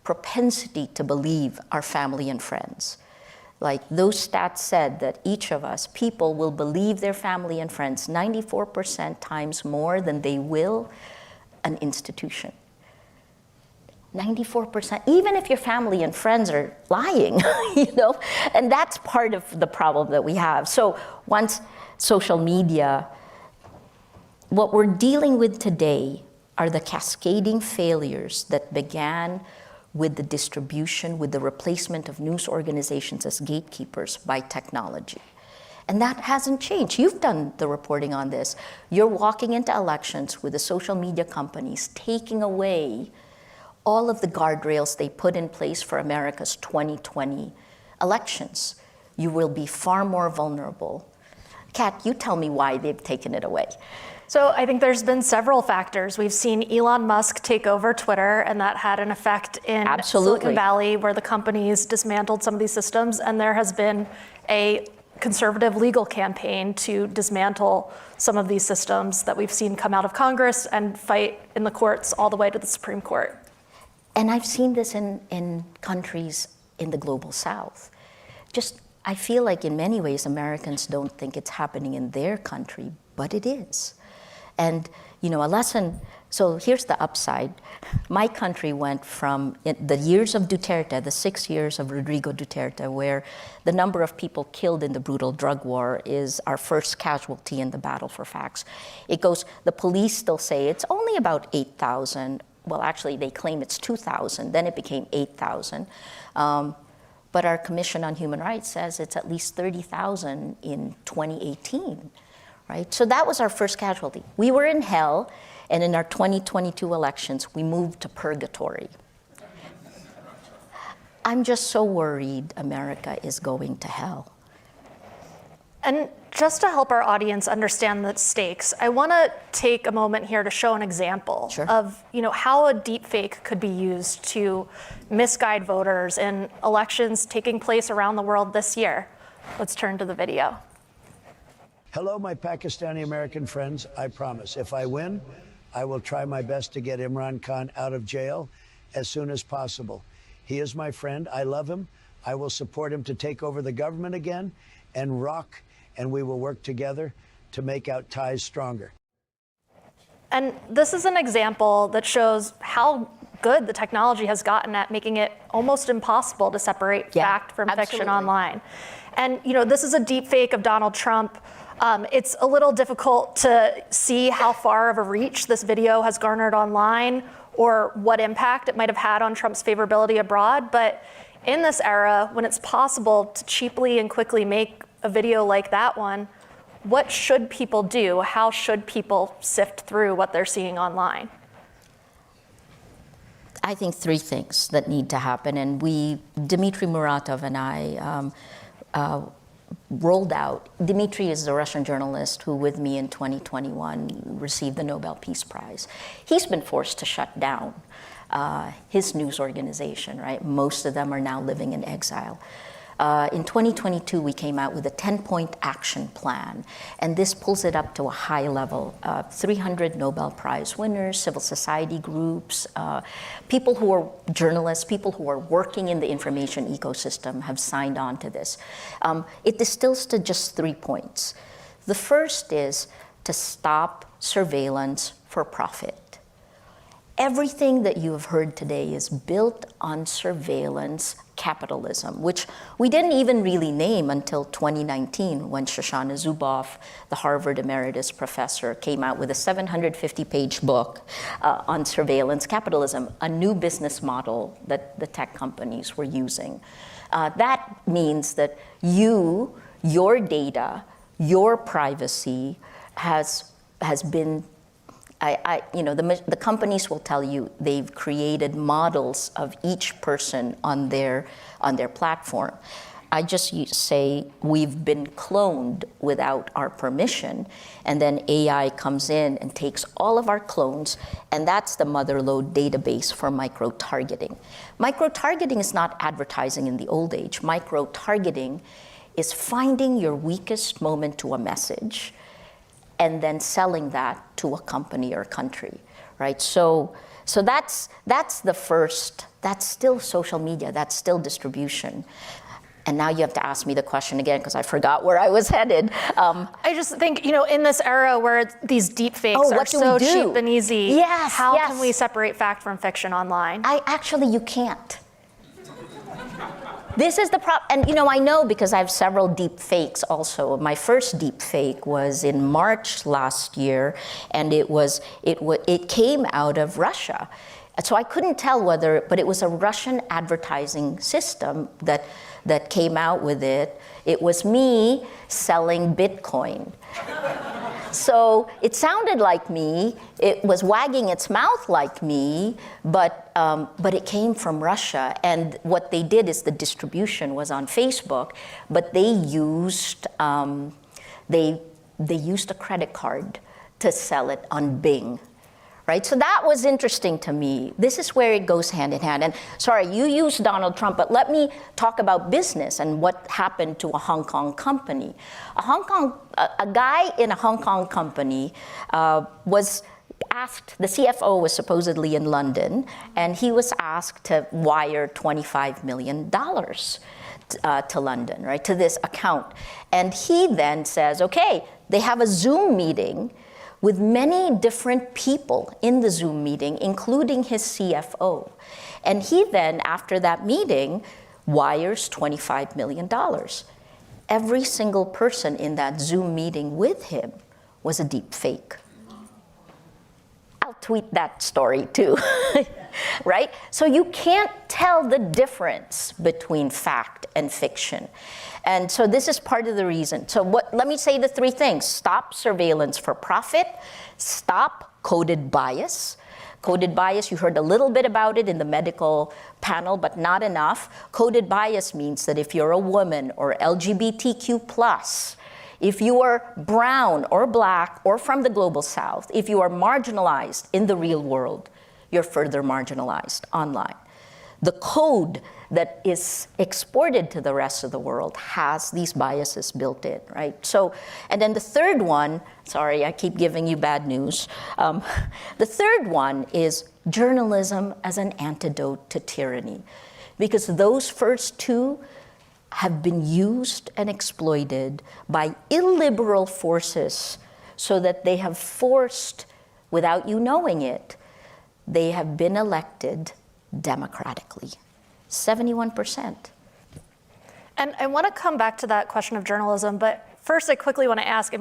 propensity to believe our family and friends. Like those stats said that each of us, people will believe their family and friends 94% times more than they will an institution. 94%, even if your family and friends are lying, and that's part of the problem that we have. So once social media, what we're dealing with today are the cascading failures that began with the distribution, with the replacement of news organizations as gatekeepers by technology. And that hasn't changed. You've done the reporting on this. You're walking into elections with the social media companies taking away all of the guardrails they put in place for America's 2020 elections. You will be far more vulnerable. Kat, you tell me why they've taken it away. So I think there's been several factors. We've seen Elon Musk take over Twitter, and that had an effect in Silicon Valley, where the companies dismantled some of these systems, and there has been a conservative legal campaign to dismantle some of these systems that we've seen come out of Congress and fight in the courts all the way to the Supreme Court. And I've seen this in countries in the global South. I feel like in many ways Americans don't think it's happening in their country, but it is. And a lesson, so here's the upside. My country went from the years of Duterte, the 6 years of Rodrigo Duterte, where the number of people killed in the brutal drug war is our first casualty in the battle for facts. It goes, the police still say it's only about 8,000. Well, actually, they claim it's 2,000. Then it became 8,000. But our Commission on Human Rights says it's at least 30,000 in 2018. Right? So that was our first casualty. We were in hell, and in our 2022 elections, we moved to purgatory. I'm just so worried America is going to hell. And just to help our audience understand the stakes, I want to take a moment here to show an example of how a deepfake could be used to misguide voters in elections taking place around the world this year. Let's turn to the video. Hello, my Pakistani American friends. I promise, if I win, I will try my best to get Imran Khan out of jail as soon as possible. He is my friend. I love him. I will support him to take over the government again and rock, and we will work together to make our ties stronger. And this is an example that shows how good the technology has gotten at making it almost impossible to separate fact from fiction online. And this is a deep fake of Donald Trump. It's a little difficult to see how far of a reach this video has garnered online or what impact it might have had on Trump's favorability abroad. But in this era, when it's possible to cheaply and quickly make a video like that one, what should people do? How should people sift through what they're seeing online? I think three things that need to happen, and Dmitry Muratov and I rolled out. Dmitry is the Russian journalist who, with me in 2021, received the Nobel Peace Prize. He's been forced to shut down his news organization, right? Most of them are now living in exile. In 2022, we came out with a 10-point action plan, and this pulls it up to a high level. 300 Nobel Prize winners, civil society groups, people who are journalists, people who are working in the information ecosystem have signed on to this. It distills to just 3 points. The first is to stop surveillance for profit. Everything that you have heard today is built on surveillance capitalism, which we didn't even really name until 2019 when Shoshana Zuboff, the Harvard emeritus professor, came out with a 750-page book on surveillance capitalism, a new business model that the tech companies were using. That means that your data, your privacy has been the companies will tell you they've created models of each person on their platform. I just say we've been cloned without our permission, and then AI comes in and takes all of our clones, and that's the motherlode database for micro-targeting. Micro-targeting is not advertising in the old age. Micro-targeting is finding your weakest moment to a message and then selling that to a company or country, right? So that's the first, that's still social media, that's still distribution. And now you have to ask me the question again, because I forgot where I was headed. I just think, in this era where these deep fakes are so cheap and easy, how can we separate fact from fiction online? You can't. This is the problem, and I know because I have several deep fakes also. My first deep fake was in March last year, and it came out of Russia. So I couldn't tell but it was a Russian advertising system that came out with it. It was me selling Bitcoin. So it sounded like me, it was wagging its mouth like me, but it came from Russia. And what they did is the distribution was on Facebook, but they used a credit card to sell it on Bing. Right? So that was interesting to me. This is where it goes hand in hand. And sorry, you used Donald Trump, but let me talk about business and what happened to a Hong Kong company. A guy in a Hong Kong company was asked, the CFO was supposedly in London, and he was asked to wire $25 million to London, right, to this account. And he then says, okay, they have a Zoom meeting with many different people in the Zoom meeting, including his CFO. And he then, after that meeting, wires $25 million. Every single person in that Zoom meeting with him was a deep fake. I'll tweet that story too, right? So you can't tell the difference between fact and fiction. And so this is part of the reason. So let me say the three things. Stop surveillance for profit. Stop coded bias. Coded bias, you heard a little bit about it in the medical panel, but not enough. Coded bias means that if you're a woman or LGBTQ+, if you are brown or black or from the global south, if you are marginalized in the real world, you're further marginalized online. The code that is exported to the rest of the world has these biases built in, right? So, and then the third one, sorry, I keep giving you bad news. The third one is journalism as an antidote to tyranny, because those first two have been used and exploited by illiberal forces so that they have forced, without you knowing it, they have been elected democratically. 71%. And I want to come back to that question of journalism, but first I quickly want to ask,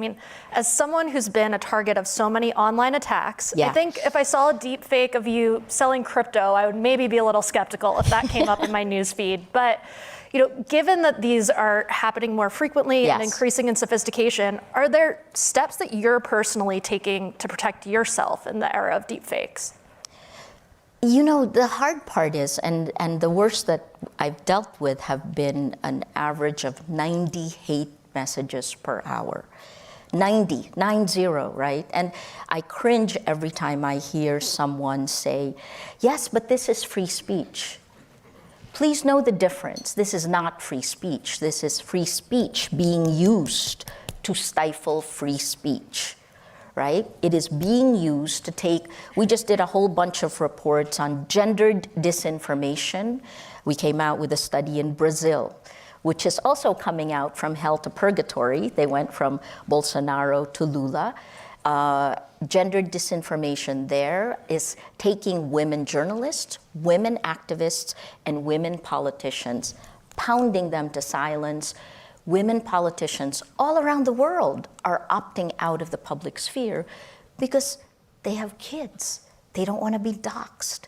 as someone who's been a target of so many online attacks, I think if I saw a deep fake of you selling crypto, I would maybe be a little skeptical if that came up in my news feed. But given that these are happening more frequently and increasing in sophistication, are there steps that you're personally taking to protect yourself in the era of deep fakes? You know, the hard part is, and the worst that I've dealt with have been an average of 90 hate messages per hour. 90, right? And I cringe every time I hear someone say, yes, but this is free speech. Please know the difference. This is not free speech. This is free speech being used to stifle free speech, right? It is being used to take, we just did a whole bunch of reports on gendered disinformation. We came out with a study in Brazil, which is also coming out from hell to purgatory. They went from Bolsonaro to Lula. Gendered disinformation there is taking women journalists, women activists, and women politicians, pounding them to silence. Women politicians all around the world are opting out of the public sphere because they have kids. They don't want to be doxxed.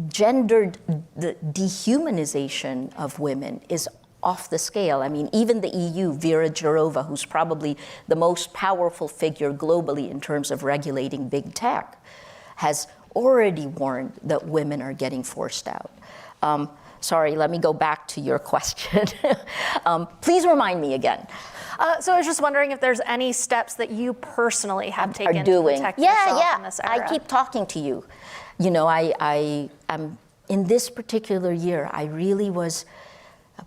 Gendered the dehumanization of women is off the scale. I mean, even the EU, Vera Jourova, who's probably the most powerful figure globally in terms of regulating big tech, has already warned that women are getting forced out. Sorry, let me go back to your question. Please remind me again. So I was just wondering if there's any steps that you personally have taken to protect yourself in this era. I keep talking to you. You know, I'm in this particular year, I really was.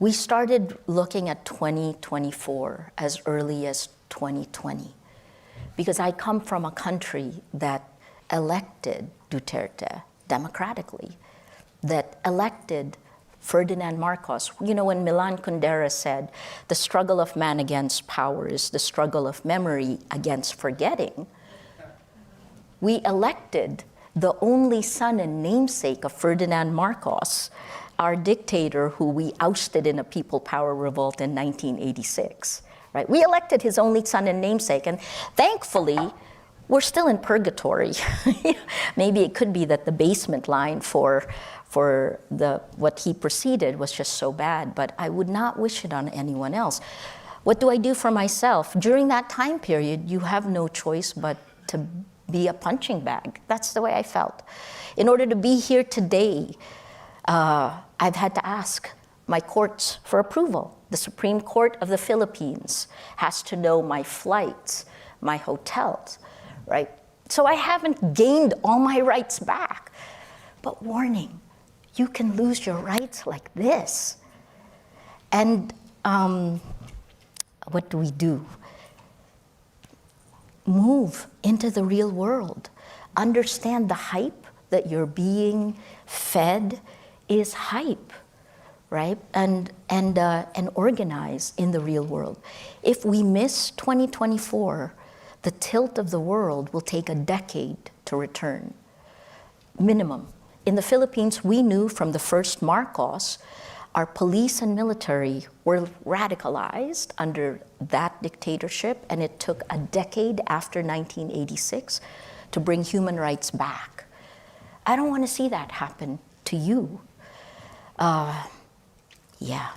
We started looking at 2024 as early as 2020, because I come from a country that elected Duterte democratically, that elected Ferdinand Marcos. You know, when Milan Kundera said, the struggle of man against power is the struggle of memory against forgetting, we elected the only son and namesake of Ferdinand Marcos, our dictator who we ousted in a people power revolt in 1986, right? We elected his only son and namesake, and thankfully, we're still in purgatory. Maybe it could be that the basement line for what he preceded was just so bad, but I would not wish it on anyone else. What do I do for myself? During that time period, you have no choice but to be a punching bag. That's the way I felt. In order to be here today, I've had to ask my courts for approval. The Supreme Court of the Philippines has to know my flights, my hotels, right? So I haven't gained all my rights back. But warning, you can lose your rights like this. And what do? Move into the real world. Understand the hype that you're being fed is hype, right? And organize in the real world. If we miss 2024, the tilt of the world will take a decade to return, minimum. In the Philippines, we knew from the first Marcos, our police and military were radicalized under that dictatorship, and it took a decade after 1986 to bring human rights back. I don't want to see that happen to you. Yeah.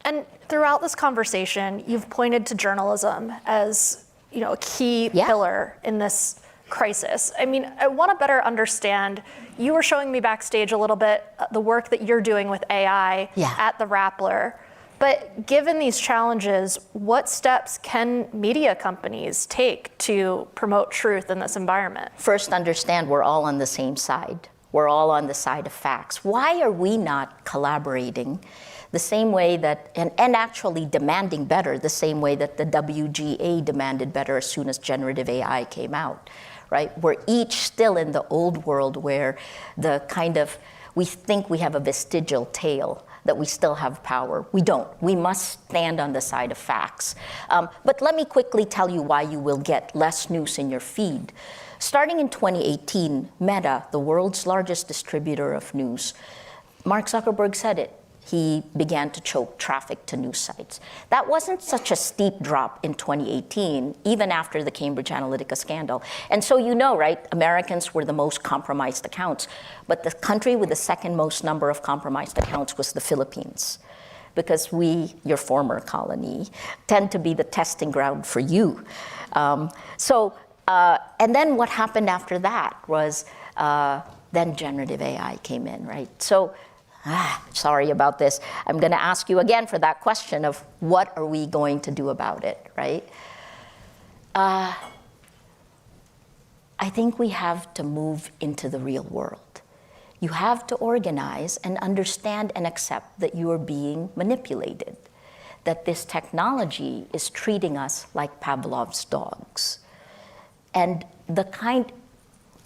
And throughout this conversation, you've pointed to journalism as, you know, a key pillar in this crisis. I mean, I want to better understand, you were showing me backstage a little bit the work that you're doing with AI at the Rappler. But given these challenges, what steps can media companies take to promote truth in this environment? First, understand we're all on the same side. We're all on the side of facts. Why are we not collaborating the same way that, and actually demanding better, the same way that the WGA demanded better as soon as generative AI came out, right? We're each still in the old world where the kind of, we think we have a vestigial tail, that we still have power. We don't. We must stand on the side of facts. But let me quickly tell you why you will get less news in your feed. Starting in 2018, Meta, the world's largest distributor of news, Mark Zuckerberg said it. He began to choke traffic to news sites. That wasn't such a steep drop in 2018, even after the Cambridge Analytica scandal. And so you know, right, Americans were the most compromised accounts, but the country with the second most number of compromised accounts was the Philippines, because we, your former colony, tend to be the testing ground for you. And then what happened after that was then generative AI came in, right? So, sorry about this. I'm going to ask you again for that question of what are we going to do about it, right? I think we have to move into the real world. You have to organize and understand and accept that you are being manipulated, that this technology is treating us like Pavlov's dogs. And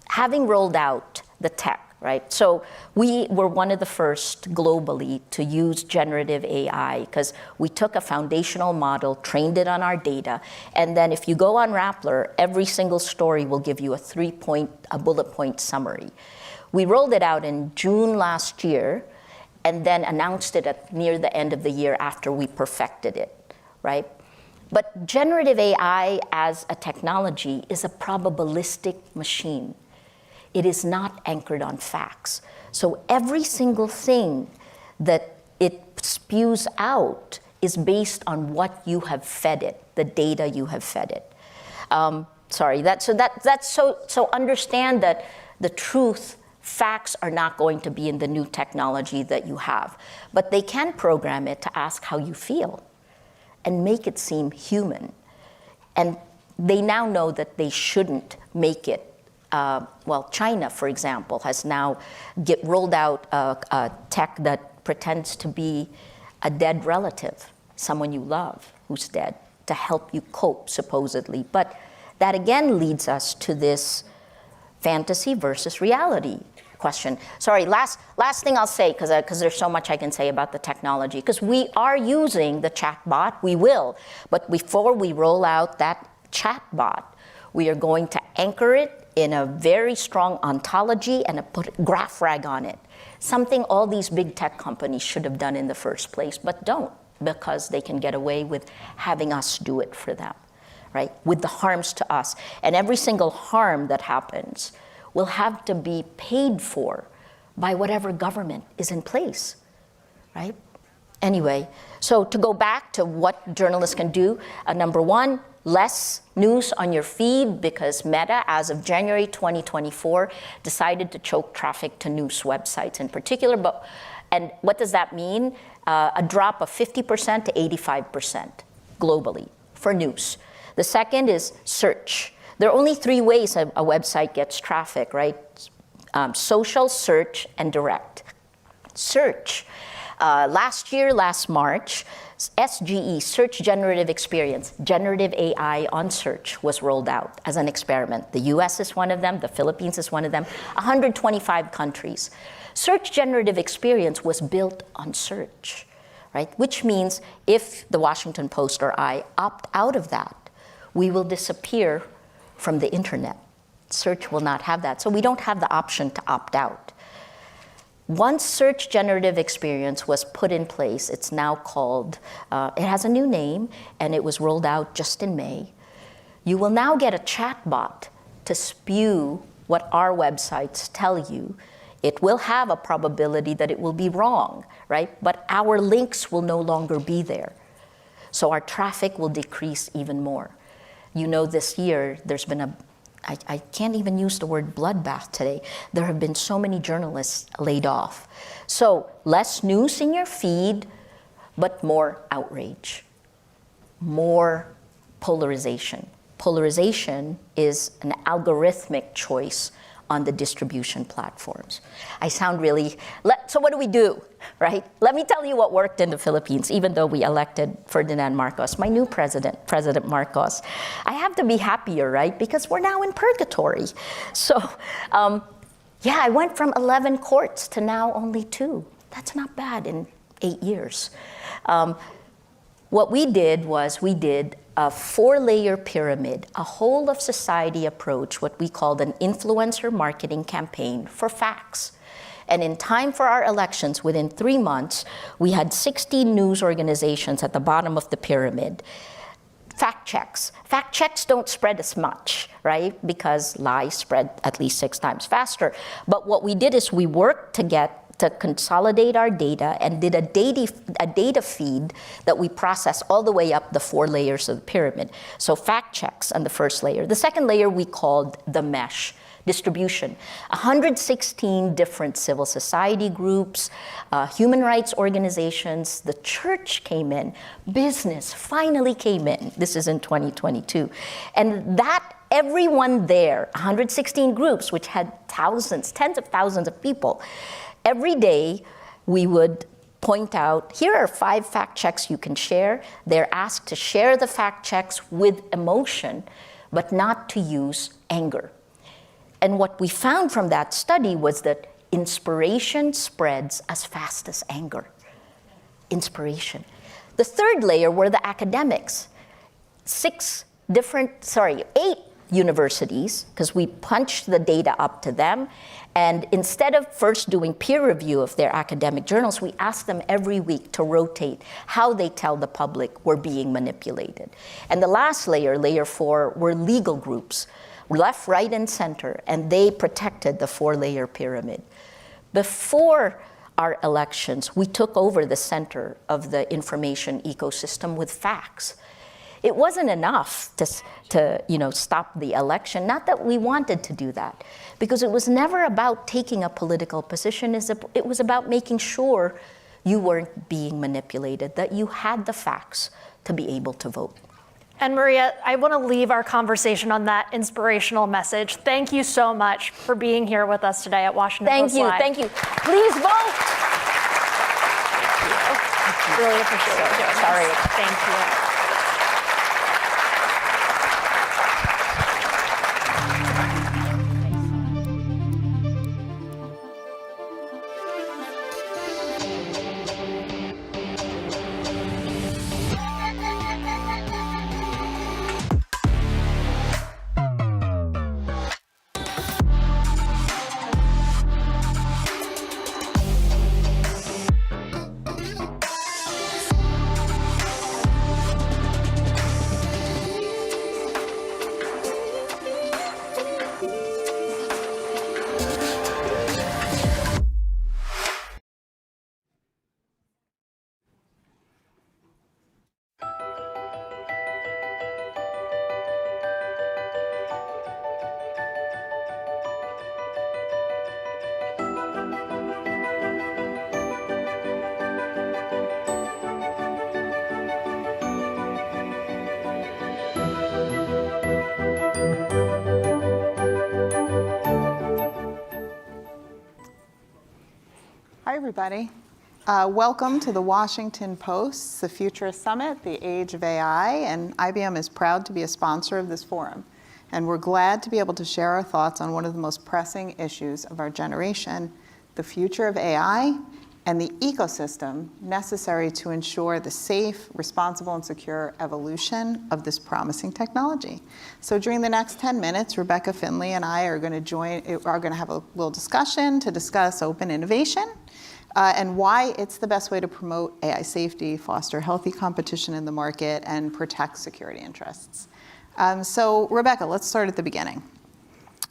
having rolled out the tech, right? So we were one of the first globally to use generative AI because we took a foundational model, trained it on our data, and then if you go on Rappler, every single story will give you a bullet point summary. We rolled it out in June last year and then announced it near the end of the year after we perfected it, right? But generative AI as a technology is a probabilistic machine. It is not anchored on facts. So every single thing that it spews out is based on what you have fed it, the data you have fed it. So understand that the truth, facts are not going to be in the new technology that you have, but they can program it to ask how you feel and make it seem human. And they now know that they shouldn't make it. China, for example, has now rolled out a tech that pretends to be a dead relative, someone you love who's dead, to help you cope, supposedly. But that again leads us to this fantasy versus reality question. Sorry, last thing I'll say, because there's so much I can say about the technology, because we are using the chatbot, we will, but before we roll out that chatbot, we are going to anchor it in a very strong ontology and put graph rag on it. Something all these big tech companies should have done in the first place, but don't, because they can get away with having us do it for them, right? With the harms to us. And every single harm that happens will have to be paid for by whatever government is in place, right? Anyway, so to go back to what journalists can do, number one, less news on your feed, because Meta, as of January 2024, decided to choke traffic to news websites in particular. And what does that mean? A drop of 50% to 85% globally for news. The second is search. There are only three ways a website gets traffic, right? Social, search, and direct. Search. Last March, SGE, Search Generative Experience, generative AI on search was rolled out as an experiment. The US is one of them, the Philippines is one of them, 125 countries. Search Generative Experience was built on search, right? Which means if the Washington Post or I opt out of that, we will disappear from the internet. Search will not have that, so we don't have the option to opt out. Once Search Generative Experience was put in place, it's now called, it has a new name, and it was rolled out just in May. You will now get a chatbot to spew what our websites tell you. It will have a probability that it will be wrong, right? But our links will no longer be there. So our traffic will decrease even more. You know, this year, there's been I can't even use the word bloodbath today. There have been so many journalists laid off. So less news in your feed, but more outrage, more polarization. Polarization is an algorithmic choice on the distribution platforms. I sound really, so what do we do, right? Let me tell you what worked in the Philippines, even though we elected Ferdinand Marcos, my new president, President Marcos. I have to be happier, right? Because we're now in purgatory. So, I went from 11 courts to now only 2. That's not bad in 8 years. What we did was we did a 4-layer pyramid, a whole of society approach, what we called an influencer marketing campaign for facts. And in time for our elections, within 3 months, we had 60 news organizations at the bottom of the pyramid. Fact checks. Fact checks don't spread as much, right? Because lies spread at least 6 times faster. But what we did is we worked to consolidate our data and did a data feed that we process all the way up the 4 layers of the pyramid. So fact checks on the first layer. The second layer we called the mesh. distribution. 116 different civil society groups, human rights organizations, the church came in, business finally came in. This is in 2022. And that everyone there, 116 groups, which had thousands, tens of thousands of people, every day we would point out, here are 5 fact checks you can share. They're asked to share the fact checks with emotion, but not to use anger. And what we found from that study was that inspiration spreads as fast as anger. Inspiration. The third layer were the academics. 8 universities, because we punched the data up to them, and instead of first doing peer review of their academic journals, we asked them every week to rotate how they tell the public we're being manipulated. And the last layer, layer 4, were legal groups, left, right, and center, and they protected the 4-layer pyramid. Before our elections, we took over the center of the information ecosystem with facts. It wasn't enough to stop the election, not that we wanted to do that, because it was never about taking a political position, it was about making sure you weren't being manipulated, that you had the facts to be able to vote. And Maria, I want to leave our conversation on that inspirational message. Thank you so much for being here with us today at Washington Post Live. Thank you. Please vote. Really appreciate it. Sorry. Thank you. Hi, everybody. Welcome to the Washington Post's The Futurist Summit, the Age of AI, and IBM is proud to be a sponsor of this forum. And we're glad to be able to share our thoughts on one of the most pressing issues of our generation, the future of AI and the ecosystem necessary to ensure the safe, responsible, and secure evolution of this promising technology. So during the next 10 minutes, Rebecca Finley and I are going to have a little discussion to discuss open innovation, and why it's the best way to promote AI safety, foster healthy competition in the market, and protect security interests. So Rebecca, let's start at the beginning.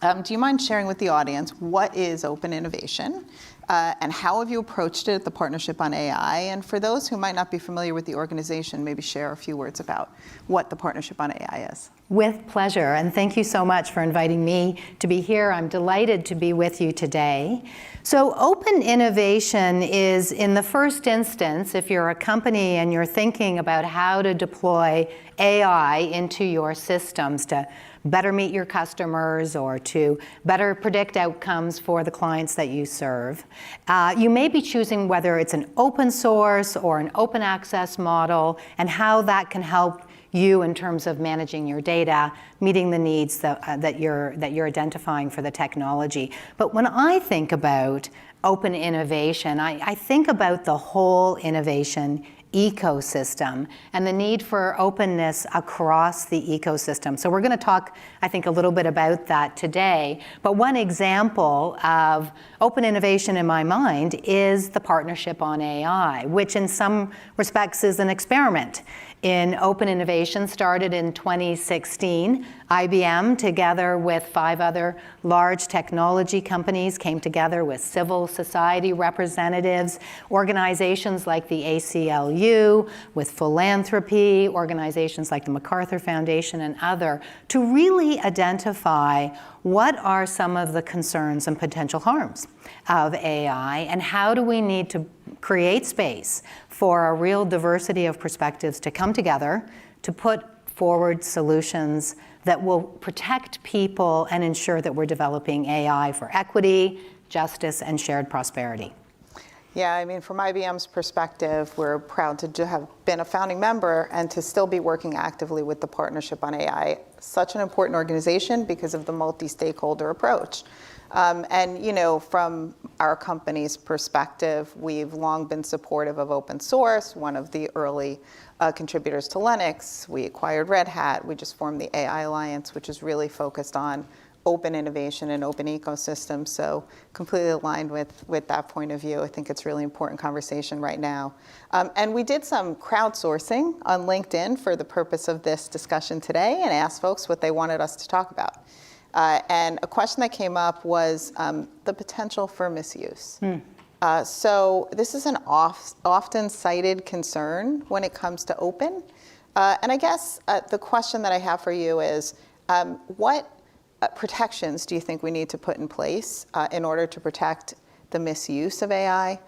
Do you mind sharing with the audience what is open innovation, and how have you approached it at the Partnership on AI? And for those who might not be familiar with the organization, maybe share a few words about what the Partnership on AI is. With pleasure, and thank you so much for inviting me to be here. I'm delighted to be with you today. So open innovation is, in the first instance, if you're a company and you're thinking about how to deploy AI into your systems to better meet your customers or to better predict outcomes for the clients that you serve, you may be choosing whether it's an open source or an open access model and how that can help you in terms of managing your data, meeting the needs that you're identifying for the technology. But when I think about open innovation, I think about the whole innovation ecosystem and the need for openness across the ecosystem. So we're going to talk, I think, a little bit about that today. But one example of open innovation in my mind is the Partnership on AI, which in some respects is an experiment in open innovation. Started in 2016. IBM, together with 5 other large technology companies, came together with civil society representatives, organizations like the ACLU, you, with philanthropy, organizations like the MacArthur Foundation and other, to really identify what are some of the concerns and potential harms of AI, and how do we need to create space for a real diversity of perspectives to come together to put forward solutions that will protect people and ensure that we're developing AI for equity, justice, and shared prosperity. Yeah, I mean, from IBM's perspective, we're proud to have been a founding member and to still be working actively with the Partnership on AI. Such an important organization because of the multi-stakeholder approach. And, you know, from our company's perspective, we've long been supportive of open source, one of the early contributors to Linux. We acquired Red Hat. We just formed the AI Alliance, which is really focused on open innovation and open ecosystems. So completely aligned with that point of view. I think it's a really important conversation right now. And we did some crowdsourcing on LinkedIn for the purpose of this discussion today and asked folks what they wanted us to talk about. And a question that came up was the potential for misuse. So this is an often cited concern when it comes to open. And I guess the question that I have for you is, what protections do you think we need to put in place in order to protect the misuse of AI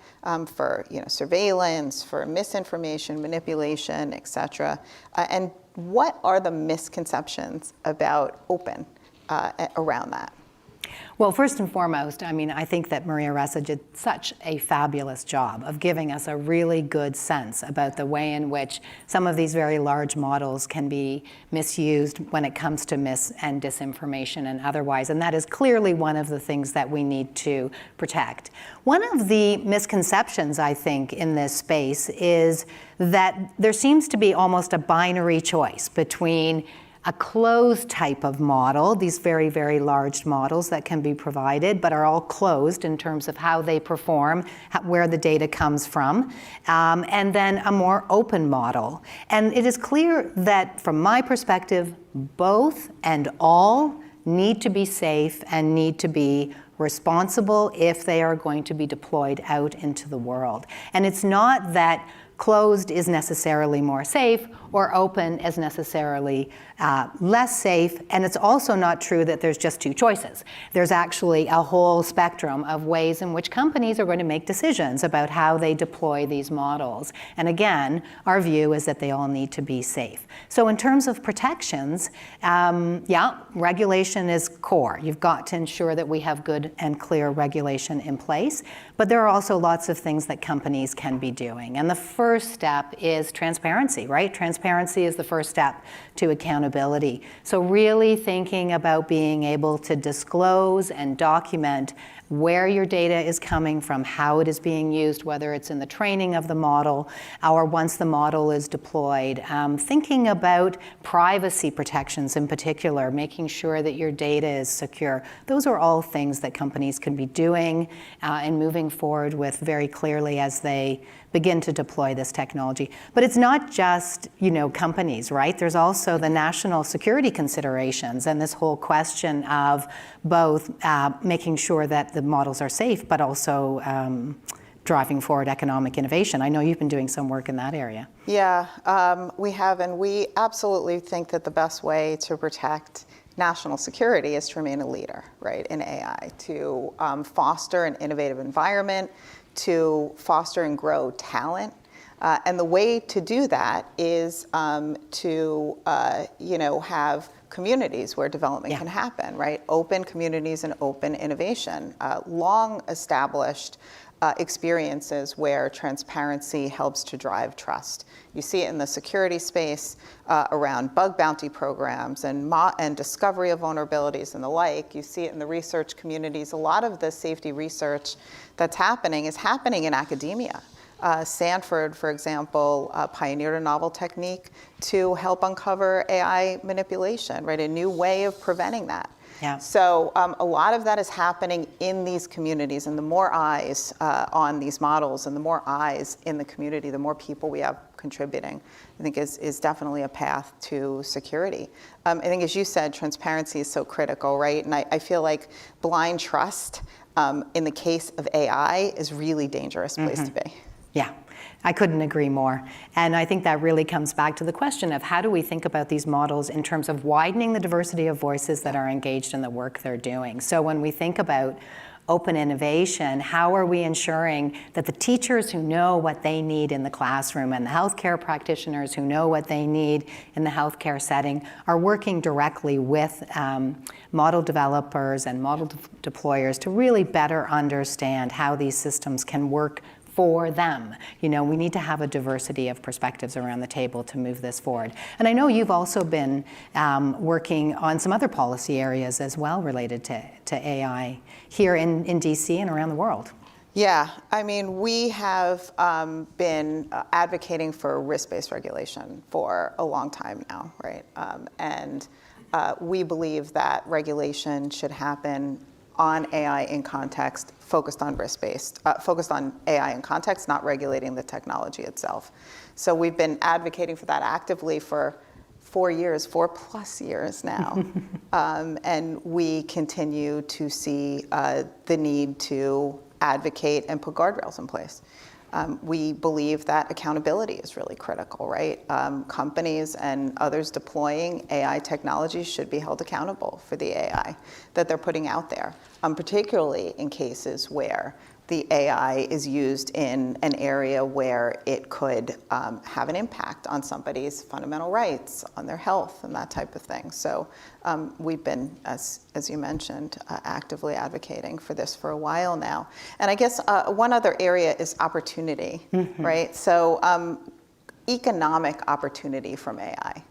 for surveillance, for misinformation, manipulation, et cetera? And what are the misconceptions about open around that? Well, first and foremost, I mean, I think that Maria Ressa did such a fabulous job of giving us a really good sense about the way in which some of these very large models can be misused when it comes to mis and disinformation and otherwise. And that is clearly one of the things that we need to protect. One of the misconceptions, I think, in this space is that there seems to be almost a binary choice between a closed type of model, these very, very large models that can be provided, but are all closed in terms of how they perform, where the data comes from, and then a more open model. And it is clear that, from my perspective, both and all need to be safe and need to be responsible if they are going to be deployed out into the world. And it's not that closed is necessarily more safe or open is necessarily less safe. And it's also not true that there's just two choices. There's actually a whole spectrum of ways in which companies are going to make decisions about how they deploy these models. And again, our view is that they all need to be safe. So in terms of protections, yeah, regulation is core. You've got to ensure that we have good and clear regulation in place. But there are also lots of things that companies can be doing. And the first step is transparency, right? Transparency is the first step to accountability. So really thinking about being able to disclose and document where your data is coming from, how it is being used, whether it's in the training of the model or once the model is deployed. Thinking about privacy protections in particular, making sure that your data is secure. Those are all things that companies can be doing and moving forward with very clearly as they begin to deploy this technology. But it's not just, companies, right? There's also the national security considerations and this whole question of both making sure that the models are safe, but also driving forward economic innovation. I know you've been doing some work in that area. Yeah, we have, and we absolutely think that the best way to protect national security is to remain a leader, right, in AI, to foster an innovative environment, to foster and grow talent. And the way to do that is to have communities where development can happen, right? Open communities and open innovation. Long established experiences where transparency helps to drive trust. You see it in the security space around bug bounty programs and discovery of vulnerabilities and the like. You see it in the research communities. A lot of the safety research that's happening is happening in academia. Stanford, for example, pioneered a novel technique to help uncover AI manipulation, right? A new way of preventing that. Yeah. So a lot of that is happening in these communities, and the more eyes on these models and the more eyes in the community, the more people we have contributing, I think is definitely a path to security. I think, as you said, transparency is so critical, right? And I feel like blind trust in the case of AI is really dangerous place to be. Yeah, I couldn't agree more. And I think that really comes back to the question of how do we think about these models in terms of widening the diversity of voices that are engaged in the work they're doing. So when we think about open innovation, how are we ensuring that the teachers who know what they need in the classroom and the healthcare practitioners who know what they need in the healthcare setting are working directly with model developers and model deployers to really better understand how these systems can work for them. You know, we need to have a diversity of perspectives around the table to move this forward. And I know you've also been working on some other policy areas as well related to AI here in DC and around the world. Yeah, I mean, we have been advocating for risk-based regulation for a long time now, right? And we believe that regulation should happen on AI in context, focused on risk-based, focused on AI in context, not regulating the technology itself. So we've been advocating for that actively for 4+ years now. And we continue to see the need to advocate and put guardrails in place. We believe that accountability is really critical, right? Companies and others deploying AI technology should be held accountable for the AI that they're putting out there, particularly in cases where the AI is used in an area where it could have an impact on somebody's fundamental rights, on their health, and that type of thing. So we've been, as you mentioned, actively advocating for this for a while now. And I guess one other area is opportunity, right? So economic opportunity from AI.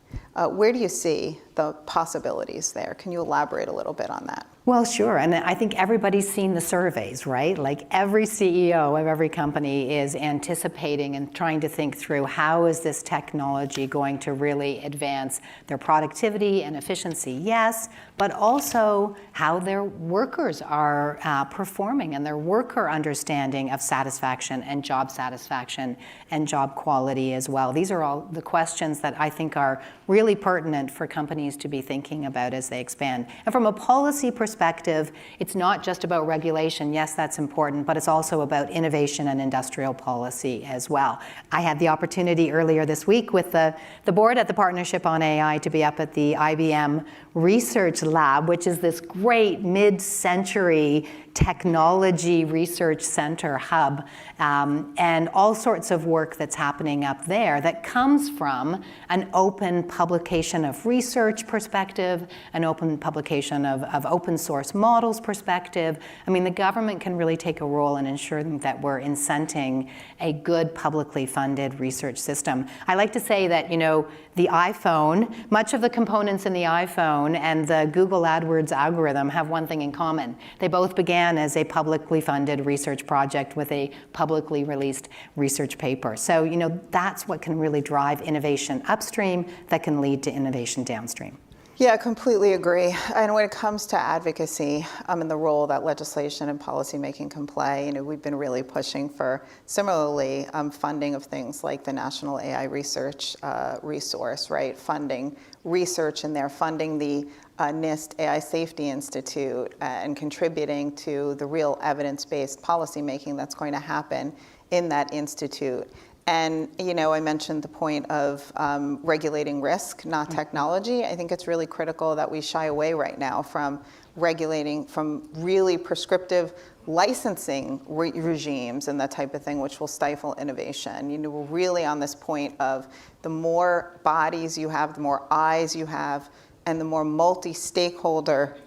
Where do you see the possibilities there? Can you elaborate a little bit on that? Well, sure, and I think everybody's seen the surveys, right? Like every CEO of every company is anticipating and trying to think through how is this technology going to really advance their productivity and efficiency, yes, but also how their workers are performing and their worker understanding of satisfaction and job quality as well. These are all the questions that I think are really pertinent for companies to be thinking about as they expand. And from a policy perspective, it's not just about regulation. Yes, that's important, but it's also about innovation and industrial policy as well. I had the opportunity earlier this week with the board at the Partnership on AI to be up at the IBM Research Lab, which is this great mid-century technology research center hub, and all sorts of work that's happening up there that comes from an open publication of research perspective, an open publication of open source models perspective. I mean, the government can really take a role in ensuring that we're incenting a good publicly funded research system. I like to say that, you know, the iPhone, much of the components in the iPhone and the Google AdWords algorithm have one thing in common. They both began as a publicly funded research project with a publicly released research paper. So, you know, that's what can really drive innovation upstream that can lead to innovation downstream. Yeah, I completely agree. And when it comes to advocacy and the role that legislation and policymaking can play, you know, we've been really pushing for similarly funding of things like the National AI Research Resource, right? Funding research in there, funding the NIST AI Safety Institute, and contributing to the real evidence-based policymaking that's going to happen in that institute. And, you know, I mentioned the point of regulating risk, not technology. I think it's really critical that we shy away right now from regulating, from really prescriptive licensing regimes and that type of thing, which will stifle innovation. You know, we're really on this point of the more bodies you have, the more eyes you have, and the more multi-stakeholder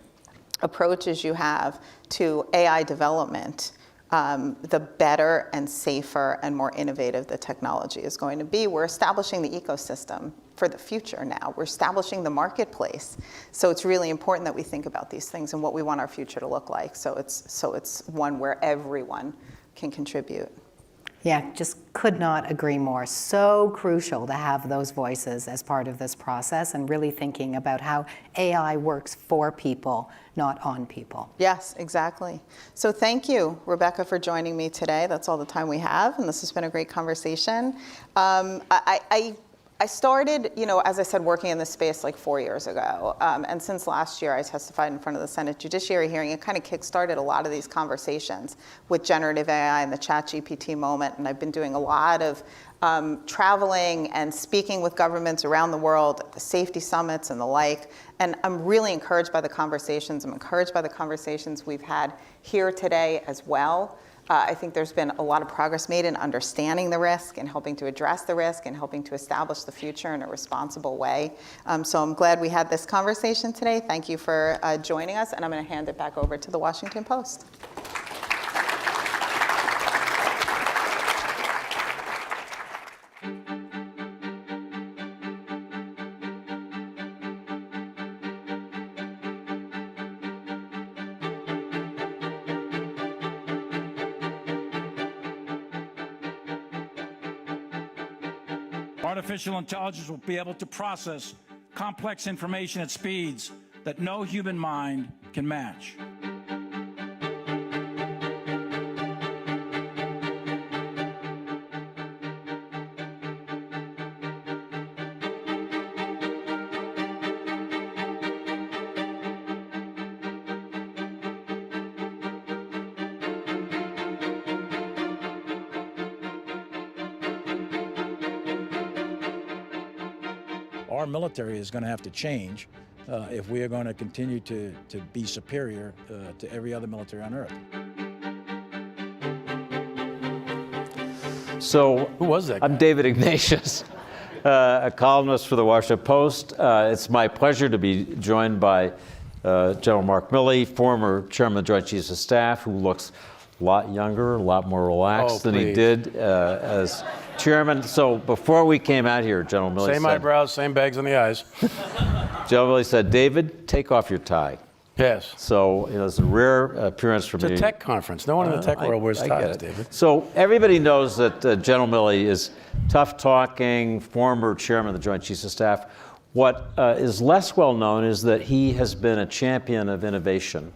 approaches you have to AI development, the better and safer and more innovative the technology is going to be. We're establishing the ecosystem for the future now. We're establishing the marketplace. So it's really important that we think about these things and what we want our future to look like. So it's one where everyone can contribute. Yeah, just could not agree more. So crucial to have those voices as part of this process and really thinking about how AI works for people, not on people. Yes, exactly. So thank you, Rebecca, for joining me today. That's all the time we have, and this has been a great conversation. I started, as I said, working in this space like 4 years ago. And since last year, I testified in front of the Senate Judiciary hearing. It kind of kickstarted a lot of these conversations with generative AI and the ChatGPT moment. And I've been doing a lot of traveling and speaking with governments around the world, at the safety summits and the like. And I'm really encouraged by the conversations. I'm encouraged by the conversations we've had here today as well. I think there's been a lot of progress made in understanding the risk and helping to address the risk and helping to establish the future in a responsible way. So I'm glad we had this conversation today. Thank you for joining us, and I'm going to hand it back over to the Washington Post. Artificial intelligence will be able to process complex information at speeds that no human mind can match. Our military is going to have to change if we are going to continue to be superior to every other military on Earth. So, who was that guy? I'm David Ignatius, a columnist for the Washington Post. It's my pleasure to be joined by General Mark Millie, former chairman of the Joint Chiefs of Staff, who looks a lot younger, a lot more relaxed than he did as chairman. So before we came out here, General Millie Same said, eyebrows, same bags on the eyes. General Millie said, David, take off your tie. Yes. So it's a rare appearance for me. It's a tech conference. No one in the tech world wears ties, David. So everybody knows that General Millie is tough-talking, former chairman of the Joint Chiefs of Staff. What is less well known is that he has been a champion of innovation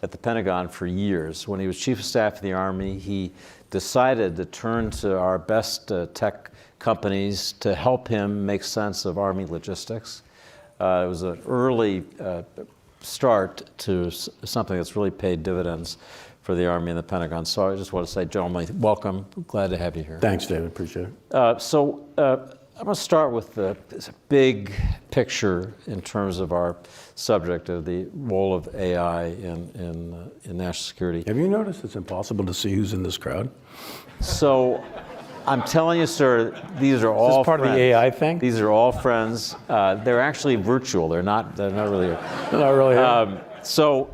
at the Pentagon for years. When he was Chief of Staff of the Army, he decided to turn to our best tech companies to help him make sense of Army logistics. It was an early start to something that's really paid dividends for the Army and the Pentagon. So I just want to say, General Millie, welcome. Glad to have you here. Thanks, David. Appreciate it. I'm going to start with the big picture in terms of our subject of the role of AI in national security. Have you noticed it's impossible to see who's in this crowd? So I'm telling you, sir, these are all Is this part friends. of the AI thing? These are all friends. They're actually virtual. They're not really here. They're not really here. So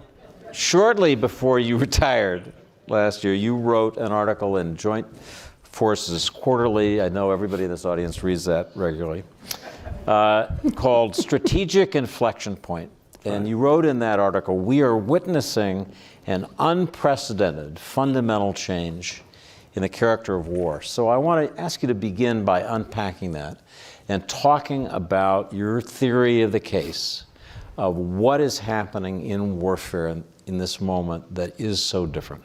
shortly before you retired last year, you wrote an article in Joint Forces Quarterly, I know everybody in this audience reads that regularly, called Strategic Inflection Point. And you wrote in that article, we are witnessing an unprecedented fundamental change in the character of war. So I want to ask you to begin by unpacking that and talking about your theory of the case of what is happening in warfare in this moment that is so different.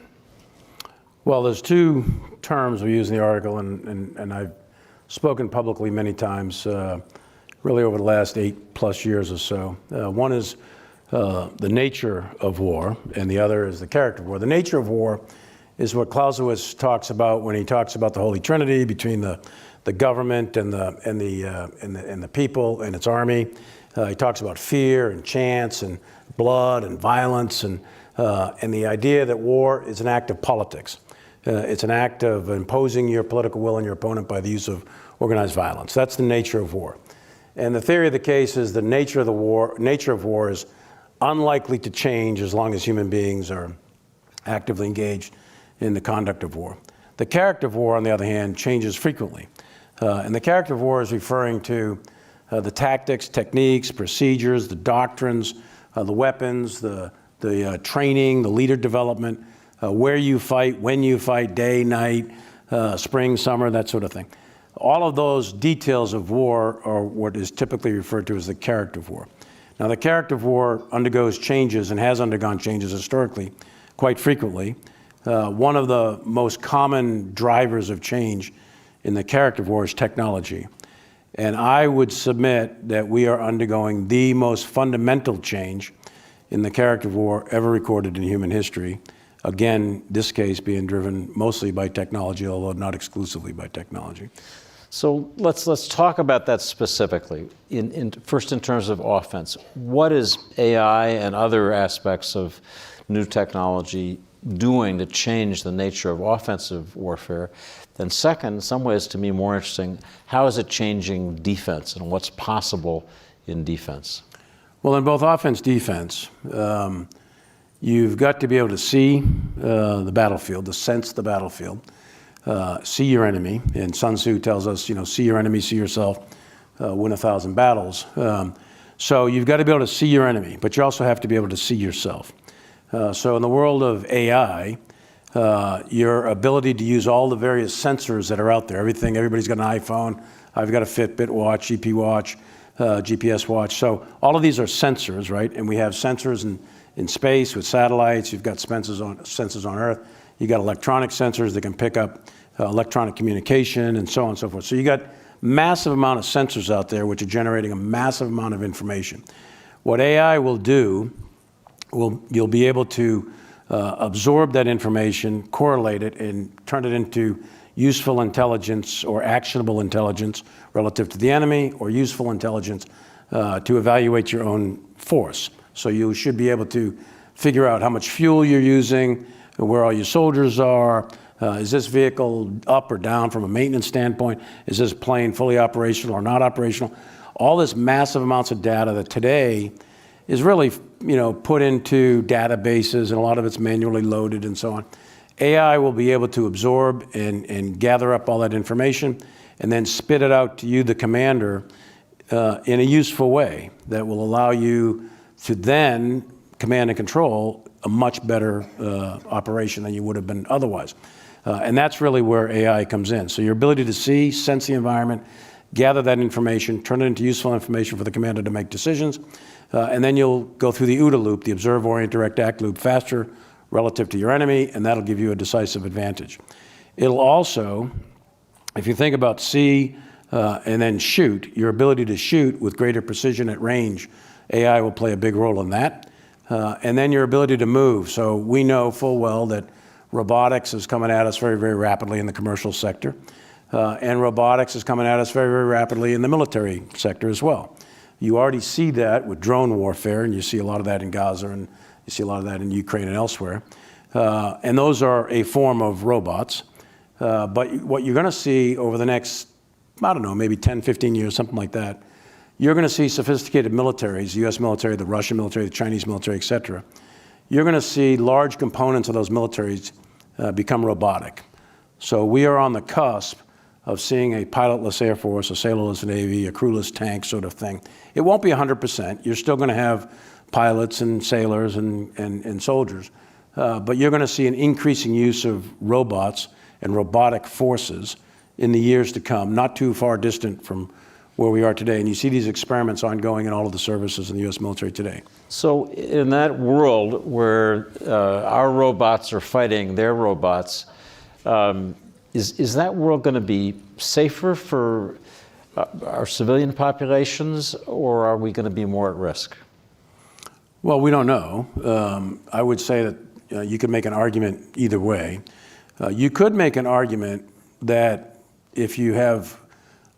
Well, there's two terms we use in the article, and I've spoken publicly many times, really over the last 8+ years or so. One is the nature of war, and the other is the character of war. The nature of war is what Clausewitz talks about when he talks about the Holy Trinity between the government and the people and its army. He talks about fear and chance and blood and violence and the idea that war is an act of politics. It's an act of imposing your political will on your opponent by the use of organized violence. That's the nature of war. And the theory of the case is the nature of war is unlikely to change as long as human beings are actively engaged in the conduct of war. The character of war, on the other hand, changes frequently. And the character of war is referring to the tactics, techniques, procedures, the doctrines, the weapons, the training, the leader development, where you fight, when you fight, day, night, spring, summer, that sort of thing. All of those details of war are what is typically referred to as the character of war. Now, the character of war undergoes changes and has undergone changes historically quite frequently. One of the most common drivers of change in the character of war is technology. And I would submit that we are undergoing the most fundamental change in the character of war ever recorded in human history. Again, this case being driven mostly by technology, although not exclusively by technology. So let's talk about that specifically. First, in terms of offense, what is AI and other aspects of new technology doing to change the nature of offensive warfare? Then second, in some ways to me more interesting, how is it changing defense and what's possible in defense? Well, in both offense, defense, you've got to be able to see the battlefield, to sense the battlefield, see your enemy. And Sun Tzu tells us, see your enemy, see yourself, win 1,000 battles. So you've got to be able to see your enemy, but you also have to be able to see yourself. So in the world of AI, your ability to use all the various sensors that are out there, everybody's got an iPhone, I've got a Fitbit watch, GP watch, GPS watch. So all of these are sensors, right? And we have sensors in space with satellites. You've got sensors on Earth. You've got electronic sensors that can pick up electronic communication and so on and so forth. So you got massive amount of sensors out there which are generating a massive amount of information. What AI will do, you'll be able to absorb that information, correlate it, and turn it into useful intelligence or actionable intelligence relative to the enemy, or useful intelligence to evaluate your own force. So you should be able to figure out how much fuel you're using, where all your soldiers are, is this vehicle up or down from a maintenance standpoint, is this plane fully operational or not operational. All this massive amounts of data that today is really put into databases, and a lot of it's manually loaded and so on. AI will be able to absorb and gather up all that information and then spit it out to you, the commander, in a useful way that will allow you to then command and control a much better operation than you would have been otherwise. And that's really where AI comes in. So your ability to see, sense the environment, gather that information, turn it into useful information for the commander to make decisions, and then you'll go through the OODA loop, the observe, orient, direct, act loop faster relative to your enemy, and that'll give you a decisive advantage. It'll also, if you think about see and then shoot, your ability to shoot with greater precision at range, AI will play a big role in that. And then your ability to move. So we know full well that robotics is coming at us very, very rapidly in the commercial sector. And robotics is coming at us very, very rapidly in the military sector as well. You already see that with drone warfare, and you see a lot of that in Gaza, and you see a lot of that in Ukraine and elsewhere. And those are a form of robots. But what you're going to see over the next, I don't know, maybe 10, 15 years, something like that, you're going to see sophisticated militaries, the US military, the Russian military, the Chinese military, et cetera. You're going to see large components of those militaries become robotic. So we are on the cusp of seeing a pilotless Air Force, a sailorless Navy, a crewless tank sort of thing. It won't be 100%. You're still going to have pilots and sailors and soldiers. But you're going to see an increasing use of robots and robotic forces in the years to come, not too far distant from where we are today. And you see these experiments ongoing in all of the services in the US military today. So in that world where our robots are fighting their robots, is that world going to be safer for our civilian populations, or are we going to be more at risk? Well, we don't know. I would say that you could make an argument either way. You could make an argument that if you have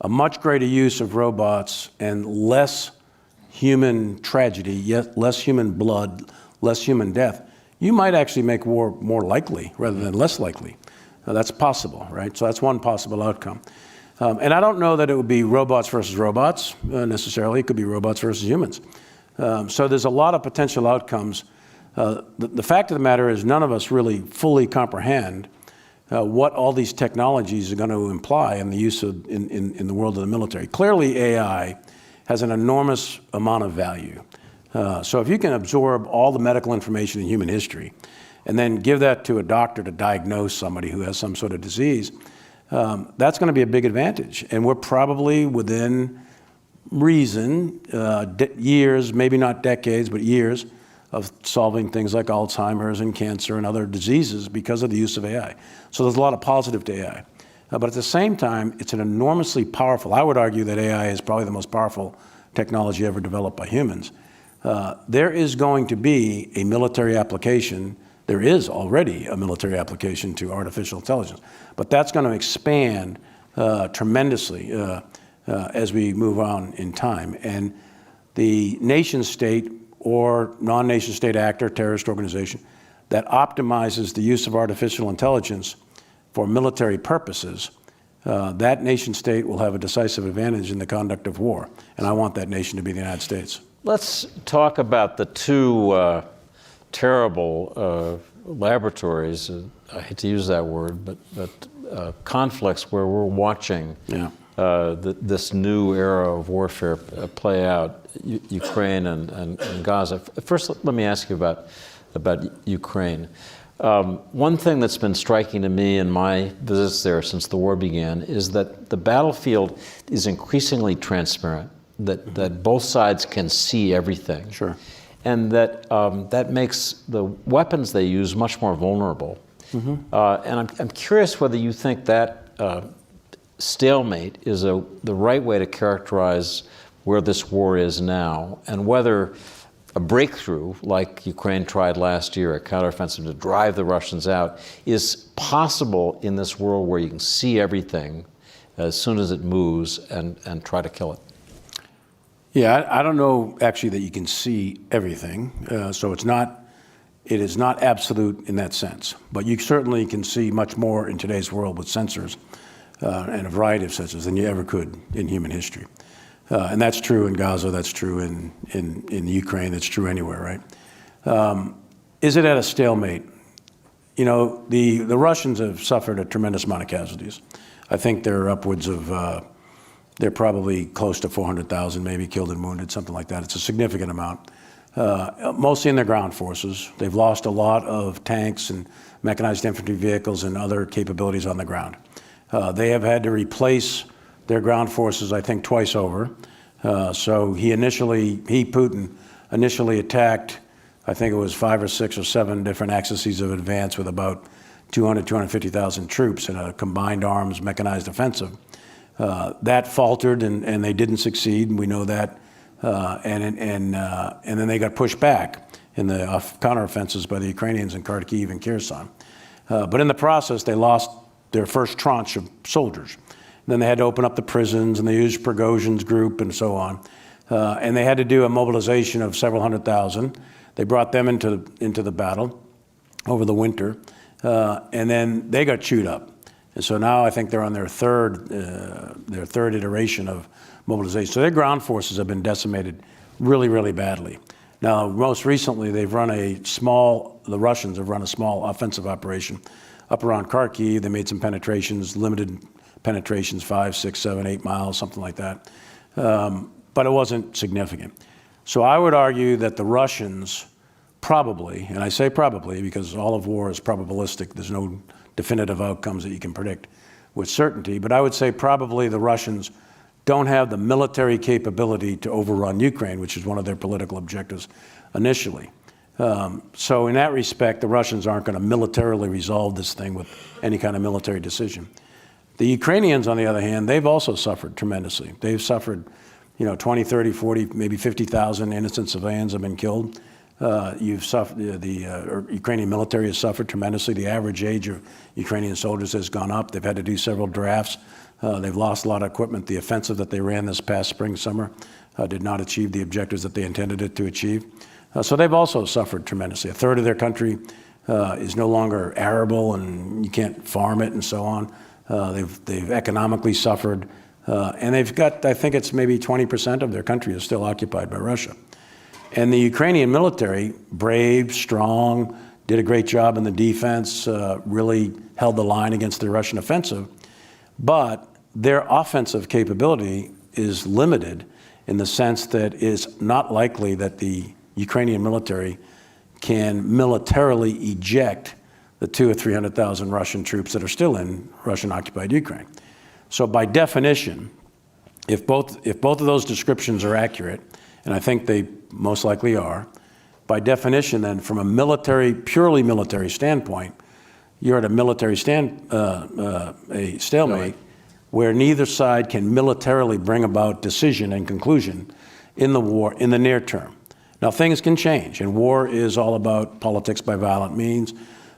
a much greater use of robots and less human tragedy, yet less human blood, less human death, you might actually make war more likely rather than less likely. That's possible, right? So that's one possible outcome. And I don't know that it would be robots versus robots necessarily. It could be robots versus humans. So there's a lot of potential outcomes. The fact of the matter is none of us really fully comprehend what all these technologies are going to imply in the use of in the world of the military. Clearly, AI has an enormous amount of value. So if you can absorb all the medical information in human history and then give that to a doctor to diagnose somebody who has some sort of disease, that's going to be a big advantage. And we're probably within reason, years, maybe not decades, but years, of solving things like Alzheimer's and cancer and other diseases because of the use of AI. So there's a lot of positive to AI. But at the same time, it's an enormously powerful, I would argue that AI is probably the most powerful technology ever developed by humans. There is going to be a military application. There is already a military application to artificial intelligence, but that's going to expand tremendously as we move on in time. And the nation state or non-nation state actor, terrorist organization, that optimizes the use of artificial intelligence for military purposes, that nation state will have a decisive advantage in the conduct of war. And I want that nation to be the United States. Let's talk about the two terrible laboratories, I hate to use that word, but conflicts where we're watching this new era of warfare play out, Ukraine and Gaza. First, let me ask you about Ukraine. One thing that's been striking to me in my visits there since the war began is that the battlefield is increasingly transparent, that both sides can see everything. Sure. And that that makes the weapons they use much more vulnerable. And I'm curious whether you think that stalemate is the right way to characterize where this war is now, and whether a breakthrough, like Ukraine tried last year, a counteroffensive to drive the Russians out, is possible in this world where you can see everything as soon as it moves and try to kill it. Yeah, I don't know actually that you can see everything. So it is not absolute in that sense. But you certainly can see much more in today's world with sensors and a variety of sensors than you ever could in human history. And that's true in Gaza, that's true in Ukraine, that's true anywhere, right? Is it at a stalemate? You know, the Russians have suffered a tremendous amount of casualties. I think they're upwards of, they're probably close to 400,000 maybe killed and wounded, something like that. It's a significant amount, mostly in their ground forces. They've lost a lot of tanks and mechanized infantry vehicles and other capabilities on the ground. They have had to replace their ground forces, I think, twice over. So Putin initially attacked, I think it was 5 or 6 or 7 different axes of advance with about 250,000 troops in a combined arms mechanized offensive. That faltered and they didn't succeed, and we know that. And then they got pushed back in the counteroffensives by the Ukrainians in Kharkiv and Kherson. But in the process, they lost their first tranche of soldiers. Then they had to open up the prisons, and they used Prigozhin's group and so on. And they had to do a mobilization of several 100,000. They brought them into the battle over the winter, and then they got chewed up. And so now I think they're on their third iteration of mobilization. So their ground forces have been decimated really, really badly. Now, most recently, the Russians have run a small offensive operation up around Kharkiv. They made some penetrations, limited penetrations, 5, 6, 7, 8 miles, something like that. But it wasn't significant. So I would argue that the Russians probably, and I say probably because all of war is probabilistic, there's no definitive outcomes that you can predict with certainty, but I would say probably the Russians don't have the military capability to overrun Ukraine, which is one of their political objectives initially. So in that respect, the Russians aren't going to militarily resolve this thing with any kind of military decision. The Ukrainians, on the other hand, they've also suffered tremendously. They've suffered, 20, 30, 40, maybe 50,000 innocent civilians have been killed. The Ukrainian military has suffered tremendously. The average age of Ukrainian soldiers has gone up. They've had to do several drafts. They've lost a lot of equipment. The offensive that they ran this past spring, summer did not achieve the objectives that they intended it to achieve. So they've also suffered tremendously. A third of their country is no longer arable, and you can't farm it and so on. They've economically suffered. And they've got, I think it's maybe 20% of their country is still occupied by Russia. And the Ukrainian military, brave, strong, did a great job in the defense, really held the line against the Russian offensive. But their offensive capability is limited in the sense that it's not likely that the Ukrainian military can militarily eject the 200,000 or 300,000 Russian troops that are still in Russian-occupied Ukraine. So by definition, if both of those descriptions are accurate, and I think they most likely are, by definition then from a purely military standpoint, you're at a military a stalemate where neither side can militarily bring about decision and conclusion in the war in the near term. Now, things can change, and war is all about politics by violent means.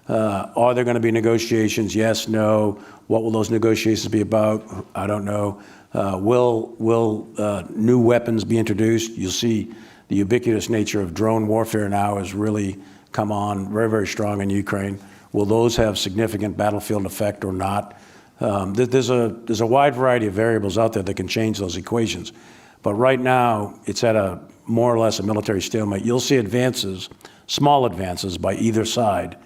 Are there going to be negotiations? Yes, no. What will those negotiations be about? I don't know. Will new weapons be introduced? You'll see the ubiquitous nature of drone warfare now has really come on very, very strong in Ukraine. Will those have significant battlefield effect or not? There's a wide variety of variables out there that can change those equations. But right now, it's at a more or less a military stalemate. You'll see advances, small advances by either side,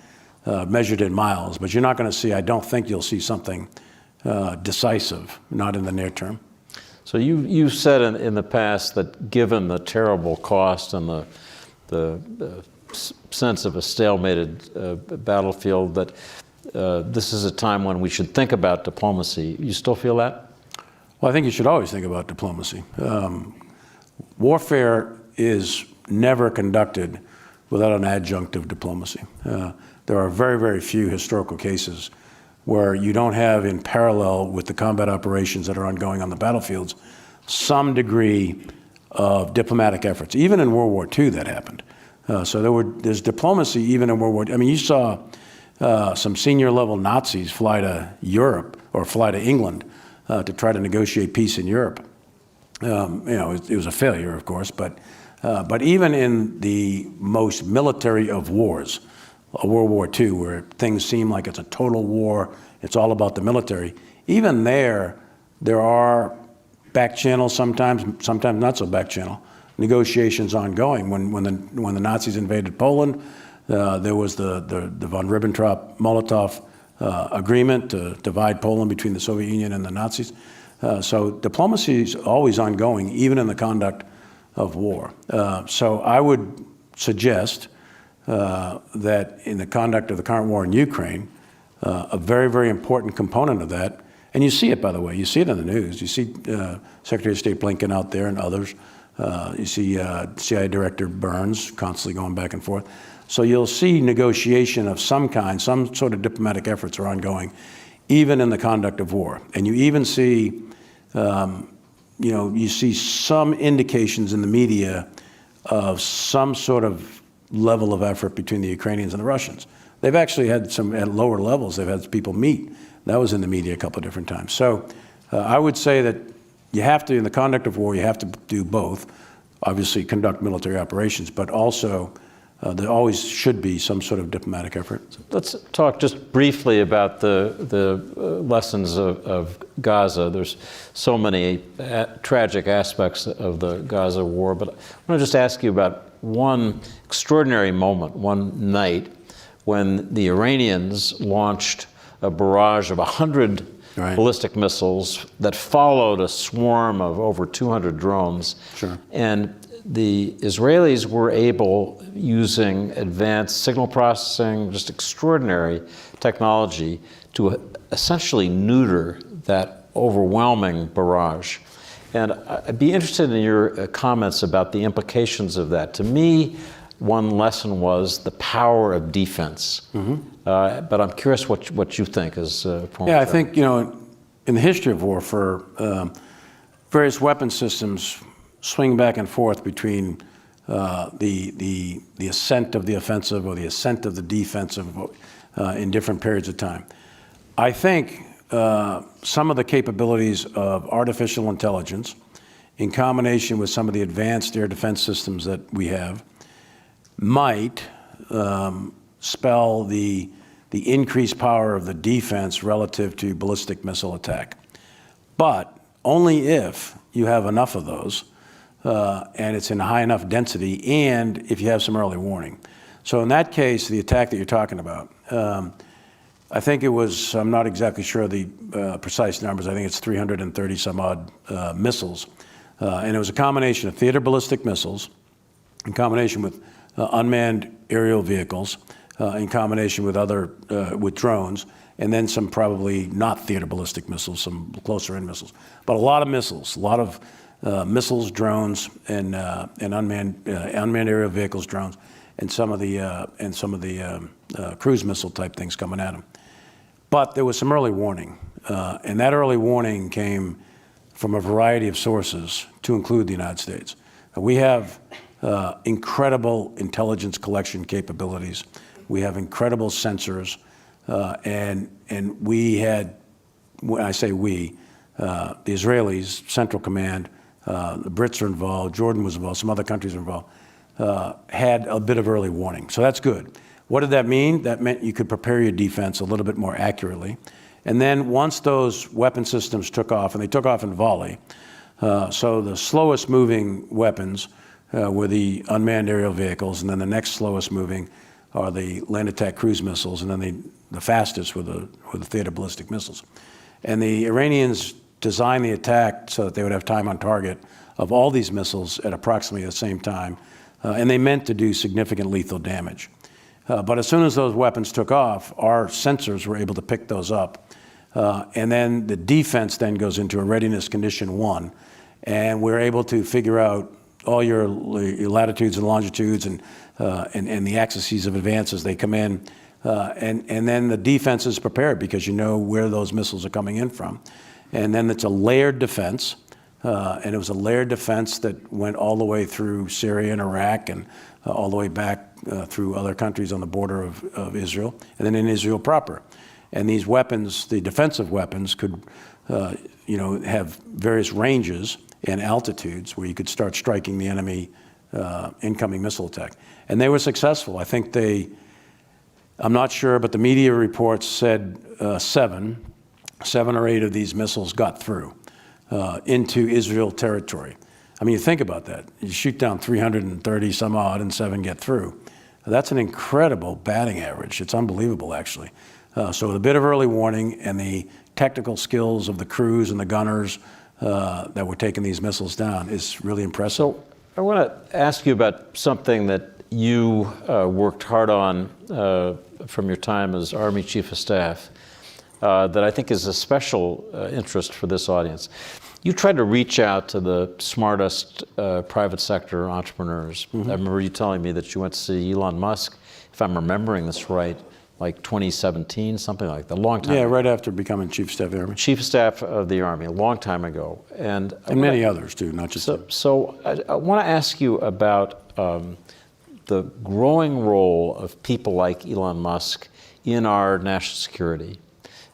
measured in miles. But you're not going to see, I don't think you'll see something decisive, not in the near term. So you said in the past that given the terrible cost and the sense of a stalemated battlefield, that this is a time when we should think about diplomacy. You still feel that? Well, I think you should always think about diplomacy. Warfare is never conducted without an adjunct of diplomacy. There are very, very few historical cases where you don't have in parallel with the combat operations that are ongoing on the battlefields some degree of diplomatic efforts. Even in World War II that happened. So there's diplomacy even in World War II. I mean, you saw some senior level Nazis fly to Europe or fly to England to try to negotiate peace in Europe. It was a failure, of course, but even in the most military of wars, World War II, where things seem like it's a total war, it's all about the military, even there are back channels sometimes not so back channel, negotiations ongoing. When the Nazis invaded Poland, there was the von Ribbentrop-Molotov agreement to divide Poland between the Soviet Union and the Nazis. So diplomacy is always ongoing, even in the conduct of war. So I would suggest that in the conduct of the current war in Ukraine, a very, very important component of that, and you see it, by the way, you see it in the news. You see Secretary of State Blinken out there and others. You see CIA Director Burns constantly going back and forth. So you'll see negotiation of some kind, some sort of diplomatic efforts are ongoing, even in the conduct of war. And you even see, you see some indications in the media of some sort of level of effort between the Ukrainians and the Russians. They've actually had some, at lower levels, they've had people meet. That was in the media a couple of different times. So I would say that you have to, in the conduct of war, you have to do both. Obviously conduct military operations, but also there always should be some sort of diplomatic effort. Let's talk just briefly about the lessons of Gaza. There's so many tragic aspects of the Gaza war, but I want to just ask you about one extraordinary moment, one night, when the Iranians launched a barrage of 100 ballistic missiles that followed a swarm of over 200 drones. Sure. And the Israelis were able, using advanced signal processing, just extraordinary technology, to essentially neuter that overwhelming barrage. And I'd be interested in your comments about the implications of that. To me, one lesson was the power of defense. Mm-hmm. But I'm curious what you think is a point. Yeah, I think, in the history of war, for various weapon systems swing back and forth between the ascent of the offensive or the ascent of the defensive in different periods of time. I think some of the capabilities of artificial intelligence, in combination with some of the advanced air defense systems that we have, might spell the increased power of the defense relative to ballistic missile attack. But only if you have enough of those, and it's in a high enough density, and if you have some early warning. So in that case, the attack that you're talking about, I think it was, I'm not exactly sure of the precise numbers, I think it's 330 some odd missiles. And it was a combination of theater ballistic missiles in combination with unmanned aerial vehicles, in combination with with drones, and then some probably not theater ballistic missiles, some closer in missiles. But a lot of missiles, missiles, drones, and unmanned aerial vehicles, drones, and some of the cruise missile type things coming at them. But there was some early warning. And that early warning came from a variety of sources, to include the United States. We have incredible intelligence collection capabilities. We have incredible sensors. And we had, when I say we, the Israelis, Central Command, the Brits are involved, Jordan was involved, some other countries are involved, had a bit of early warning. So that's good. What did that mean? That meant you could prepare your defense a little bit more accurately. And then once those weapon systems took off, and they took off in volley, so the slowest moving weapons were the unmanned aerial vehicles, and then the next slowest moving are the land attack cruise missiles, and then the fastest were the theater ballistic missiles. And the Iranians designed the attack so that they would have time on target of all these missiles at approximately the same time, and they meant to do significant lethal damage. But as soon as those weapons took off, our sensors were able to pick those up. And then the defense then goes into a readiness condition 1, and we're able to figure out all your latitudes and longitudes and the axes of advance as they come in. And then the defense is prepared because you know where those missiles are coming in from. And then it's a layered defense. And it was a layered defense that went all the way through Syria and Iraq and all the way back through other countries on the border of Israel, and then in Israel proper. And these weapons, the defensive weapons, could have various ranges and altitudes where you could start striking the enemy incoming missile attack. And they were successful. I think I'm not sure, but the media reports said 7 or 8 of these missiles got through into Israel territory. I mean, you think about that. You shoot down 330 some odd and 7 get through. That's an incredible batting average. It's unbelievable, actually. So with a bit of early warning and the technical skills of the crews and the gunners that were taking these missiles down is really impressive. So I want to ask you about something that you worked hard on from your time as Army Chief of Staff that I think is a special interest for this audience. You tried to reach out to the smartest private sector entrepreneurs. I remember you telling me that you went to see Elon Musk, if I'm remembering this right, like 2017, something like that, a long time ago. Yeah, right after becoming Chief of Staff of the Army. Chief of Staff of the Army, a long time ago. And many others, too, not just him. So I want to ask you about the growing role of people like Elon Musk in our national security.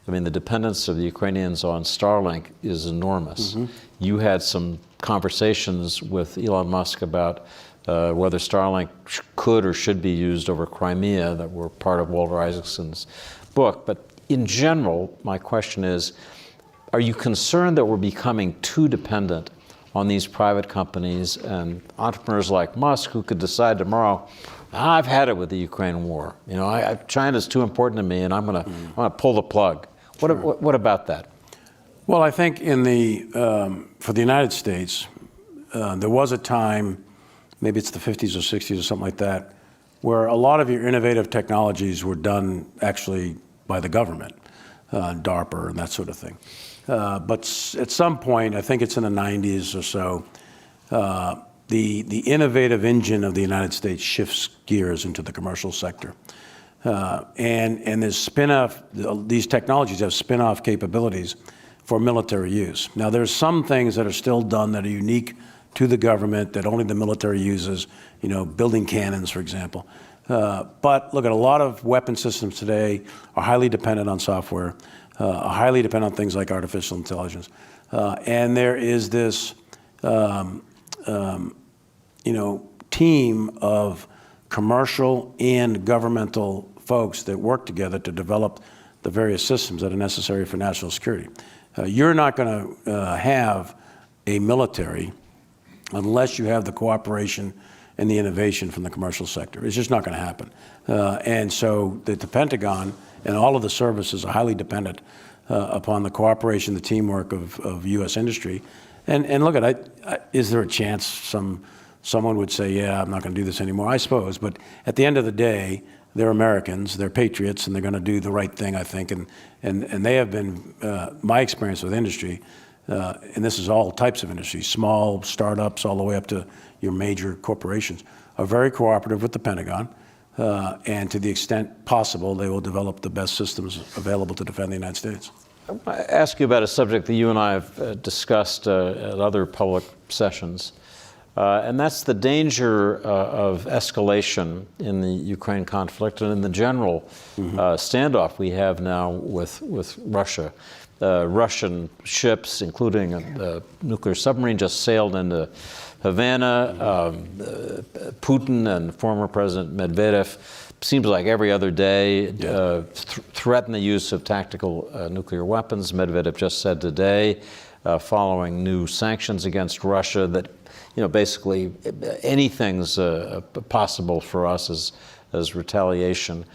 I mean, the dependence of the Ukrainians on Starlink is enormous. Mm-hmm. You had some conversations with Elon Musk about whether Starlink could or should be used over Crimea that were part of Walter Isaacson's book. But in general, my question is, are you concerned that we're becoming too dependent on these private companies and entrepreneurs like Musk who could decide tomorrow, I've had it with the Ukraine war. You know, China's too important to me and I'm gonna pull the plug. What about that? Well, I think for the United States, there was a time, maybe it's the 50s or 60s or something like that, where a lot of your innovative technologies were done actually by the government, DARPA and that sort of thing. But at some point, I think it's in the 90s or so, the innovative engine of the United States shifts gears into the commercial sector. And there's spin-off, these technologies have spin-off capabilities for military use. Now, there's some things that are still done that are unique to the government that only the military uses, you know, building cannons, for example. But look, at a lot of weapon systems today are highly dependent on software, are highly dependent on things like artificial intelligence. And there is this, team of commercial and governmental folks that work together to develop the various systems that are necessary for national security. You're not going to have a military unless you have the cooperation and the innovation from the commercial sector. It's just not going to happen. And so the Pentagon and all of the services are highly dependent upon the cooperation, the teamwork of U.S. industry. And look, is there a chance someone would say, yeah, I'm not going to do this anymore? I suppose. But at the end of the day, they're Americans, they're patriots, and they're going to do the right thing, I think. And they have been, my experience with industry, and this is all types of industries, small startups all the way up to your major corporations, are very cooperative with the Pentagon. and to the extent possible, they will develop the best systems available to defend the United States. I want to ask you about a subject that you and I have discussed at other public sessions, and that's the danger of escalation in the Ukraine conflict and in the general standoff we have now with Russia. Russian ships, including a nuclear submarine, just sailed into Havana. Putin and former President Medvedev, seems like every other day, threaten the use of tactical nuclear weapons. Medvedev just said today, following new sanctions against Russia, that basically anything's possible for us as retaliation.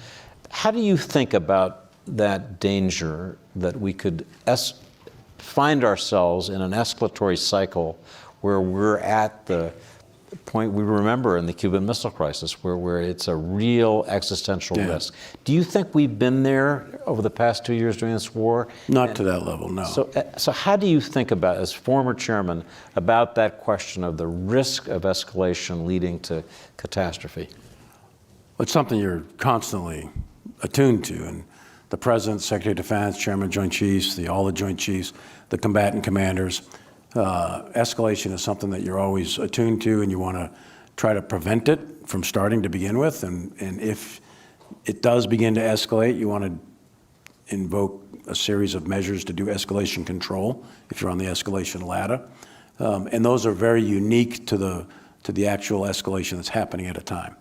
How do you think about that danger that we could find ourselves in an escalatory cycle where we're at the point we remember in the Cuban Missile Crisis, where it's a real existential risk? Do you think we've been there over the past 2 years during this war? Not to that level, no. So how do you think about, as former chairman, about that question of the risk of escalation leading to catastrophe? It's something you're constantly attuned to, and the President, Secretary of Defense, Chairman of Joint Chiefs, all the Joint Chiefs, the combatant commanders. Escalation is something that you're always attuned to, and you want to try to prevent it from starting to begin with. And if it does begin to escalate, you want to invoke a series of measures to do escalation control if you're on the escalation ladder. And those are very unique to the actual escalation that's happening at a time.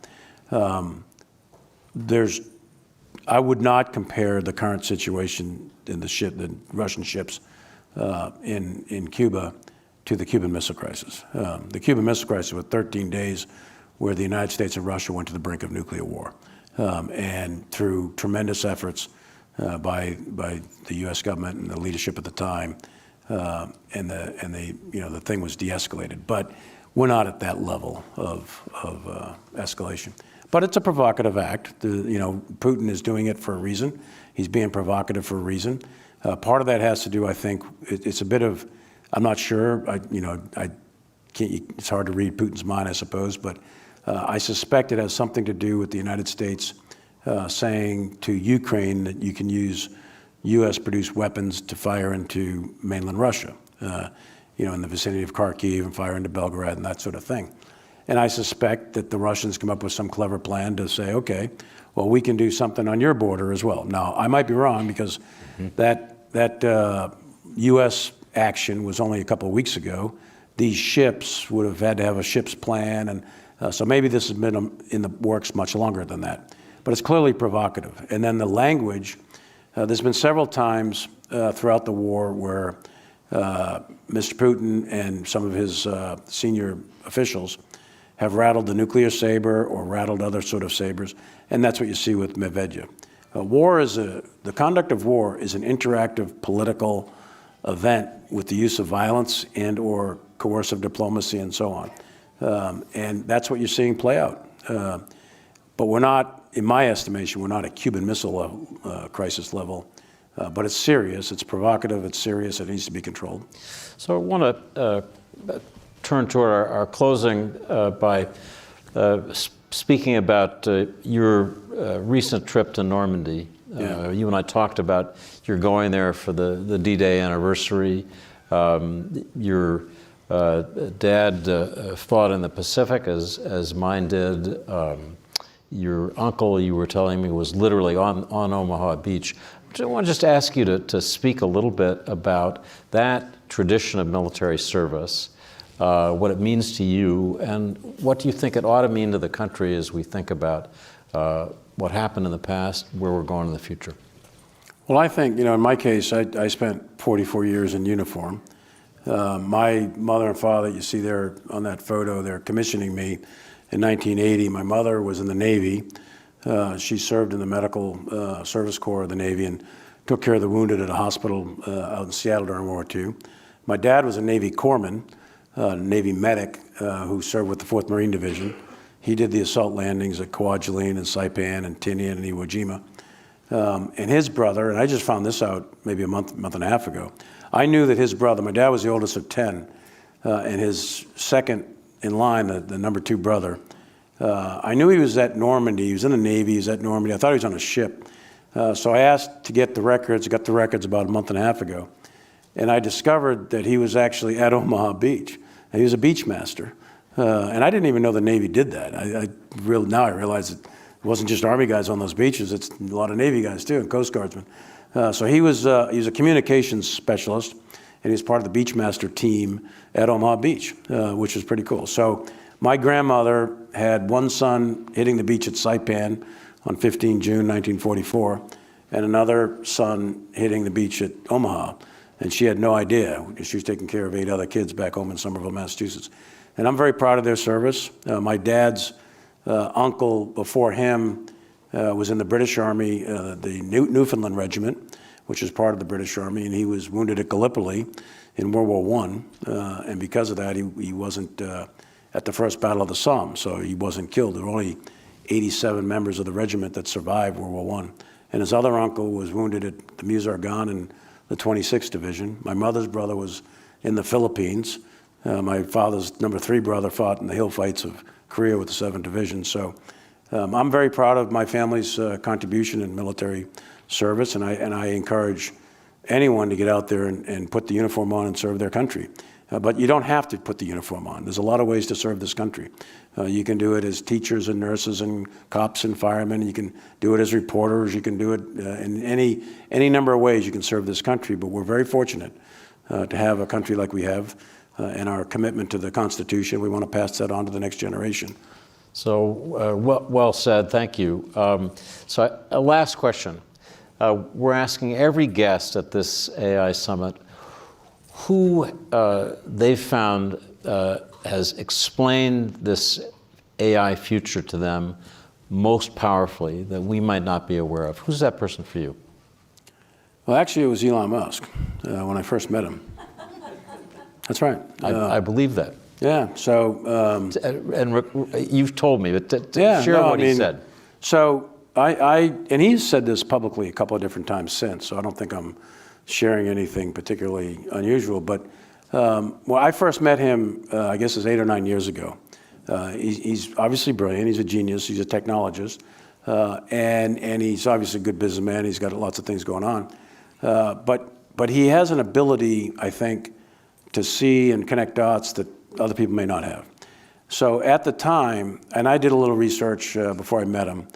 I would not compare the current situation in the Russian ships in Cuba to the Cuban Missile Crisis. The Cuban Missile Crisis was 13 days where the United States and Russia went to the brink of nuclear war. And through tremendous efforts by the U.S. government and the leadership at the time, the thing was de-escalated. But we're not at that level of escalation. But it's a provocative act. Putin is doing it for a reason. He's being provocative for a reason. Part of that has to do, I think, it's a bit of, I'm not sure, it's hard to read Putin's mind, I suppose, but I suspect it has something to do with the United States saying to Ukraine that you can use U.S.-produced weapons to fire into mainland Russia, in the vicinity of Kharkiv and fire into Belgorod and that sort of thing. And I suspect that the Russians come up with some clever plan to say, okay, well, we can do something on your border as well. Now, I might be wrong because that U.S. action was only a couple of weeks ago. These ships would have had to have a ship's plan, and so maybe this has been in the works much longer than that. But it's clearly provocative. And then the language, there's been several times throughout the war where Mr. Putin and some of his senior officials have rattled the nuclear saber or rattled other sort of sabers, and that's what you see with Medvedev. The conduct of war is an interactive political event with the use of violence and or coercive diplomacy and so on. And that's what you're seeing play out. But we're not, in my estimation, we're not at Cuban Missile Crisis level, but it's serious, it's provocative, it's serious, it needs to be controlled. So I want to turn toward our closing by speaking about your recent trip to Normandy. You and I talked about you're going there for the D-Day anniversary. Your dad fought in the Pacific, as mine did. Your uncle, you were telling me, was literally on Omaha Beach. I want to just ask you to speak a little bit about that tradition of military service, what it means to you, and what do you think it ought to mean to the country as we think about what happened in the past, where we're going in the future? Well, I think, in my case, I spent 44 years in uniform. My mother and father, you see there on that photo, they're commissioning me in 1980. My mother was in the Navy. She served in the Medical Service Corps of the Navy and took care of the wounded at a hospital out in Seattle during World War II. My dad was a Navy corpsman, Navy medic, who served with the 4th Marine Division. He did the assault landings at Kwajalein and Saipan and Tinian and Iwo Jima. And his brother, and I just found this out maybe a month and a half ago, I knew that his brother, my dad was the oldest of 10, and his second in line, the number 2 brother, I knew he was at Normandy. He was in the Navy. He was at Normandy. I thought he was on a ship. So I asked to get the records. I got the records about a month and a half ago. And I discovered that he was actually at Omaha Beach. And he was a beach master. And I didn't even know the Navy did that. Now I realize it wasn't just Army guys on those beaches. It's a lot of Navy guys too, and Coast Guardsmen. So he was a communications specialist, and he was part of the Beachmaster team at Omaha Beach, which was pretty cool. So my grandmother had one son hitting the beach at Saipan on 15 June 1944, and another son hitting the beach at Omaha. And she had no idea, because she was taking care of 8 other kids back home in Somerville, Massachusetts. And I'm very proud of their service. My dad's uncle before him was in the British Army, the Newfoundland Regiment, which is part of the British Army, and he was wounded at Gallipoli in World War I. And because of that, he wasn't at the first Battle of the Somme, so he wasn't killed. There were only 87 members of the regiment that survived World War I. And his other uncle was wounded at the Meuse-Argonne in the 26th Division. My mother's brother was in the Philippines. My father's number 3 brother fought in the hill fights of Korea with the 7th Division. So I'm very proud of my family's contribution in military service, and I encourage anyone to get out there and put the uniform on and serve their country. But you don't have to put the uniform on. There's a lot of ways to serve this country. You can do it as teachers and nurses and cops and firemen. You can do it as reporters. You can do it in any number of ways you can serve this country. But we're very fortunate to have a country like we have, and our commitment to the Constitution. We want to pass that on to the next generation. So well said. Thank you. So a last question. We're asking every guest at this AI Summit who they've found has explained this AI future to them most powerfully that we might not be aware of. Who's that person for you? Well, actually, it was Elon Musk when I first met him. That's right. I believe that. Yeah. So. And you've told me, but share what he said. So and he's said this publicly a couple of different times since. So I don't think I'm sharing anything particularly unusual. But well, I first met him, I guess, it was 8 or 9 years ago. He's obviously brilliant. He's a genius. He's a technologist, and he's obviously a good businessman. He's got lots of things going on. But he has an ability, I think, to see and connect dots that other people may not have. So at the time, and I did a little research before I met him,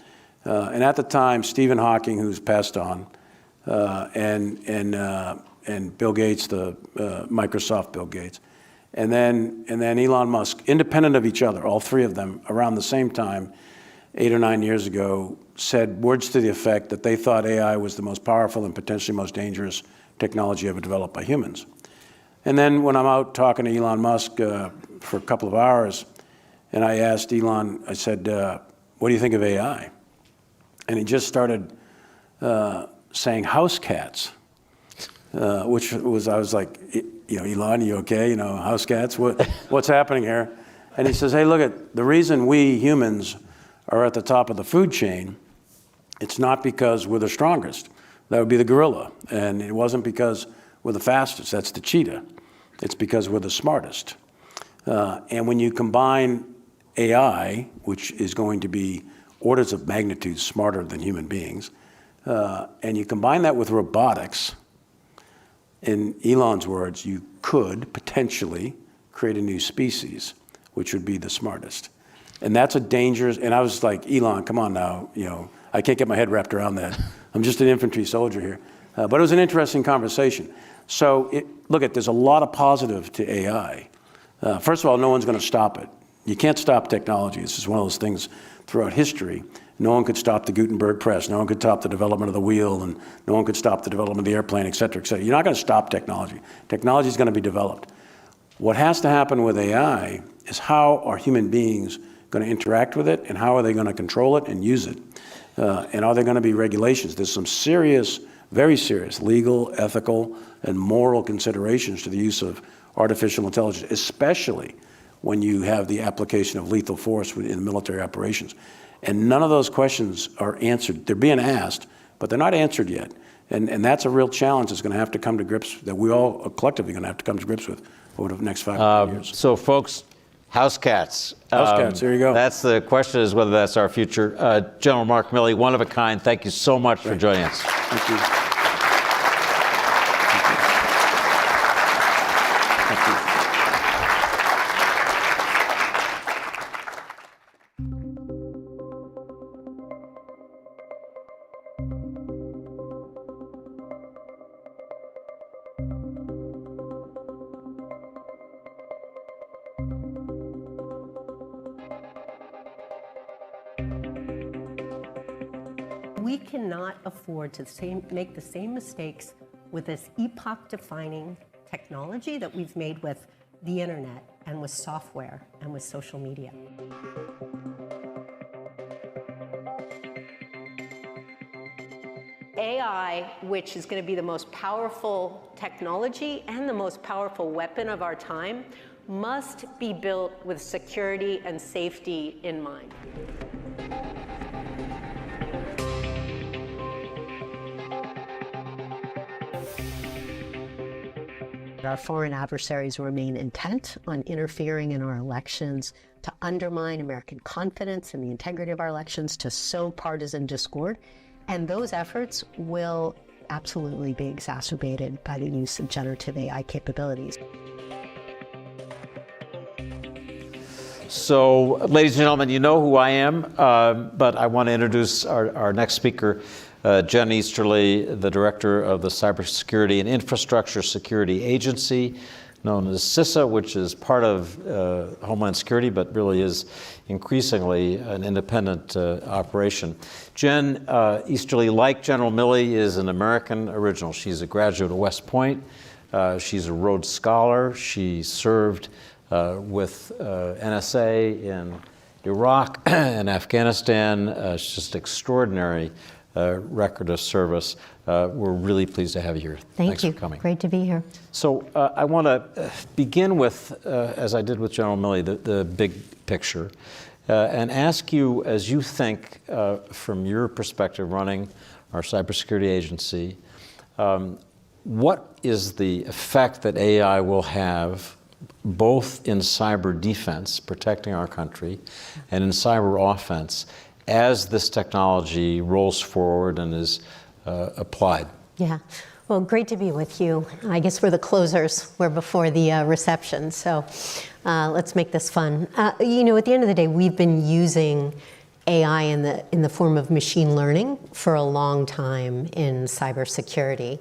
and at the time, Stephen Hawking, who's passed on, and Bill Gates, the Microsoft Bill Gates, and then Elon Musk, independent of each other, all 3 of them, around the same time, 8 or 9 years ago, said words to the effect that they thought AI was the most powerful and potentially most dangerous technology ever developed by humans. And then when I'm out talking to Elon Musk for a couple of hours, and I asked Elon, I said, what do you think of AI? And he just started saying house cats, which was, I was like, Elon, you okay? House cats, what's happening here? And he says, hey, look, the reason we humans are at the top of the food chain, it's not because we're the strongest. That would be the gorilla. And it wasn't because we're the fastest. That's the cheetah. It's because we're the smartest. And when you combine AI, which is going to be orders of magnitude smarter than human beings, and you combine that with robotics, in Elon's words, you could potentially create a new species, which would be the smartest. And that's a dangerous, and I was like, Elon, come on now, I can't get my head wrapped around that. I'm just an infantry soldier here. But it was an interesting conversation. So look, there's a lot of positive to AI. First of all, no one's going to stop it. You can't stop technology. This is one of those things throughout history. No one could stop the Gutenberg press. No one could stop the development of the wheel, and no one could stop the development of the airplane, et cetera, et cetera. You're not going to stop technology. Technology is going to be developed. What has to happen with AI is how are human beings going to interact with it, and how are they going to control it and use it? And are there going to be regulations? There's some serious, very serious legal, ethical, and moral considerations to the use of artificial intelligence, especially when you have the application of lethal force in military operations. And none of those questions are answered. They're being asked, but they're not answered yet. And that's a real challenge that's going to have to come to grips, that we all collectively going to have to come to grips with over the next 5 years. So folks, House cats. House cats, there you go. That's the question, is whether that's our future. General Mark Millie, one of a kind, thank you so much for joining us. Thank you. We cannot afford to make the same mistakes with this epoch-defining technology that we've made with the internet and with software and with social media. AI, which is going to be the most powerful technology and the most powerful weapon of our time, must be built with security and safety in mind. Our foreign adversaries remain intent on interfering in our elections to undermine American confidence in the integrity of our elections, to sow partisan discord, and those efforts will absolutely be exacerbated by the use of generative AI capabilities. So, ladies and gentlemen, you know who I am, but I want to introduce our next speaker, Jen Easterly, the director of the Cybersecurity and Infrastructure Security Agency, known as CISA, which is part of Homeland Security, but really is increasingly an independent operation. Jen Easterly, like General Millie, is an American original. She's a graduate of West Point. She's a Rhodes Scholar. She served with NSA in Iraq and Afghanistan. It's just extraordinary record of service. We're really pleased to have you here. Thanks for coming. Great to be here. So I want to begin with, as I did with General Millie, the big picture, and ask you, as you think from your perspective running our cybersecurity agency, what is the effect that AI will have both in cyber defense, protecting our country, and in cyber offense as this technology rolls forward and is applied? Yeah. Well, great to be with you. I guess we're the closers. We're before the reception. So let's make this fun. You know, at the end of the day, we've been using AI in the form of machine learning for a long time in cybersecurity.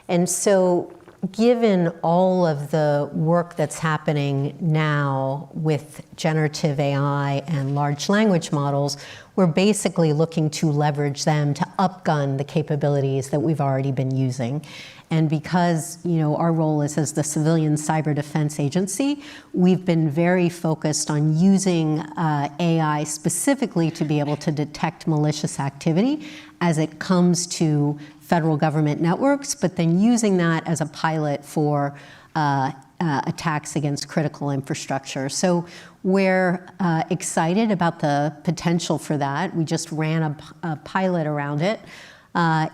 And so given all of the work that's happening now with generative AI and large language models, we're basically looking to leverage them to upgun the capabilities that we've already been using. And because, you know, our role is as the Civilian Cyber Defense Agency, we've been very focused on using AI specifically to be able to detect malicious activity as it comes to federal government networks, but then using that as a pilot for attacks against critical infrastructure. So we're excited about the potential for that. We just ran a pilot around it.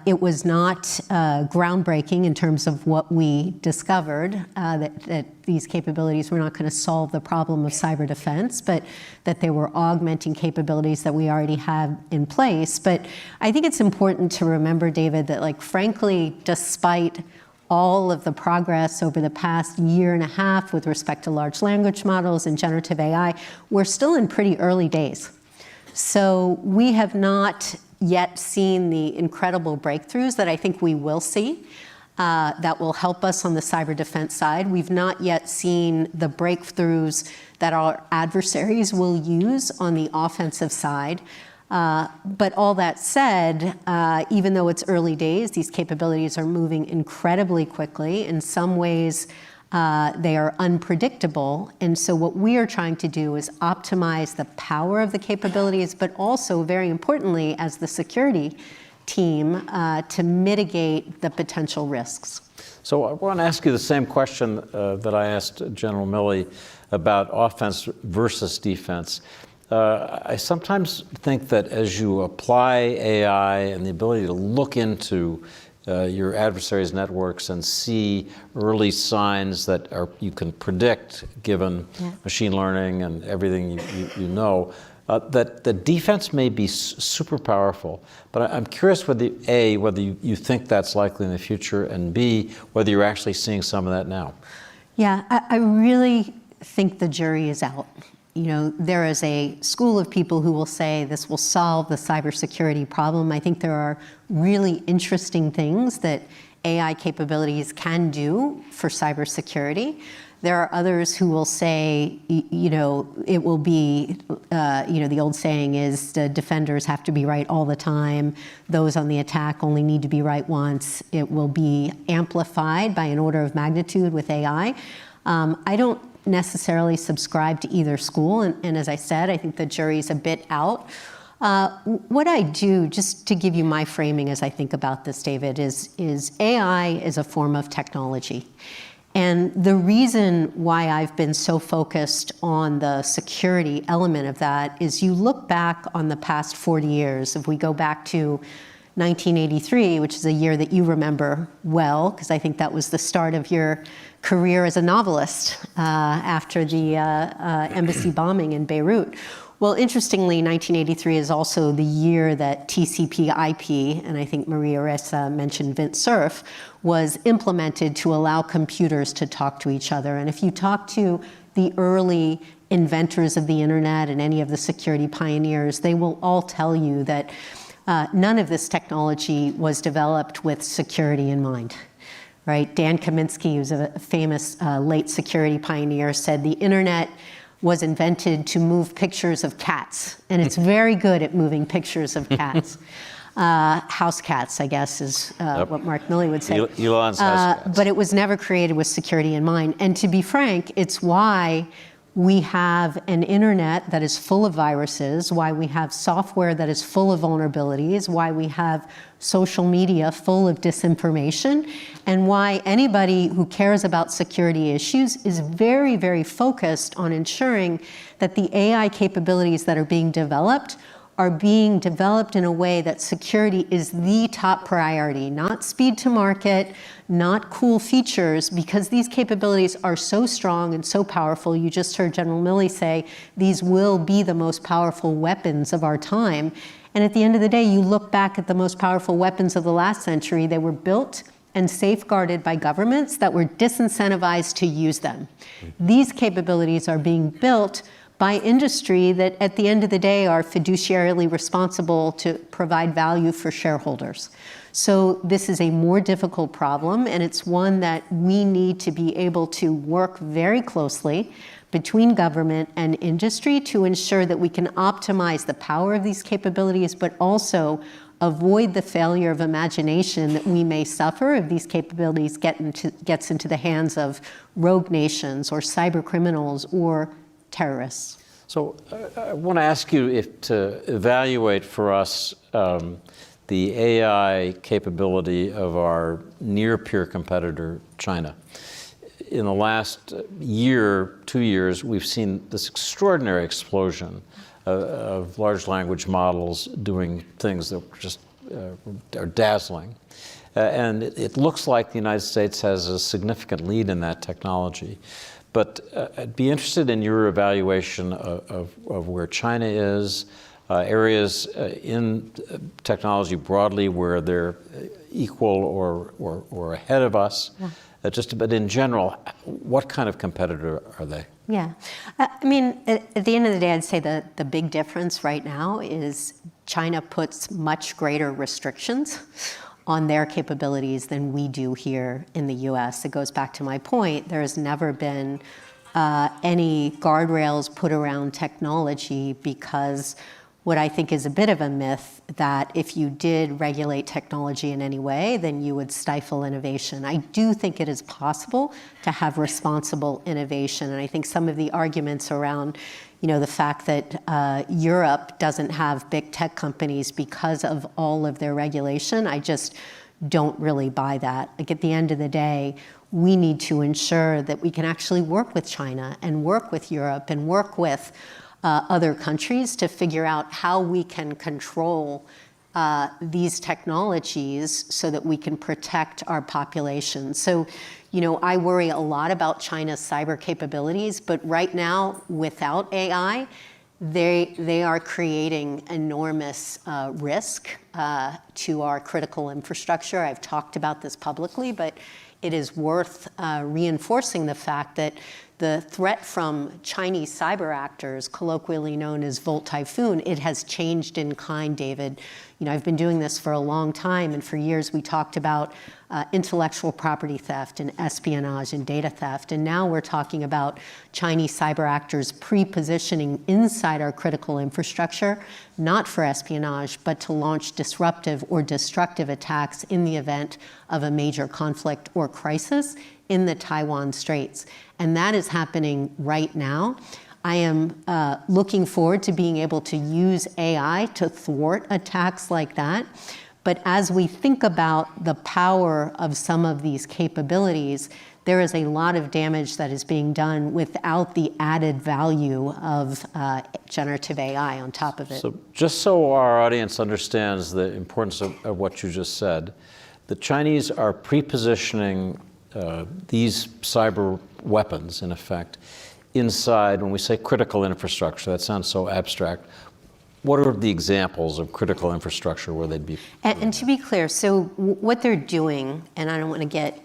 It was not groundbreaking in terms of what we discovered, that these capabilities were not going to solve the problem of cyber defense, but that they were augmenting capabilities that we already have in place. But I think it's important to remember, David, that, like, frankly, despite all of the progress over the past year and a half with respect to large language models and generative AI, we're still in pretty early days. So we have not yet seen the incredible breakthroughs that I think we will see that will help us on the cyber defense side. We've not yet seen the breakthroughs that our adversaries will use on the offensive side. But all that said, even though it's early days, these capabilities are moving incredibly quickly. In some ways, they are unpredictable. And so what we are trying to do is optimize the power of the capabilities, but also, very importantly, as the security team, to mitigate the potential risks. So I want to ask you the same question that I asked General Millie about offense versus defense. I sometimes think that as you apply AI and the ability to look into your adversaries' networks and see early signs that you can predict, given machine learning and everything you know, that the defense may be super powerful. But I'm curious whether, A, whether you think that's likely in the future, and B, whether you're actually seeing some of that now. Yeah, I really think the jury is out. You know, there is a school of people who will say this will solve the cybersecurity problem. I think there are really interesting things that AI capabilities can do for cybersecurity. There are others who will say, you know, it will be, you know, the old saying is the defenders have to be right all the time. Those on the attack only need to be right once. It will be amplified by an order of magnitude with AI. I don't necessarily subscribe to either school. And as I said, I think the jury's a bit out. What I do, just to give you my framing as I think about this, David, is AI is a form of technology. And the reason why I've been so focused on the security element of that is you look back on the past 40 years. If we go back to 1983, which is a year that you remember well, because I think that was the start of your career as a novelist after the embassy bombing in Beirut. Well, interestingly, 1983 is also the year that TCP/IP, and I think Maria Ressa mentioned Vint Cerf, was implemented to allow computers to talk to each other. And if you talk to the early inventors of the internet and any of the security pioneers, they will all tell you that none of this technology was developed with security in mind. Right? Dan Kaminsky, who's a famous late security pioneer, said the internet was invented to move pictures of cats, and it's very good at moving pictures of cats. House cats, I guess, is what Mark Millie would say. Elon's house cats. But it was never created with security in mind. And to be frank, it's why we have an internet that is full of viruses, why we have software that is full of vulnerabilities, why we have social media full of disinformation, and why anybody who cares about security issues is very, very focused on ensuring that the AI capabilities that are being developed in a way that security is the top priority, not speed to market, not cool features, because these capabilities are so strong and so powerful. You just heard General Millie say these will be the most powerful weapons of our time. And at the end of the day, you look back at the most powerful weapons of the last century, they were built and safeguarded by governments that were disincentivized to use them. These capabilities are being built by industry that at the end of the day are fiduciarily responsible to provide value for shareholders. So this is a more difficult problem, and it's one that we need to be able to work very closely between government and industry to ensure that we can optimize the power of these capabilities, but also avoid the failure of imagination that we may suffer if these capabilities gets into the hands of rogue nations or cyber criminals or terrorists. So I want to ask you to evaluate for us the AI capability of our near-peer competitor, China. In the last year, 2 years, we've seen this extraordinary explosion of large language models doing things that just are dazzling. And it looks like the United States has a significant lead in that technology. But I'd be interested in your evaluation of where China is, areas in technology broadly where they're equal or ahead of us. Yeah. But in general, what kind of competitor are they? Yeah. I mean, at the end of the day, I'd say the big difference right now is China puts much greater restrictions on their capabilities than we do here in the US. It goes back to my point, there has never been any guardrails put around technology, because what I think is a bit of a myth that if you did regulate technology in any way, then you would stifle innovation. I do think it is possible to have responsible innovation, and I think some of the arguments around the fact that Europe doesn't have big tech companies because of all of their regulation, I just don't really buy that. Like, at the end of the day, we need to ensure that we can actually work with China and work with Europe and work with other countries to figure out how we can control these technologies so that we can protect our population. So, you know, I worry a lot about China's cyber capabilities, but right now, without AI, they are creating enormous risk to our critical infrastructure. I've talked about this publicly, but it is worth reinforcing the fact that the threat from Chinese cyber actors, colloquially known as Volt Typhoon, it has changed in kind, David. You know, I've been doing this for a long time, and for years we talked about intellectual property theft and espionage and data theft, and now we're talking about Chinese cyber actors pre-positioning inside our critical infrastructure, not for espionage, but to launch disruptive or destructive attacks in the event of a major conflict or crisis in the Taiwan Straits. And that is happening right now. I am looking forward to being able to use AI to thwart attacks like that. But as we think about the power of some of these capabilities, there is a lot of damage that is being done without the added value of generative AI on top of it. So just so our audience understands the importance of what you just said, the Chinese are pre-positioning these cyber weapons, in effect, inside, when we say critical infrastructure, that sounds so abstract. What are the examples of critical infrastructure where they'd be? And to be clear, so what they're doing, and I don't want to get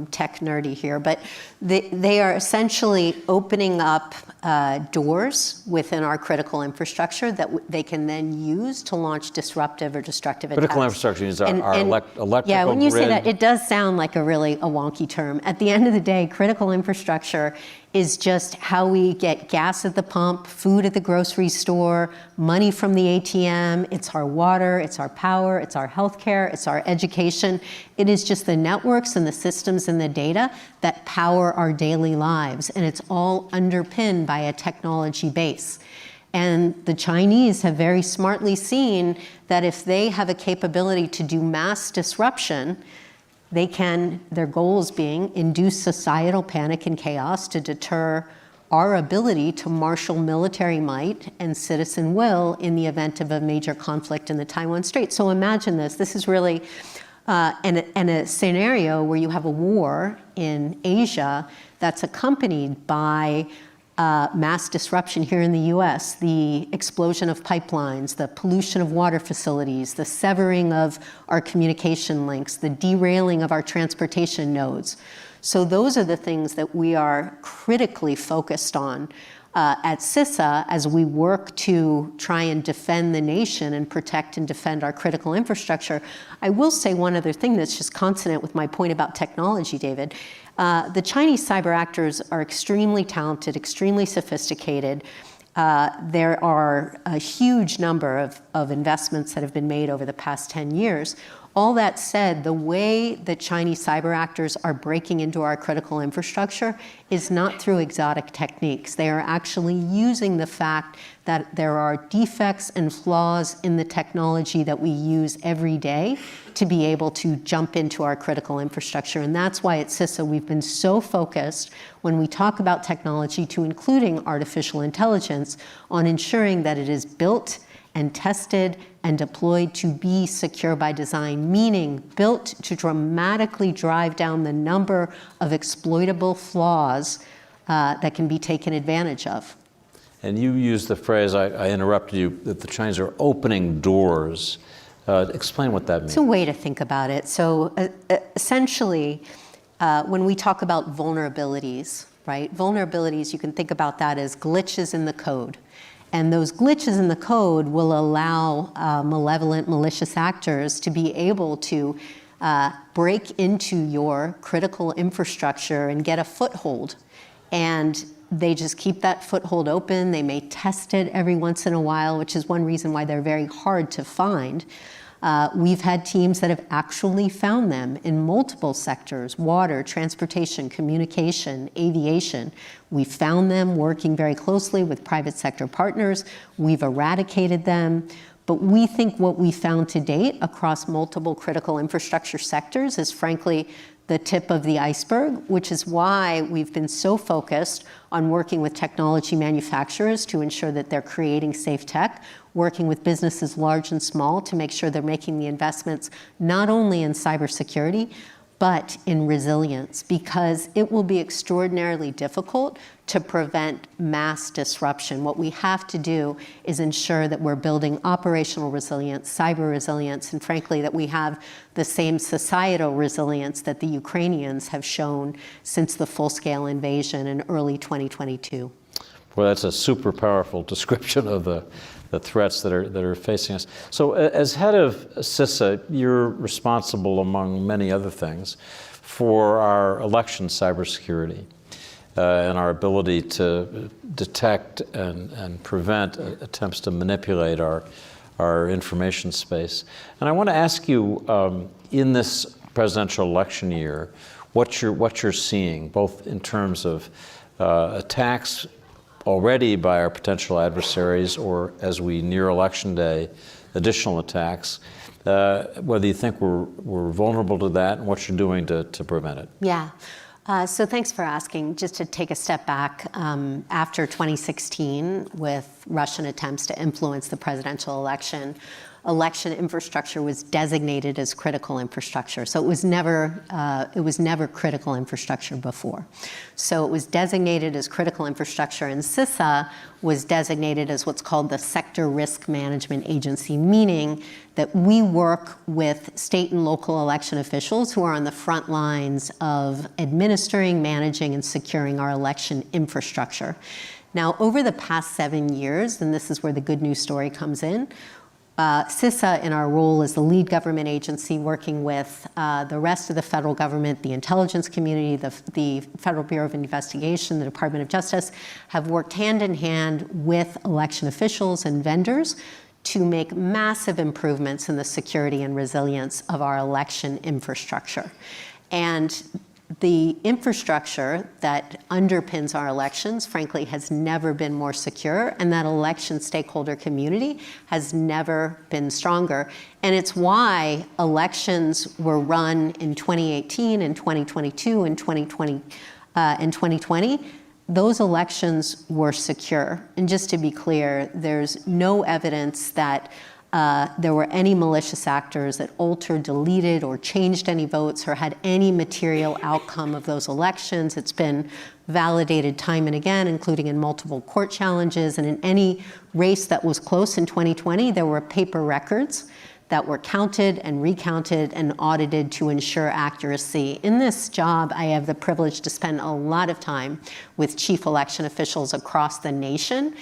tech nerdy here, but they are essentially opening up doors within our critical infrastructure that they can then use to launch disruptive or destructive attacks. Critical infrastructure is our electrical Yeah, when you grid. say that, it does sound like a wonky term. At the end of the day, critical infrastructure is just how we get gas at the pump, food at the grocery store, money from the ATM. It's our water, it's our power, it's our healthcare, it's our education. It is just the networks and the systems and the data that power our daily lives. And it's all underpinned by a technology base. And the Chinese have very smartly seen that if they have a capability to do mass disruption, they can, their goals being, induce societal panic and chaos to deter our ability to marshal military might and citizen will in the event of a major conflict in the Taiwan Strait. So imagine this. This is really in a scenario where you have a war in Asia that's accompanied by mass disruption here in the US, the explosion of pipelines, the pollution of water facilities, the severing of our communication links, the derailing of our transportation nodes. So those are the things that we are critically focused on at CISA as we work to try and defend the nation and protect and defend our critical infrastructure. I will say one other thing that's just consonant with my point about technology, David. The Chinese cyber actors are extremely talented, extremely sophisticated. There are a huge number of investments that have been made over the past 10 years. All that said, the way that Chinese cyber actors are breaking into our critical infrastructure is not through exotic techniques. They are actually using the fact that there are defects and flaws in the technology that we use every day to be able to jump into our critical infrastructure. And that's why at CISA we've been so focused when we talk about technology, to including artificial intelligence, on ensuring that it is built and tested and deployed to be secure by design, meaning built to dramatically drive down the number of exploitable flaws that can be taken advantage of. And you used the phrase, I interrupted you, that the Chinese are opening doors. Explain what that means. It's a way to think about it. So essentially, when we talk about vulnerabilities, right? Vulnerabilities, you can think about that as glitches in the code. And those glitches in the code will allow malevolent, malicious actors to be able to break into your critical infrastructure and get a foothold. And they just keep that foothold open. They may test it every once in a while, which is one reason why they're very hard to find. We've had teams that have actually found them in multiple sectors: water, transportation, communication, aviation. We found them working very closely with private sector partners. We've eradicated them. But we think what we found to date across multiple critical infrastructure sectors is frankly the tip of the iceberg, which is why we've been so focused on working with technology manufacturers to ensure that they're creating safe tech, working with businesses large and small to make sure they're making the investments not only in cybersecurity, but in resilience, because it will be extraordinarily difficult to prevent mass disruption. What we have to do is ensure that we're building operational resilience, cyber resilience, and frankly, that we have the same societal resilience that the Ukrainians have shown since the full-scale invasion in early 2022. Well, that's a super powerful description of the threats that are facing us. So as head of CISA, you're responsible, among many other things, for our election cybersecurity and our ability to detect and prevent attempts to manipulate our information space. And I want to ask you, in this presidential election year, what you're seeing, both in terms of attacks already by our potential adversaries, or as we near Election Day, additional attacks, whether you think we're vulnerable to that and what you're doing to prevent it. Yeah. So thanks for asking. Just to take a step back, after 2016, with Russian attempts to influence the presidential election, election infrastructure was designated as critical infrastructure. So it was never critical infrastructure before. So it was designated as critical infrastructure, and CISA was designated as what's called the Sector Risk Management Agency, meaning that we work with state and local election officials who are on the front lines of administering, managing, and securing our election infrastructure. Now, over the past 7 years, and this is where the good news story comes in, CISA, in our role as the lead government agency working with the rest of the federal government, the intelligence community, the Federal Bureau of Investigation, the Department of Justice, have worked hand in hand with election officials and vendors to make massive improvements in the security and resilience of our election infrastructure. And the infrastructure that underpins our elections, frankly, has never been more secure, and that election stakeholder community has never been stronger. And it's why elections were run in 2018 and 2022 and 2020. Those elections were secure. And just to be clear, there's no evidence that there were any malicious actors that altered, deleted, or changed any votes or had any material outcome of those elections. It's been validated time and again, including in multiple court challenges. And in any race that was close in 2020, there were paper records that were counted and recounted and audited to ensure accuracy. In this job, I have the privilege to spend a lot of time with chief election officials across the nation.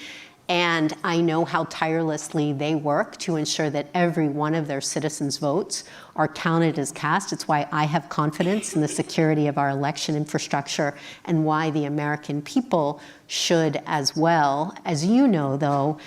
And I know how tirelessly they work to ensure that every one of their citizens' votes are counted as cast. It's why I have confidence in the security of our election infrastructure and why the American people should as well. As you know, though,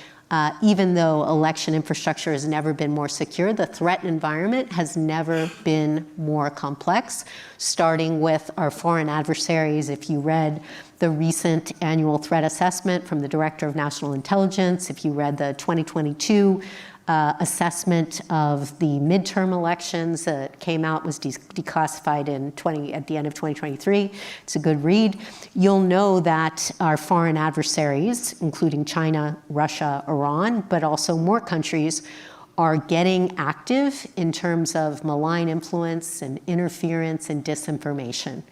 even though election infrastructure has never been more secure, the threat environment has never been more complex, starting with our foreign adversaries. If you read the recent annual threat assessment from the Director of National Intelligence, if you read the 2022 assessment of the midterm elections that came out, was declassified at the end of 2023. It's a good read. You'll know that our foreign adversaries, including China, Russia, Iran, but also more countries, are getting active in terms of malign influence and interference and disinformation.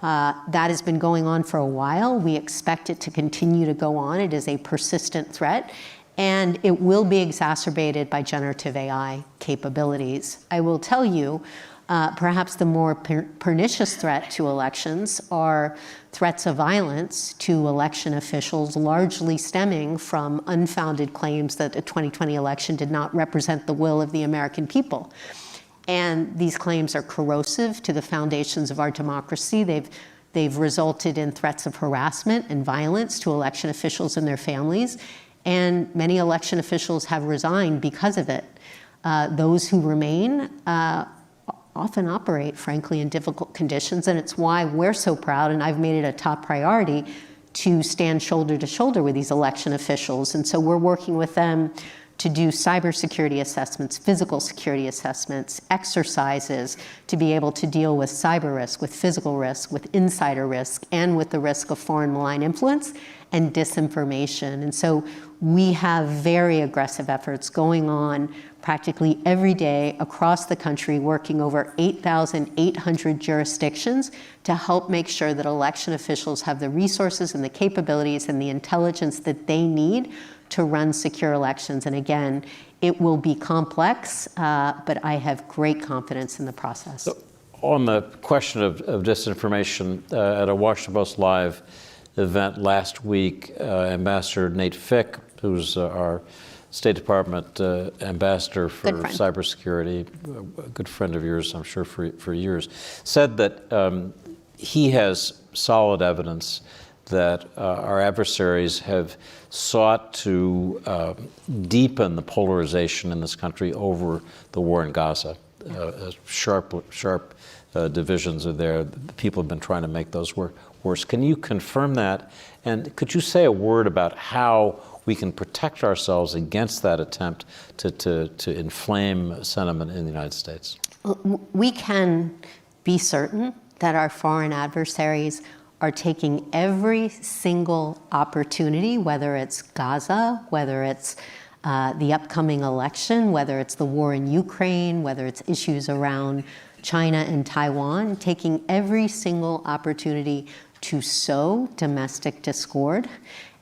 That has been going on for a while. We expect it to continue to go on. It is a persistent threat, and it will be exacerbated by generative AI capabilities. I will tell you, perhaps the more pernicious threat to elections are threats of violence to election officials, largely stemming from unfounded claims that the 2020 election did not represent the will of the American people. And these claims are corrosive to the foundations of our democracy. They've resulted in threats of harassment and violence to election officials and their families. And many election officials have resigned because of it. Those who remain often operate, frankly, in difficult conditions. And it's why we're so proud, and I've made it a top priority, to stand shoulder to shoulder with these election officials. And so we're working with them to do cybersecurity assessments, physical security assessments, exercises to be able to deal with cyber risk, with physical risk, with insider risk, and with the risk of foreign malign influence and disinformation. And so we have very aggressive efforts going on practically every day across the country, working over 8,800 jurisdictions to help make sure that election officials have the resources and the capabilities and the intelligence that they need to run secure elections. And again, it will be complex, but I have great confidence in the process. So on the question of disinformation, at a Washington Post Live event last week, Ambassador Nate Fick, who's our State Department ambassador for cybersecurity, a good friend of yours, I'm sure, for years, said that he has solid evidence that our adversaries have sought to deepen the polarization in this country over the war in Gaza. Sharp divisions are there. People have been trying to make those worse. Can you confirm that? And could you say a word about how we can protect ourselves against that attempt to inflame sentiment in the United States? We can be certain that our foreign adversaries are taking every single opportunity, whether it's Gaza, whether it's the upcoming election, whether it's the war in Ukraine, whether it's issues around China and Taiwan, taking every single opportunity to sow domestic discord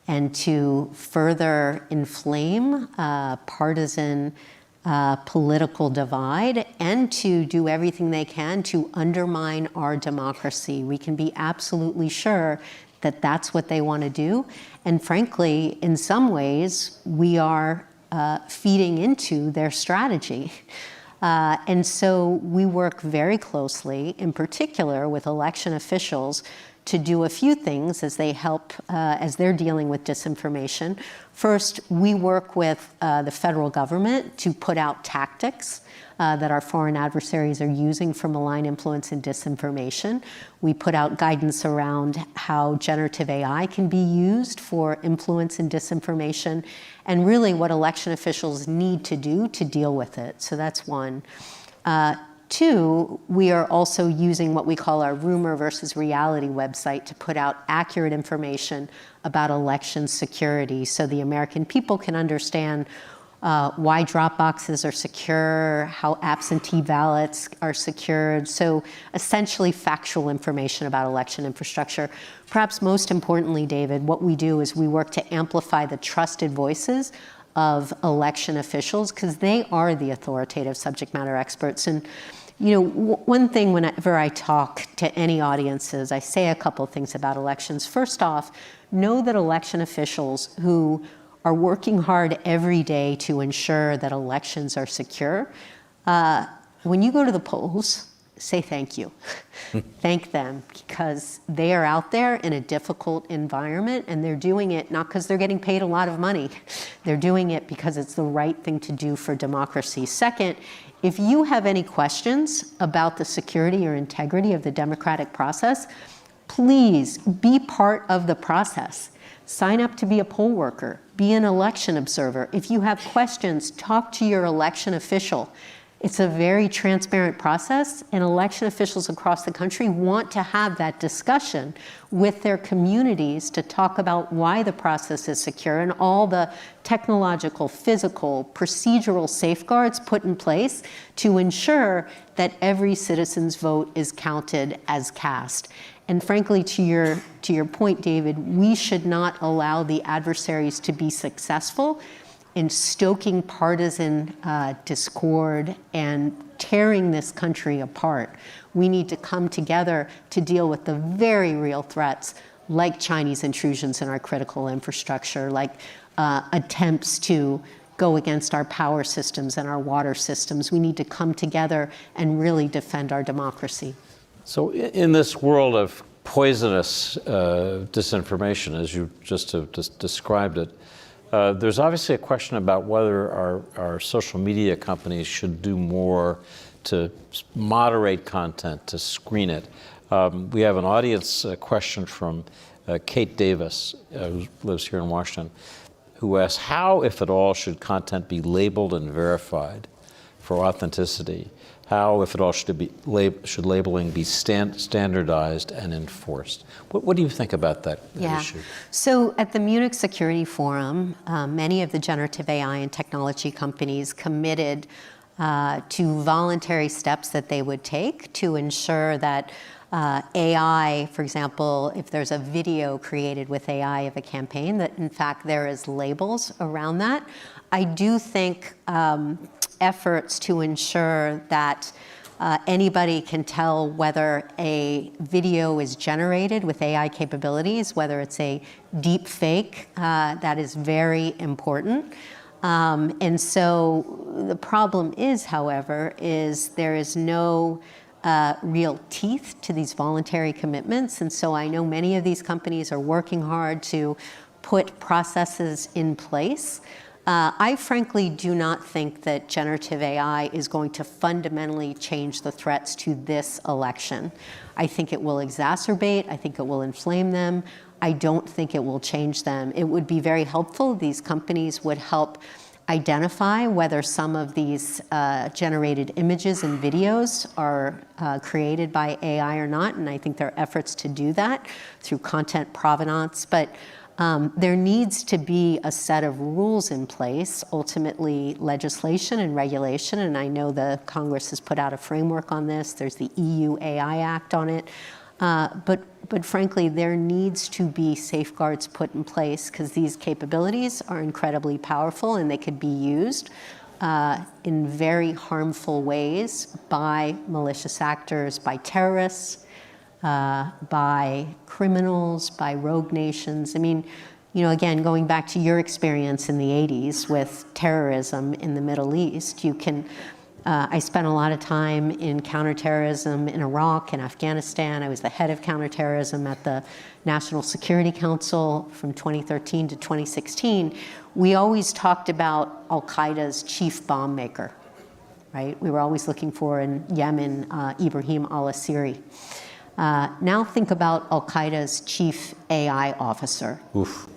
and to further inflame partisan political divide, and to do everything they can to undermine our democracy. We can be absolutely sure that that's what they want to do. And frankly, in some ways, we are feeding into their strategy. And so we work very closely, in particular with election officials, to do a few things as they help, as they're dealing with disinformation. First, we work with the federal government to put out tactics that our foreign adversaries are using for malign influence and disinformation. We put out guidance around how generative AI can be used for influence and disinformation, and really what election officials need to do to deal with it. So that's one. Two, we are also using what we call our rumor versus reality website to put out accurate information about election security so the American people can understand why drop boxes are secure, how absentee ballots are secured. So essentially factual information about election infrastructure. Perhaps most importantly, David, what we do is we work to amplify the trusted voices of election officials, because they are the authoritative subject matter experts. And you know, one thing whenever I talk to any audiences, I say a couple things about elections. First off, know that election officials who are working hard every day to ensure that elections are secure, when you go to the polls, say thank you. Thank them, because they are out there in a difficult environment, and they're doing it not because they're getting paid a lot of money. They're doing it because it's the right thing to do for democracy. Second, if you have any questions about the security or integrity of the democratic process, please be part of the process. Sign up to be a poll worker, be an election observer. If you have questions, talk to your election official. It's a very transparent process, and election officials across the country want to have that discussion with their communities to talk about why the process is secure and all the technological, physical, procedural safeguards put in place to ensure that every citizen's vote is counted as cast. And frankly, to your point, David, we should not allow the adversaries to be successful in stoking partisan discord and tearing this country apart. We need to come together to deal with the very real threats, like Chinese intrusions in our critical infrastructure, like attempts to go against our power systems and our water systems. We need to come together and really defend our democracy. So in this world of poisonous disinformation, as you just have described it, there's obviously a question about whether our social media companies should do more to moderate content, to screen it. We have an audience question from Kate Davis, who lives here in Washington. who asks, how, if at all, should content be labeled and verified for authenticity? How, if at all, should labeling be standardized and enforced? What do you think about that issue? So at the Munich Security Forum, many of the generative AI and technology companies committed to voluntary steps that they would take to ensure that AI, for example, if there's a video created with AI of a campaign, that in fact there is labels around that. I do think efforts to ensure that anybody can tell whether a video is generated with AI capabilities, whether it's a deep fake, that is very important. And so the problem is, however, there is no real teeth to these voluntary commitments. And so I know many of these companies are working hard to put processes in place. I frankly do not think that generative AI is going to fundamentally change the threats to this election. I think it will exacerbate, I think it will inflame them. I don't think it will change them. It would be very helpful. These companies would help identify whether some of these generated images and videos are created by AI or not, and I think there are efforts to do that through content provenance. But there needs to be a set of rules in place, ultimately legislation and regulation, and I know the Congress has put out a framework on this. There's the EU AI Act on it. But frankly, there needs to be safeguards put in place because these capabilities are incredibly powerful and they could be used in very harmful ways by malicious actors, by terrorists, by criminals, by rogue nations. I mean, you know, again, going back to your experience in the 80s with terrorism in the Middle East, you can I spent a lot of time in counterterrorism in Iraq and Afghanistan. I was the head of counterterrorism at the National Security Council from 2013 to 2016. We always talked about Al-Qaeda's chief bomb maker, right? We were always looking for in Yemen, Ibrahim al-Asiri. Now think about Al-Qaeda's chief AI officer. Oof.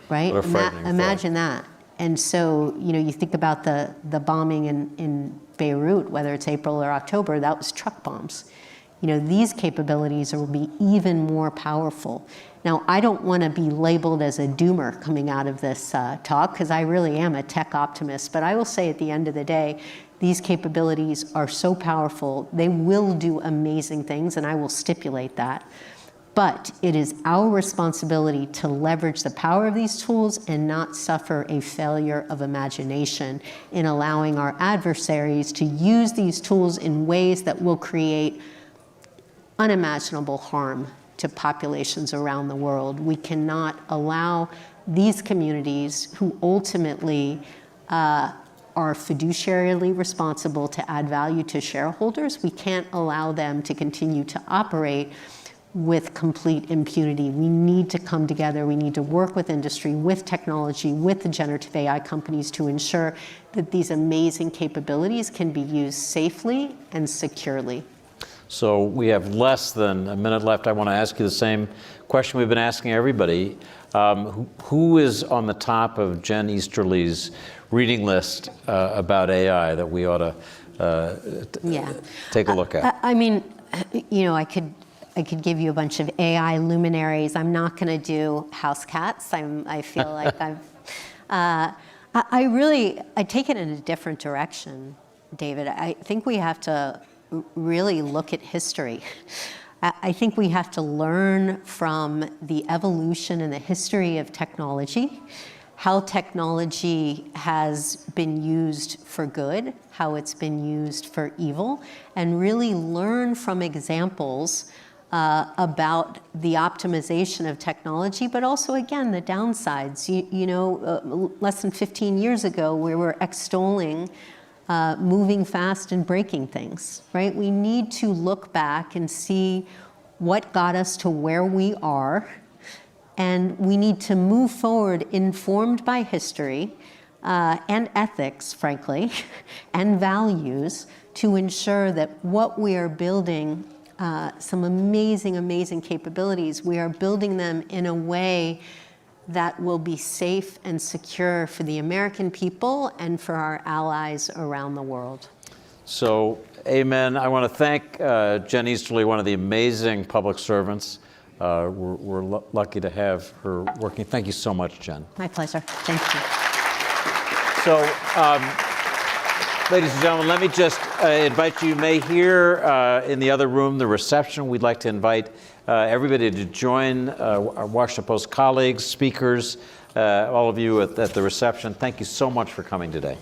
Right? What a frightening Imagine that. And so, you know, you think about the bombing in Beirut, whether it's April or October, that was truck bombs. You know, these capabilities will be even more powerful. Now, I don't want to be labeled as a doomer coming out of this talk, because I really am a tech optimist. But I will say at the end of the day, these capabilities are so powerful, they will do amazing things, and I will stipulate that. But it is our responsibility to leverage the power of these tools and not suffer a failure of imagination in allowing our adversaries to use these tools in ways that will create unimaginable harm to populations around the world. We cannot allow these communities who ultimately are fiduciarily responsible to add value to shareholders, we can't allow them to continue to operate with complete impunity. We need to come together. We need to work with industry, with technology, with the generative AI companies to ensure that these amazing capabilities can be used safely and securely. So we have less than a minute left. I want to ask you the same question we've been asking everybody. Who is on the top of Jen Easterly's reading list about AI that we ought to take a look at? I mean, you know, I could give you a bunch of AI luminaries. I'm not going to do house cats. I feel like I take it in a different direction, David. I think we have to really look at history. I think we have to learn from the evolution and the history of technology, how technology has been used for good, how it's been used for evil, and really learn from examples about the optimization of technology, but also, again, the downsides. You know, less than 15 years ago, we were extolling moving fast and breaking things, right? We need to look back and see what got us to where we are, and we need to move forward informed by history and ethics, frankly, and values to ensure that what we are building, some amazing, amazing capabilities, we are building them in a way that will be safe and secure for the American people and for our allies around the world. So, amen. I want to thank Jen Easterly, one of the amazing public servants. We're lucky to have her working. Thank you so much, Jen. My pleasure. Thank you. So, ladies and gentlemen, let me just invite you. You may hear in the other room the reception. We'd like to invite everybody to join our Washington Post colleagues, speakers, all of you at the reception. Thank you so much for coming today.